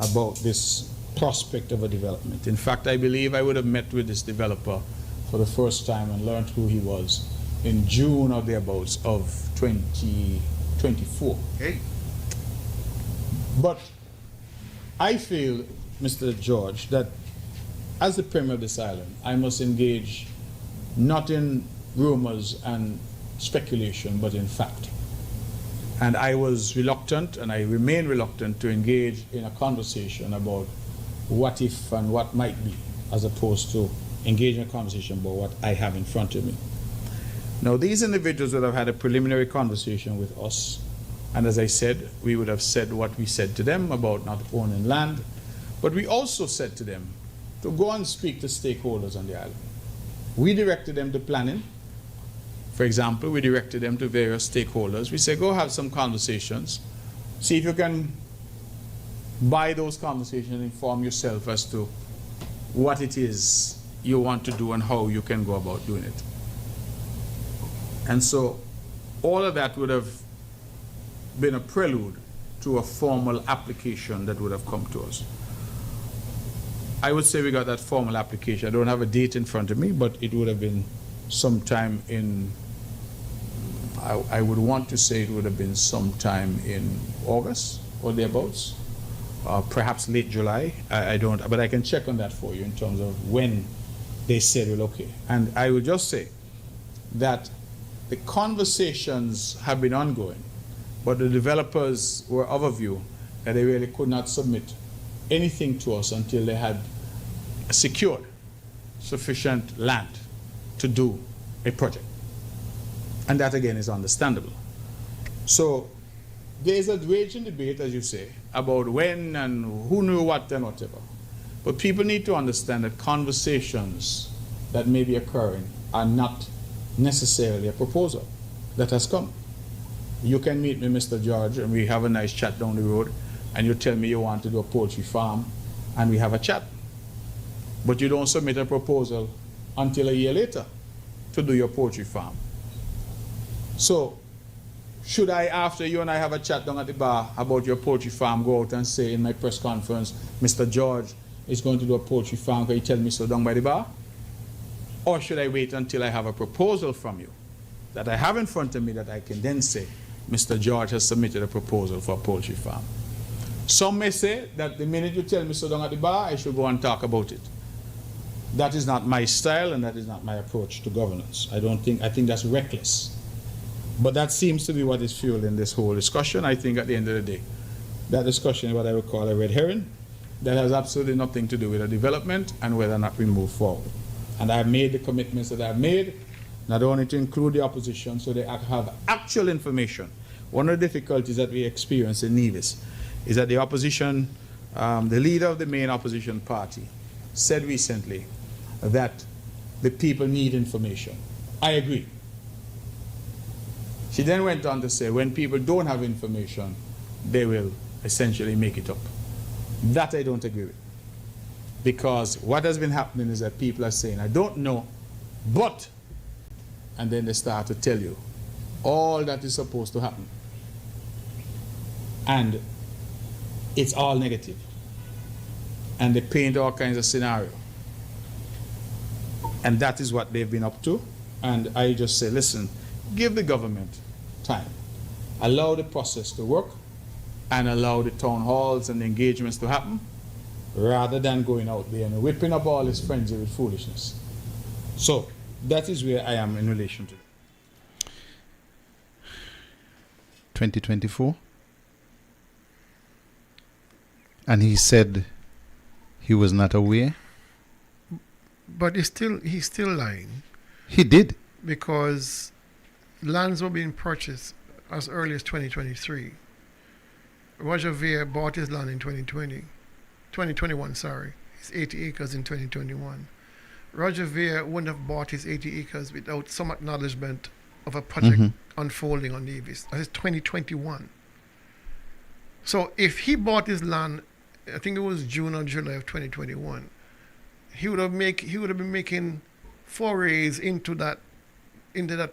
about this prospect of a development. In fact, I believe I would have met with this developer for the first time and learned who he was in June or thereabouts of 2024. Hey. But I feel, Mr. George, that as the Premier of this island, I must engage not in rumors and speculation, but in fact. And I was reluctant, and I remain reluctant, to engage in a conversation about what if and what might be, as opposed to engage in a conversation about what I have in front of me. Now, these individuals would have had a preliminary conversation with us, and as I said, we would have said what we said to them about not owning land, but we also said to them to go and speak to stakeholders on the island. We directed them to planning. For example, we directed them to various stakeholders. We said, go have some conversations, see if you can, by those conversations, inform yourself as to what it is you want to do and how you can go about doing it. And so all of that would have been a prelude to a formal application that would have come to us. I would say we got that formal application. I don't have a date in front of me, but it would have been sometime in, I would want to say it would have been sometime in August or thereabouts, perhaps late July. I don't, but I can check on that for you in terms of when they said, well, okay. And I would just say that the conversations have been ongoing, but the developers were of a view that they really could not submit anything to us until they had secured sufficient land to do a project. And that again is understandable. So there's a raging debate, as you say, about when and who knew what and whatever. But people need to understand that conversations that may be occurring are not necessarily a proposal that has come. You can meet me, Mr. George, and we have a nice chat down the road, and you tell me you want to do a poultry farm, and we have a chat. But you don't submit a proposal until a year later to do your poultry farm. So, should I, after you and I have a chat down at the bar about your poultry farm, go out and say in my press conference, Mr. George is going to do a poultry farm, can you tell me so down by the bar? Or should I wait until I have a proposal from you that I have in front of me that I can then say, Mr. George has submitted a proposal for a poultry farm? Some may say that the minute you tell me so down at the bar, I should go and talk about it. That is not my style, and that is not my approach to governance. I think that's reckless. But that seems to be what is fueling this whole discussion. I think at the end of the day, that discussion is what I would call a red herring that has absolutely nothing to do with the development and whether or not we move forward. And I've made the commitments that I've made, not only to include the opposition so they have actual information. One of the difficulties that we experience in Nevis is that the opposition, the leader of the main opposition party, said recently that the people need information. I agree. She then went on to say when people don't have information, they will essentially make it up. That I don't agree with. Because what has been happening is that people are saying, I don't know, but, and then they start to tell you all that is supposed to happen. And it's all negative. And they paint all kinds of scenarios. And that is what they've been up to. And I just say, listen, give the government time. Allow the process to work and allow the town halls and the engagements to happen rather than going out there and whipping up all this frenzy with foolishness. So that is where I am in relation to it. 2024. And he said he was not aware. But he's still lying. He did. Because lands were being purchased as early as 2023. Roger Ver bought his land in 2021, sorry. It's 80 acres in 2021. Roger Ver wouldn't have bought his 80 acres without some acknowledgement of a project unfolding on Nevis. That is 2021. So if he bought his land, I think it was June or July of 2021, he would have been making forays into that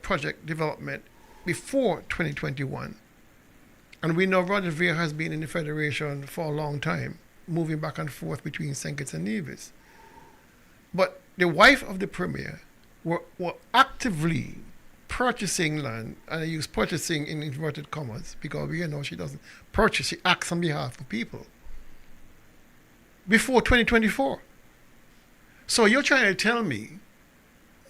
project development before 2021. And we know Roger Ver has been in the Federation for a long time. moving back and forth between St. Kitts and Nevis. But the wife of the premier were actively purchasing land, and I use purchasing in inverted commas because we know she doesn't purchase, she acts on behalf of people before 2024. So you're trying to tell me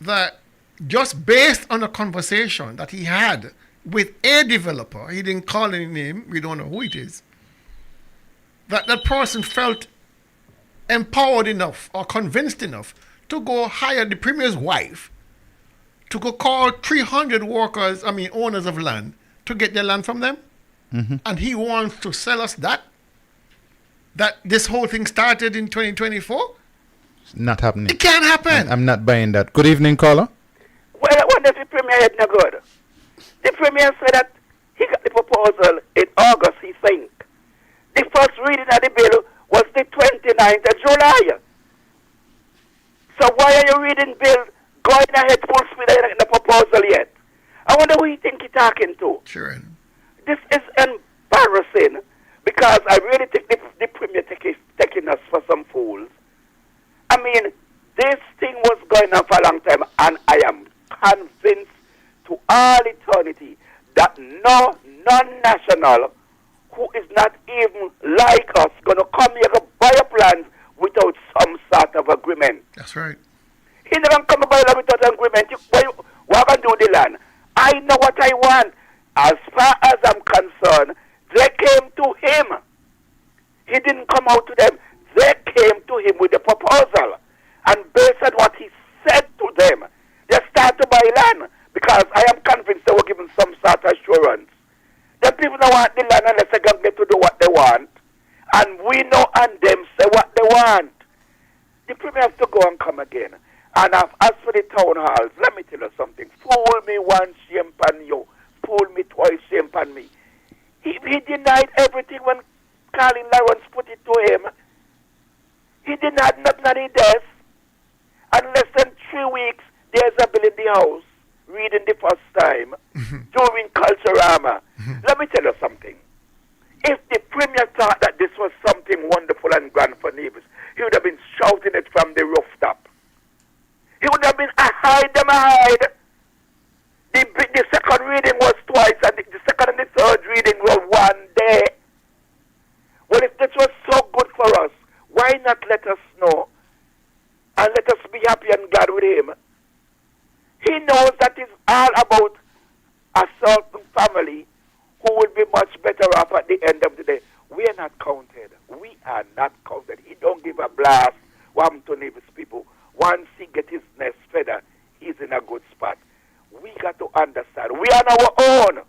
that just based on a conversation that he had with a developer, he didn't call any name, we don't know who it is, that person felt empowered enough or convinced enough to go hire the premier's wife to go call 300 owners of land to get their land from them? Mm-hmm. And he wants to sell us that this whole thing started in 2024? It's not happening. It can't happen. I'm not buying that. Good evening, caller. Well, I wonder if the premier had no good. The premier said that he got the proposal in August, he think. The first reading of the bill was the 29th of July. So why are you reading bill going ahead full speed in the proposal yet? I wonder who you think you're talking to. Sure. This is embarrassing because I really think the premier taking us for some fools. I mean, this thing was going on for a long time, and I am convinced to all eternity that no non-national who is not even like us going to come here to buy up land without some sort of agreement. That's right. He never come to buy land without an agreement. What can do the land? I know what I want. As far as I'm concerned, they came to him. He didn't come out to them. They came to him with a proposal. And based on what he said to them, they start to buy land because I am convinced they were given some sort of assurance. The people don't want the land unless they can get to do what they want. And we know and them say what they want. The premier has to go and come again. And as for the town halls, let me tell you something. Fool me once, shame upon you. Fool me twice, shame upon me. He denied everything when Colin Lawrence put it to him. He denied nothing that he does. And less than 3 weeks, there's a bill in the house, reading the first time, during Culturama. Let me tell you something. If the premier thought that this was something wonderful and grand for Nevis, he would have been shouting it from the rooftop. He would have been, I hide them, I hide. The second reading was twice, and the second and the third reading were one day. Well, if this was so good for us, why not let us know? And let us be happy and glad with him. He knows that it's all about a certain family who will be much better off at the end of the day. We are not counted. We are not counted. He don't give a blast what happened to Nevis people. Once he gets his nest feather, he's in a good spot. We got to understand. We are on our own.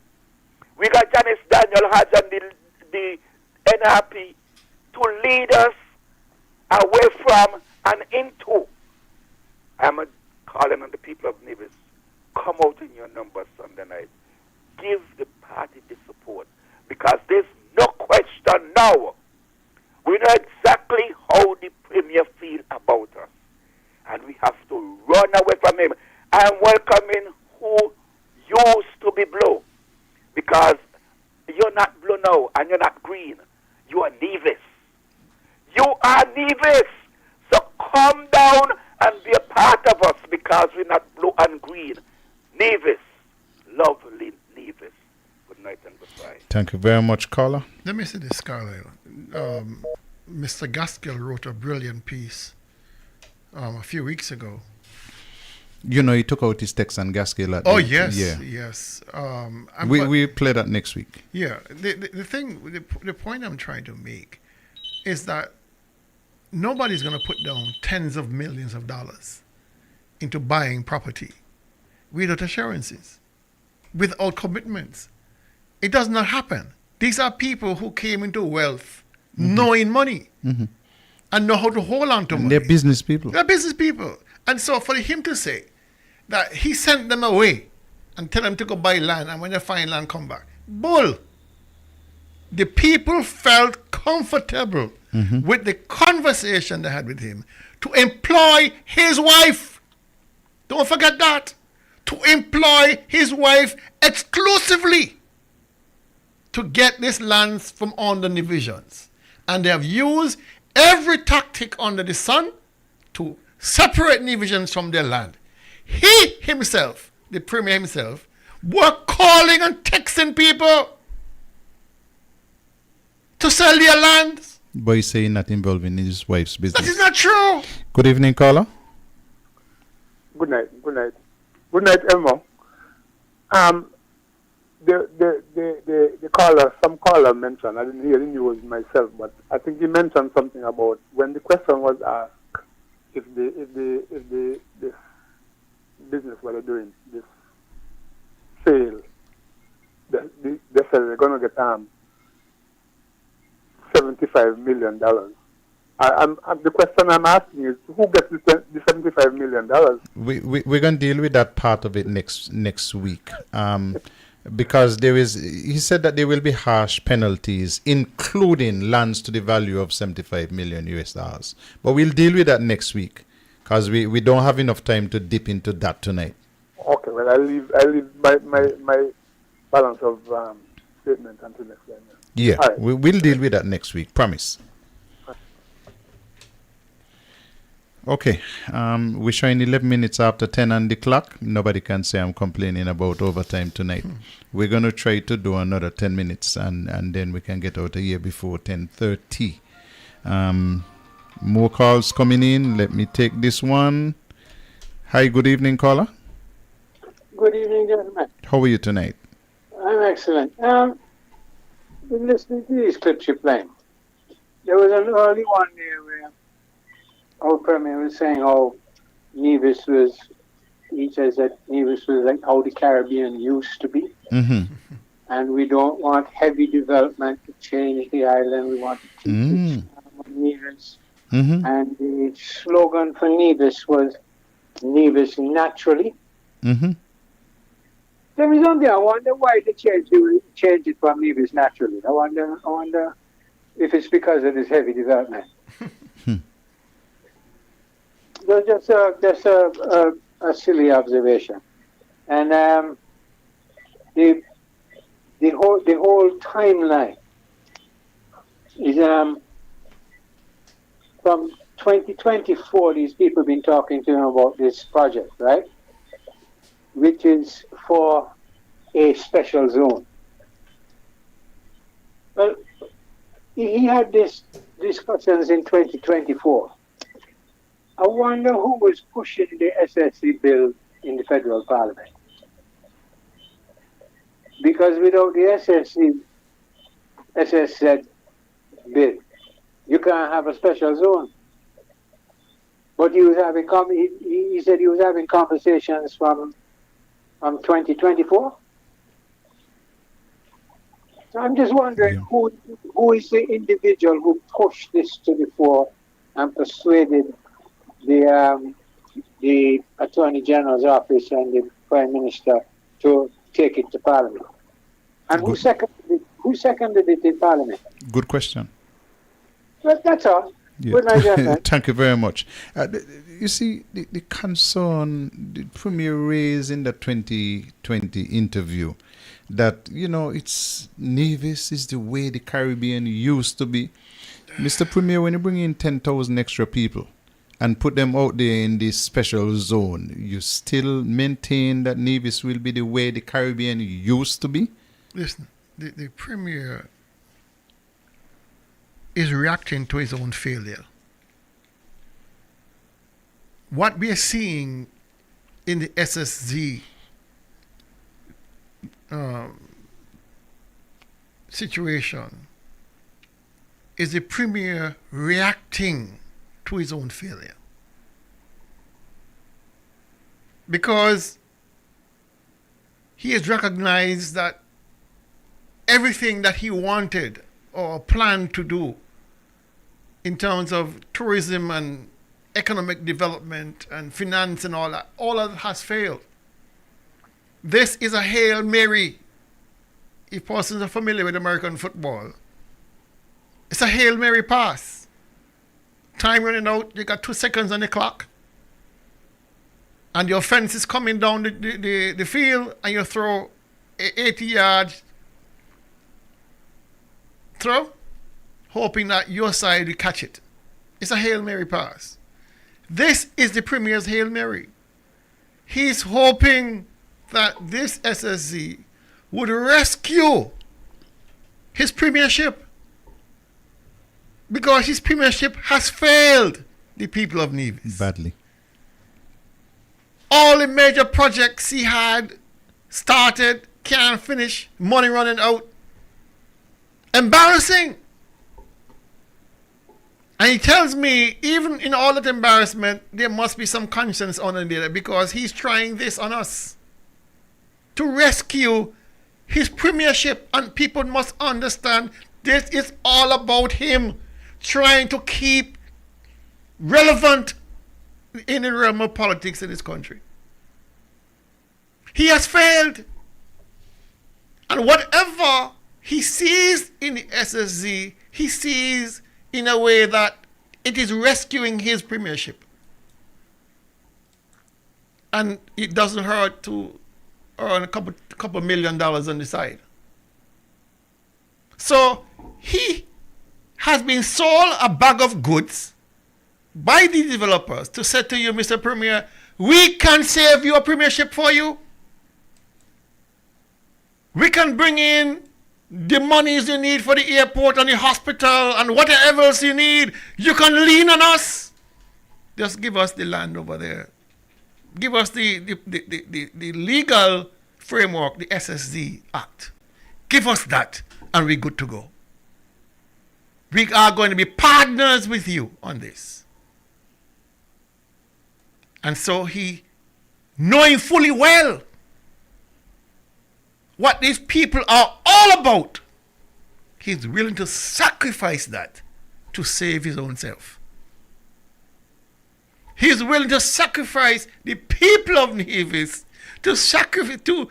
We got Janice Daniel Hodge and the NRP to lead us away from and into. I'm calling on the people of Nevis. Come out in your numbers Sunday night. Give the party the support. Because there's no question now. We know exactly how the premier feels about us. And we have to run away from him. I am welcoming who used to be blue. Because you're not blue now and you're not green. You are Nevis. You are Nevis. So come down and be a part of us because we're not blue and green. Nevis. Lovely Nevis. Good night and goodbye. Thank you very much, caller. Let me say this, Carlisle. Mr. Gaskill wrote a brilliant piece a few weeks ago. You know, he took out his text and Gaskill. Oh, yes. Yeah. Yes. We play that next week. Yeah. The point I'm trying to make is that nobody's going to put down tens of millions of dollars into buying property without assurances, without commitments. It does not happen. These are people who came into wealth knowing money and know how to hold on to money. They're business people. They're business people. And so for him to say that he sent them away and tell them to go buy land and when they find land, come back. Bull. The people felt comfortable with the conversation they had with him to employ his wife. Don't forget that. To employ his wife exclusively to get this land from under divisions. And they have used every tactic under the sun to separate Nevisians from their land. He himself, the Premier himself, were calling and texting people to sell their lands. But he's saying not involving his wife's business. That is not true. Good evening, caller. Good night. Good night. Good night, Elmo. The caller, some caller mentioned, I didn't hear the news myself, but I think he mentioned something about when the question was asked if the this business what they're doing, this sale, they said they're gonna get $75 million. The question I'm asking is who gets the $75 million? We're going to deal with that part of it next week. Because he said that there will be harsh penalties, including lands to the value of 75 million US dollars. But we'll deal with that next week because we don't have enough time to dip into that tonight. Okay, well, I leave my balance of statement until next time. Yeah, right. we'll deal with that next week, promise. Okay, we're showing 11 minutes after 10 on the clock. Nobody can say I'm complaining about overtime tonight. We're going to try to do another 10 minutes and then we can get out of here before 10:30. More calls coming in. Let me take this one. Hi, good evening, caller. Good evening, gentlemen. How are you tonight? I'm excellent. Been listening to these clips you're playing. There was an early one there where our Premier was saying how Nevis was, he says that Nevis was like how the Caribbean used to be. Mm-hmm. And we don't want heavy development to change the island. We want to keep it Nevis. Mm-hmm. And the slogan for Nevis was Nevis naturally. Mm-hmm. There is something I wonder why they changed it from Nevis naturally. I wonder if it's because of this heavy development. Just a silly observation, and the whole timeline is from 2024. These people have been talking to him about this project, right? Which is for a special zone. Well, he had these discussions in 2024. I wonder who was pushing the SSC bill in the federal parliament. Because without the SSZ bill, you can't have a special zone. But he was having he said he was having conversations from 2024. So I'm just wondering who is the individual who pushed this to the fore and persuaded the Attorney General's office and the Prime Minister to take it to Parliament. And who seconded it in Parliament? Good question. Well, that's all. Yeah. Good night, gentlemen. Thank you very much. You see, the concern the Premier raised in the 2020 interview that, it's Nevis is the way the Caribbean used to be. Mr. Premier, when you bring in 10,000 extra people and put them out there in this special zone, you still maintain that Nevis will be the way the Caribbean used to be? Listen, the Premier is reacting to his own failure. What we are seeing in the SSZ situation is the Premier reacting to his own failure. Because he has recognized that everything that he wanted or planned to do in terms of tourism and economic development and finance and all that has failed. This is a Hail Mary. If persons are familiar with American football, it's a Hail Mary pass. Time running out, you got 2 seconds on the clock. And the offense is coming down the field and you throw 80 yards throw, hoping that your side will catch it. It's a Hail Mary pass. This is the Premier's Hail Mary. He's hoping that this SSZ would rescue his premiership, because his premiership has failed the people of Nevis. Badly. All the major projects he had started, can't finish, money running out. Embarrassing. And he tells me, even in all that embarrassment, there must be some conscience on there, because he's trying this on us to rescue his premiership. And people must understand this is all about him trying to keep relevant in the realm of politics in this country. He has failed. And whatever he sees in the SSZ, he sees in a way that it is rescuing his premiership. And it doesn't hurt to earn a couple $2 million on the side. So he has been sold a bag of goods by the developers to say to you, Mr. Premier, we can save your premiership for you. We can bring in the monies you need for the airport and the hospital and whatever else you need. You can lean on us. Just give us the land over there. Give us the legal framework, the SSZ Act. Give us that and we're good to go. We are going to be partners with you on this. And so he, knowing fully well what these people are all about, he's willing to sacrifice that to save his own self. He's willing to sacrifice the people of Nevis to sacrifice to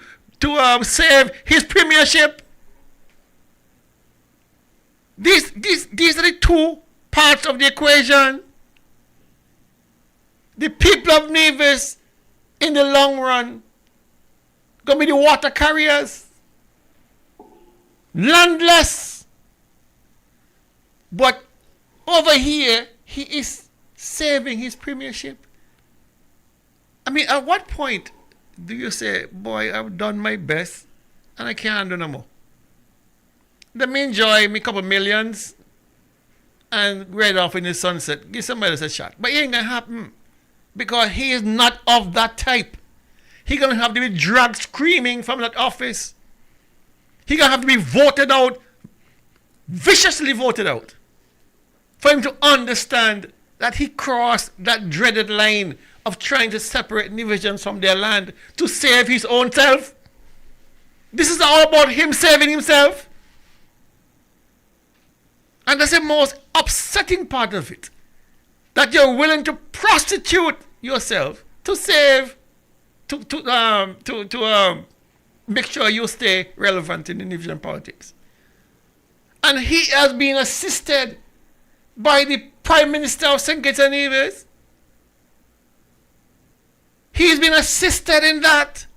save his premiership. These are the two parts of the equation. The people of Nevis, in the long run, going to be the water carriers, landless. But over here, he is saving his premiership. I mean, at what point do you say, boy, I've done my best and I can't do no more? Let me enjoy me couple millions and ride off in the sunset. Give somebody else a shot. But it ain't going to happen because he is not of that type. He's going to have to be dragged screaming from that office. He's going to have to be voted out, viciously voted out, for him to understand that he crossed that dreaded line of trying to separate Nevisians from their land to save his own self. This is all about him saving himself. And that's the most upsetting part of it. That you're willing to prostitute yourself to save, to make sure you stay relevant in the Nevisian politics. And he has been assisted by the Prime Minister of St. Kitts and Nevis. He's been assisted in that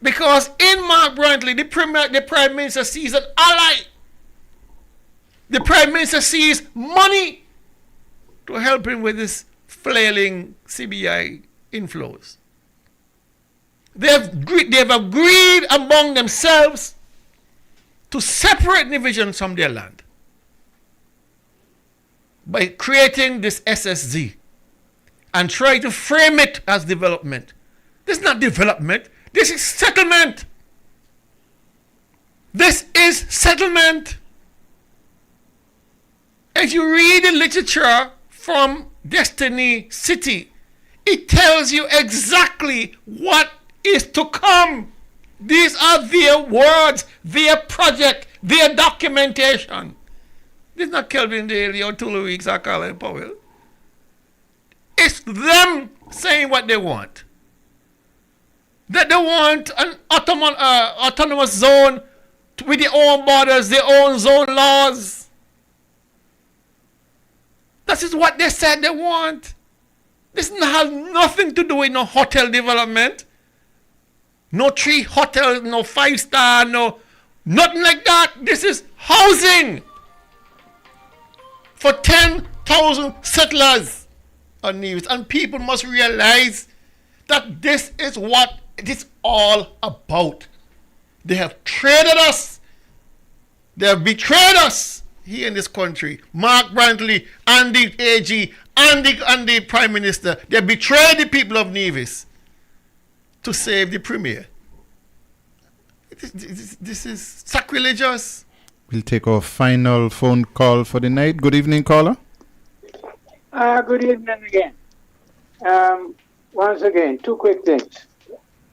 because in Mark Brantley, the Prime Minister sees an ally. The Prime Minister sees money to help him with this flailing CBI inflows. They've agreed among themselves to separate Nevisians from their land by creating this SSZ and try to frame it as development. This is not development. This is settlement. This is settlement. If you read the literature from Destiny City, it tells you exactly what is to come. These are their words, their project, their documentation. This is not Kelvin Daly or Tulu Weeks or Carlisle Powell. It's them saying what they want. That they want an autonomous zone with their own borders, their own zone laws. That is what they said they want. This has nothing to do with no hotel development. No 3 hotels, no 5-star, no nothing like that. This is housing for 10 100,000 settlers on Nevis. And people must realize that this is what it is all about. They have traded us. They have betrayed us here in this country. Mark Brantley and the AG and the Prime Minister, they betrayed the people of Nevis to save the Premier. This is sacrilegious. We'll take our final phone call for the night. Good evening, caller. Good evening again. Once again, two quick things.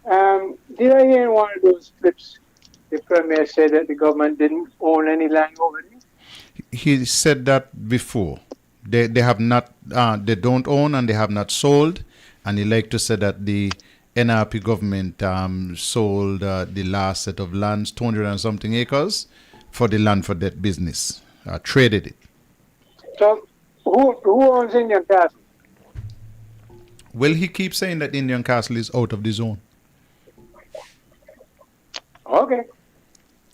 Did I hear in one of those clips the Premier said that the government didn't own any land over there? He said that before. They have not, they don't own and they have not sold. And he liked to say that the NRP government sold the last set of lands, 200 and something acres, for the land for that business, traded it. So who owns Indian Castle? Well, he keeps saying that Indian Castle is out of the zone. Okay.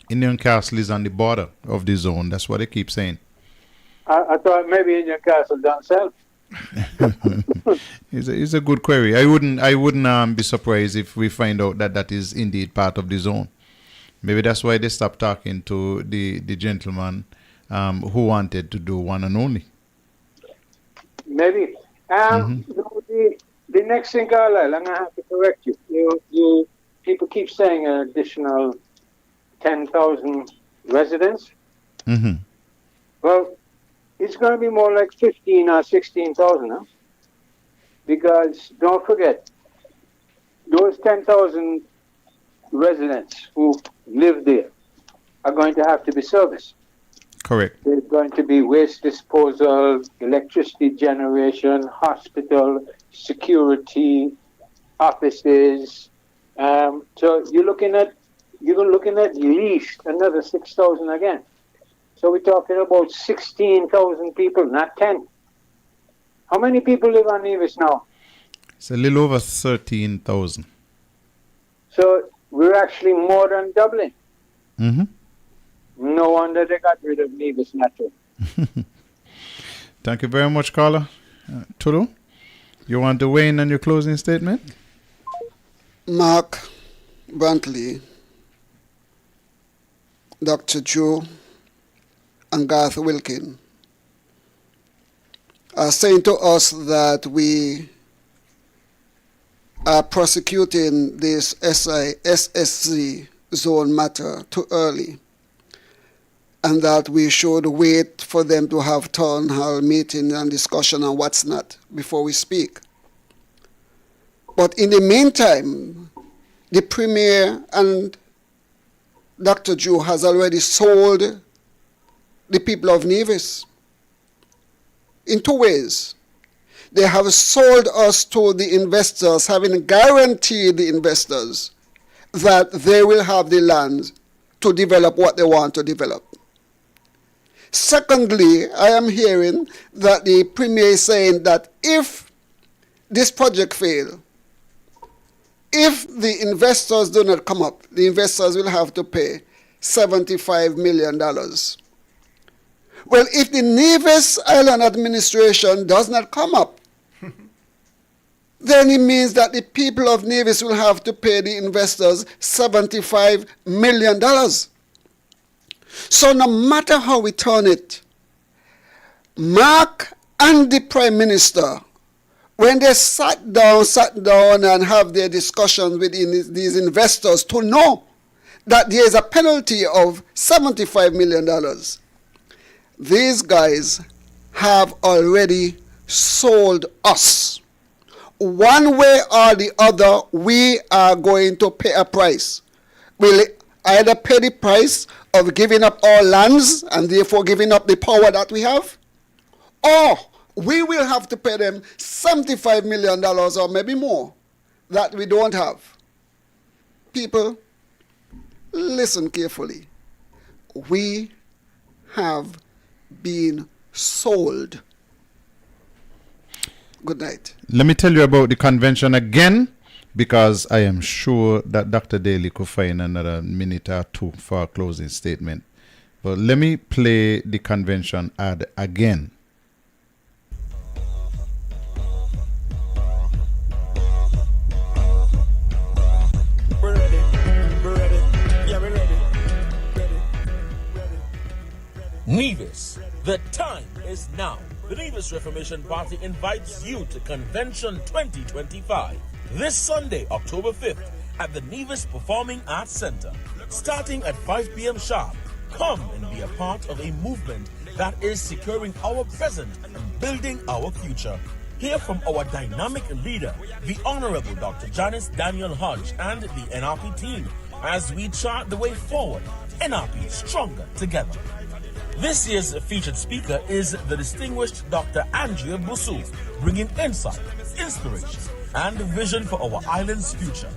Indian Castle is on the border of the zone. That's what they keep saying. I thought maybe Indian Castle done sell. It's a good query. I wouldn't be surprised if we find out that that is indeed part of the zone. Maybe that's why they stopped talking to the gentleman who wanted to do one and only. Maybe. The next thing, Carlisle, I'm gonna have to correct you. You people keep saying an additional 10,000 residents. Mm-hmm. Well, it's going to be more like 15 or 16,000, huh? Because don't forget, those 10,000 residents who live there are going to have to be serviced. Correct. There's going to be waste disposal, electricity generation, hospital, security, offices. So you're looking at least another 6,000 again. So we're talking about 16,000 people, not 10. How many people live on Nevis now? It's a little over 13,000. So we're actually more than doubling. Mm-hmm. No wonder they got rid of Nevis naturally. Thank you very much, caller. Tulu, you want to weigh in on your closing statement? Mark Brantley, Dr. Joe, and Garth Wilkin are saying to us that we are prosecuting this SSC zone matter too early, and that we should wait for them to have town hall meeting and discussion on what's not before we speak. But in the meantime, the Premier and Dr. Joe has already sold the people of Nevis in two ways. They have sold us to the investors, having guaranteed the investors that they will have the land to develop what they want to develop. Secondly, I am hearing that the Premier is saying that if this project fails, if the investors do not come up, the investors will have to pay $75 million. Well, if the Nevis Island administration does not come up, then it means that the people of Nevis will have to pay the investors $75 million. So no matter how we turn it, Mark and the Prime Minister, when they sat down and have their discussions with these investors to know that there is a penalty of $75 million, these guys have already sold us. One way or the other, we are going to pay a price. We'll either pay the price of giving up our lands and therefore giving up the power that we have, or we will have to pay them $75 million or maybe more that we don't have. People, listen carefully. We have been sold. Good night. Let me tell you about the convention again, because I am sure that Dr. Daly could find another minute or two for a closing statement. But let me play the convention ad again. Nevis, the time is now. The Nevis Reformation Party invites you to Convention 2025 this Sunday, October 5th, at the Nevis Performing Arts Center, starting at 5 p.m. sharp. Come and be a part of a movement that is securing our present and building our future. Hear from our dynamic leader, the Honorable Dr. Janice Daniel Hodge, and the NRP team as we chart the way forward. NRP stronger together. This year's featured speaker is the distinguished Dr. Andrea Busu, bringing insight, inspiration, and vision for our island's future.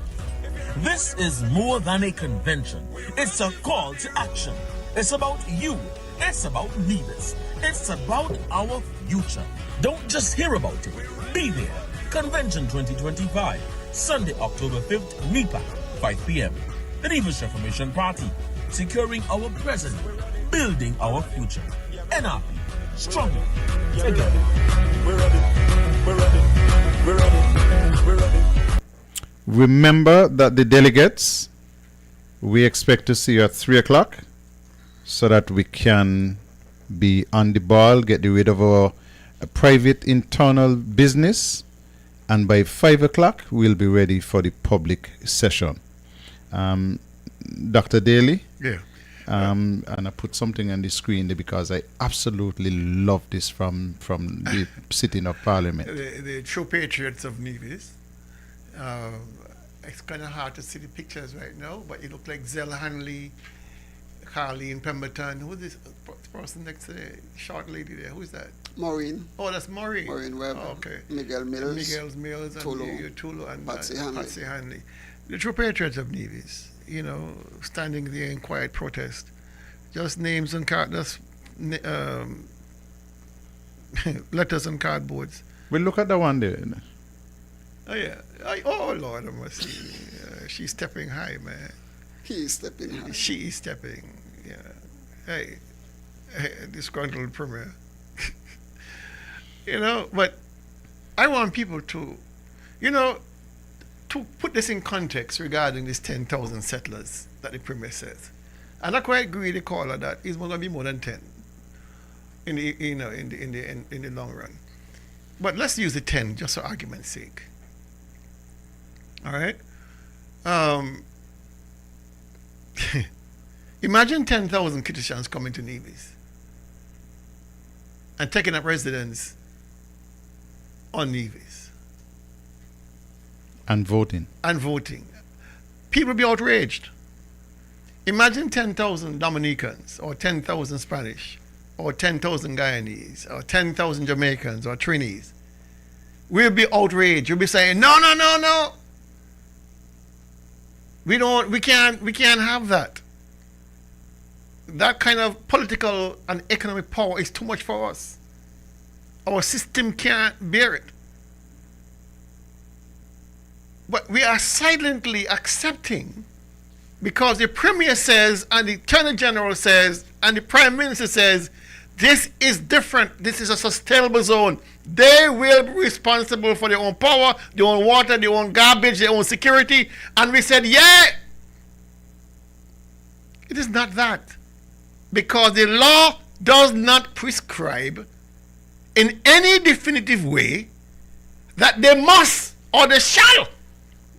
This is more than a convention. It's a call to action. It's about you. It's about Nevis. It's about our future. Don't just hear about it. Be there. Convention 2025, Sunday, October 5th, NEPA, 5 p.m. The Nevis Reformation Party, securing our present, building our future. NRP, stronger together. We're ready. We're ready. We're ready. We're ready. Remember that the delegates, we expect to see you at 3 o'clock so that we can be on the ball, get rid of our private internal business, and by 5 o'clock we'll be ready for the public session. Dr. Daly? Yeah. And I put something on the screen there because I absolutely love this from the sitting of Parliament. The true patriots of Nevis. It's kind of hard to see the pictures right now, but it look like Zell Hanley, Carleen Pemberton. Who's this person next to the short lady there? Who's that? Maureen. Oh, that's Maureen. Maureen Webb. Oh, okay. Miguel Mills. Miguel Mills and Tulu and Patsy Hanley. The true patriots of Nevis, you know, standing there in quiet protest. Just names and letters and cardboards. We'll look at the one there. Oh, yeah. Oh, Lord, I must see. She's stepping high, man. He is stepping high. She is stepping, yeah. Hey, disgruntled premier. You know, but I want people to, you know, to put this in context regarding these 10,000 settlers that the premier says. I'm not quite agree with the caller that it's going to be more than 10 in the, you know, in the long run. But let's use the 10 just for argument's sake. All right? Imagine 10,000 Kittitians coming to Nevis and taking up residence on Nevis. And voting. People will be outraged. Imagine 10,000 Dominicans or 10,000 Spanish or 10,000 Guyanese or 10,000 Jamaicans or Trinis. We'll be outraged. We'll be saying, no. We can't have that. That kind of political and economic power is too much for us. Our system can't bear it. But we are silently accepting because the Premier says and the Attorney General says and the Prime Minister says this is different. This is a sustainable zone. They will be responsible for their own power, their own water, their own garbage, their own security. And we said, yeah. It is not that. Because the law does not prescribe in any definitive way that they must or they shall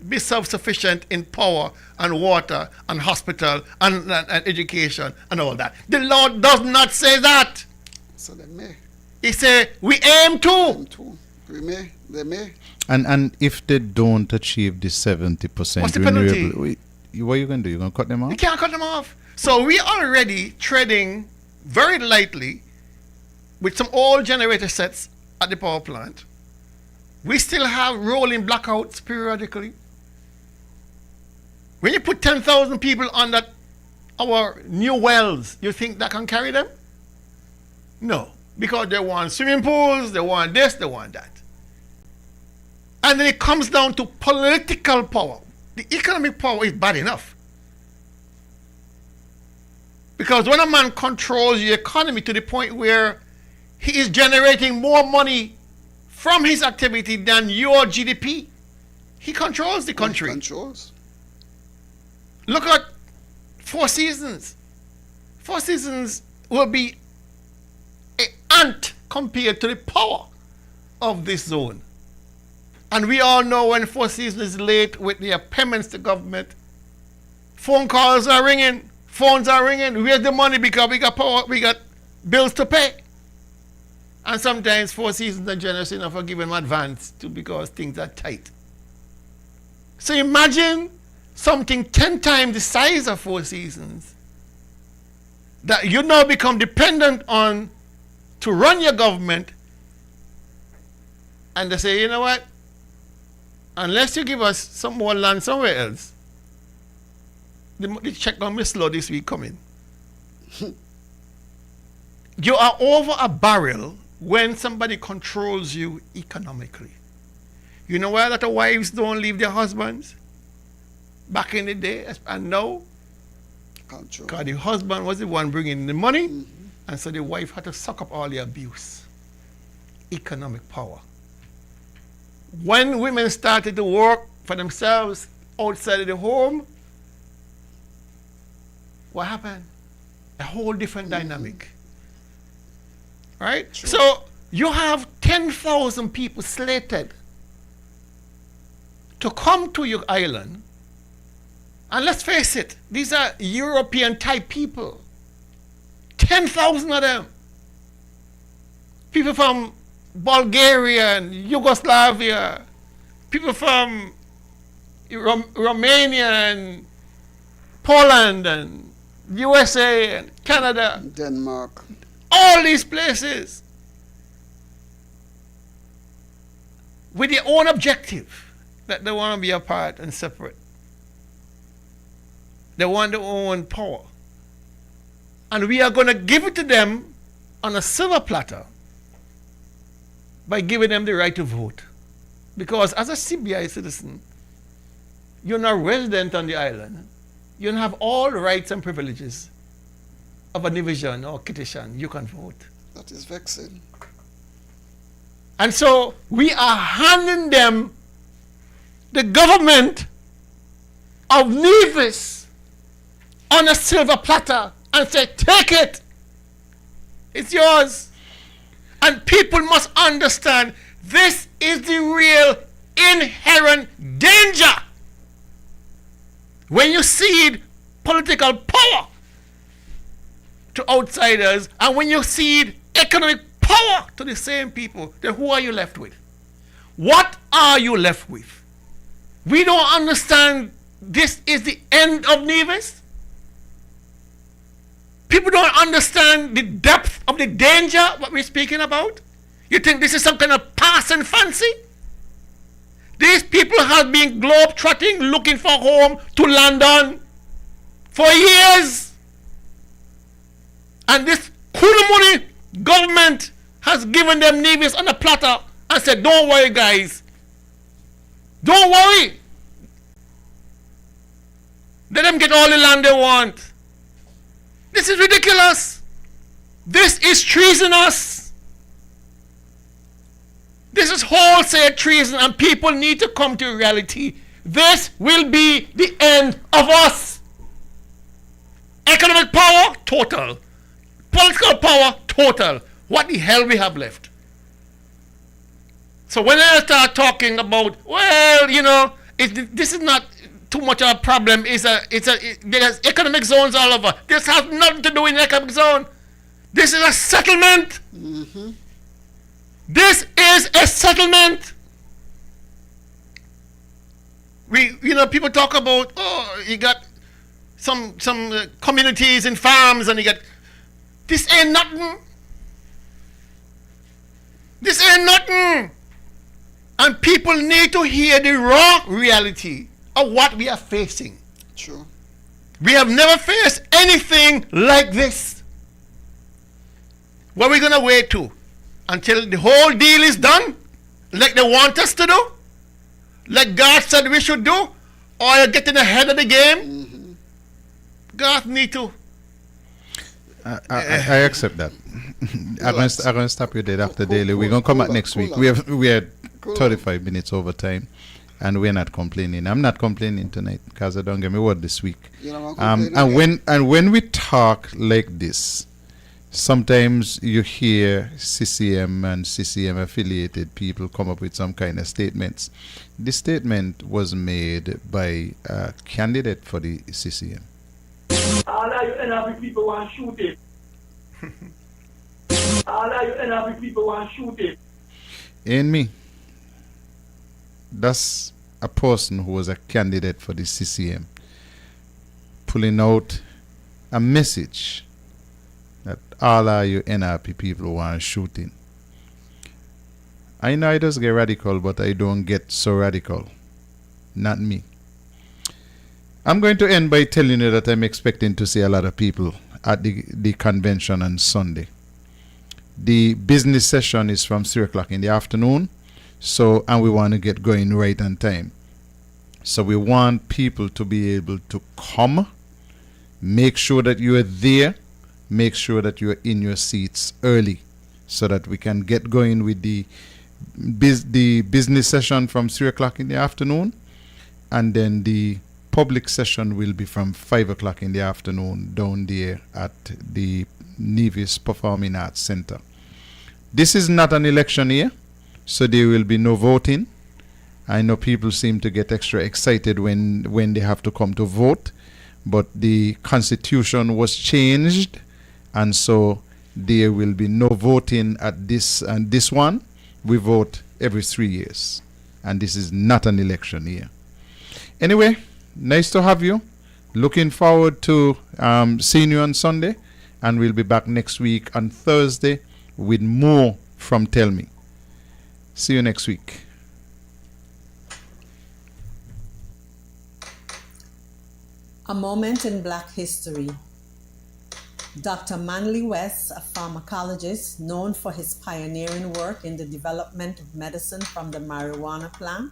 be self-sufficient in power and water and hospital and education and all that. The law does not say that. So they may. It says we aim to. They may. And if they don't achieve the 70% what's the penalty? What are you going to do? You're going to cut them off? You can't cut them off. So we are already treading very lightly with some old generator sets at the power plant. We still have rolling blackouts periodically. When you put 10,000 people on that, our new wells, you think that can carry them? No, because they want swimming pools, they want this, they want that. And then it comes down to political power. The economic power is bad enough. Because when a man controls the economy to the point where he is generating more money from his activity than your GDP, he controls the country. He controls. Look at Four Seasons. Four Seasons will be ant compared to the power of this zone. And we all know when Four Seasons is late with their payments to government, phone calls are ringing, phones are ringing. Where's the money? Because we got power, we got bills to pay. And sometimes Four Seasons are generous enough for giving them advance too because things are tight. So imagine something 10 times the size of Four Seasons that you now become dependent on to run your government, and they say, you know what, unless you give us some more land somewhere else, the check on Miss Slow this week coming. You are over a barrel when somebody controls you economically. You know why that the wives don't leave their husbands back in the day and now? Because the husband was the one bringing the money, and so the wife had to suck up all the abuse. Economic power. When women started to work for themselves outside of the home, what happened? A whole different dynamic. Right? True. So you have 10,000 people slated to come to your island. And let's face it, these are European type people. 10,000 of them. People from Bulgaria and Yugoslavia, people from Romania and Poland and USA and Canada, Denmark, all these places with their own objective that they want to be apart and separate. They want their own power. And we are going to give it to them on a silver platter by giving them the right to vote. Because as a CBI citizen, you're not resident on the island. You don't have all rights and privileges of a division or Kitishan. You can vote. That is vexing. And so we are handing them the government of Nevis on a silver platter and say, take it. It's yours. And people must understand this is the real inherent danger. When you cede political power to outsiders and when you cede economic power to the same people, then who are you left with? What are you left with? We don't understand this is the end of Nevis. People don't understand the depth of the danger what we're speaking about. You think this is some kind of passing fancy? These people have been globe-trotting, looking for home to London for years. And this Kunumuni government has given them Nevis on a platter and said, don't worry, guys. Don't worry. Let them get all the land they want. This is ridiculous. This is treasonous. This is wholesale treason, and people need to come to reality. This will be the end of us. Economic power, total. Political power, total. What the hell we have left? So when I start talking about, well, you know, this is not too much of a problem. There's economic zones all over. This has nothing to do with economic zone. This is a settlement. Mm-hmm. This is a settlement. People talk about, you got some communities and farms, and you got. This ain't nothing. This ain't nothing. And people need to hear the raw reality of what we are facing. Sure. We have never faced anything like this. What are we going to wait to? Until the whole deal is done? Like they want us to do? Like God said we should do? Or you're getting ahead of the game? Mm-hmm. God need to. I accept that. I'm going to stop you there after daily. We're going to come back next week. We are 35 minutes over time. And we're not complaining. I'm not complaining tonight because I don't get me word this week. And when we talk like this, sometimes you hear CCM and CCM affiliated people come up with some kind of statements. This statement was made by a candidate for the CCM. All of you NRP people want to shoot it. All of you NRP people want to shoot it. Ain't me. That's a person who was a candidate for the CCM pulling out a message that all of you NRP people want shooting. I know I just get radical, but I don't get so radical. Not me. I'm going to end by telling you that I'm expecting to see a lot of people at the convention on Sunday. The business session is from 3 o'clock in the afternoon, and we want to get going right on time. So we want people to be able to come, make sure that you are there, make sure that you are in your seats early so that we can get going with the business session from 3 o'clock in the afternoon, and then the public session will be from 5 o'clock in the afternoon down there at the Nevis Performing Arts Center. This is not an election year, so there will be no voting. I know people seem to get extra excited when they have to come to vote, but the constitution was changed, and so there will be no voting at this and this one. We vote every 3 years, and this is not an election year. Anyway, nice to have you. Looking forward to seeing you on Sunday, and we'll be back next week on Thursday with more from Tell Me. See you next week. A moment in Black history. Dr. Manly West, a pharmacologist known for his pioneering work in the development of medicine from the marijuana plant,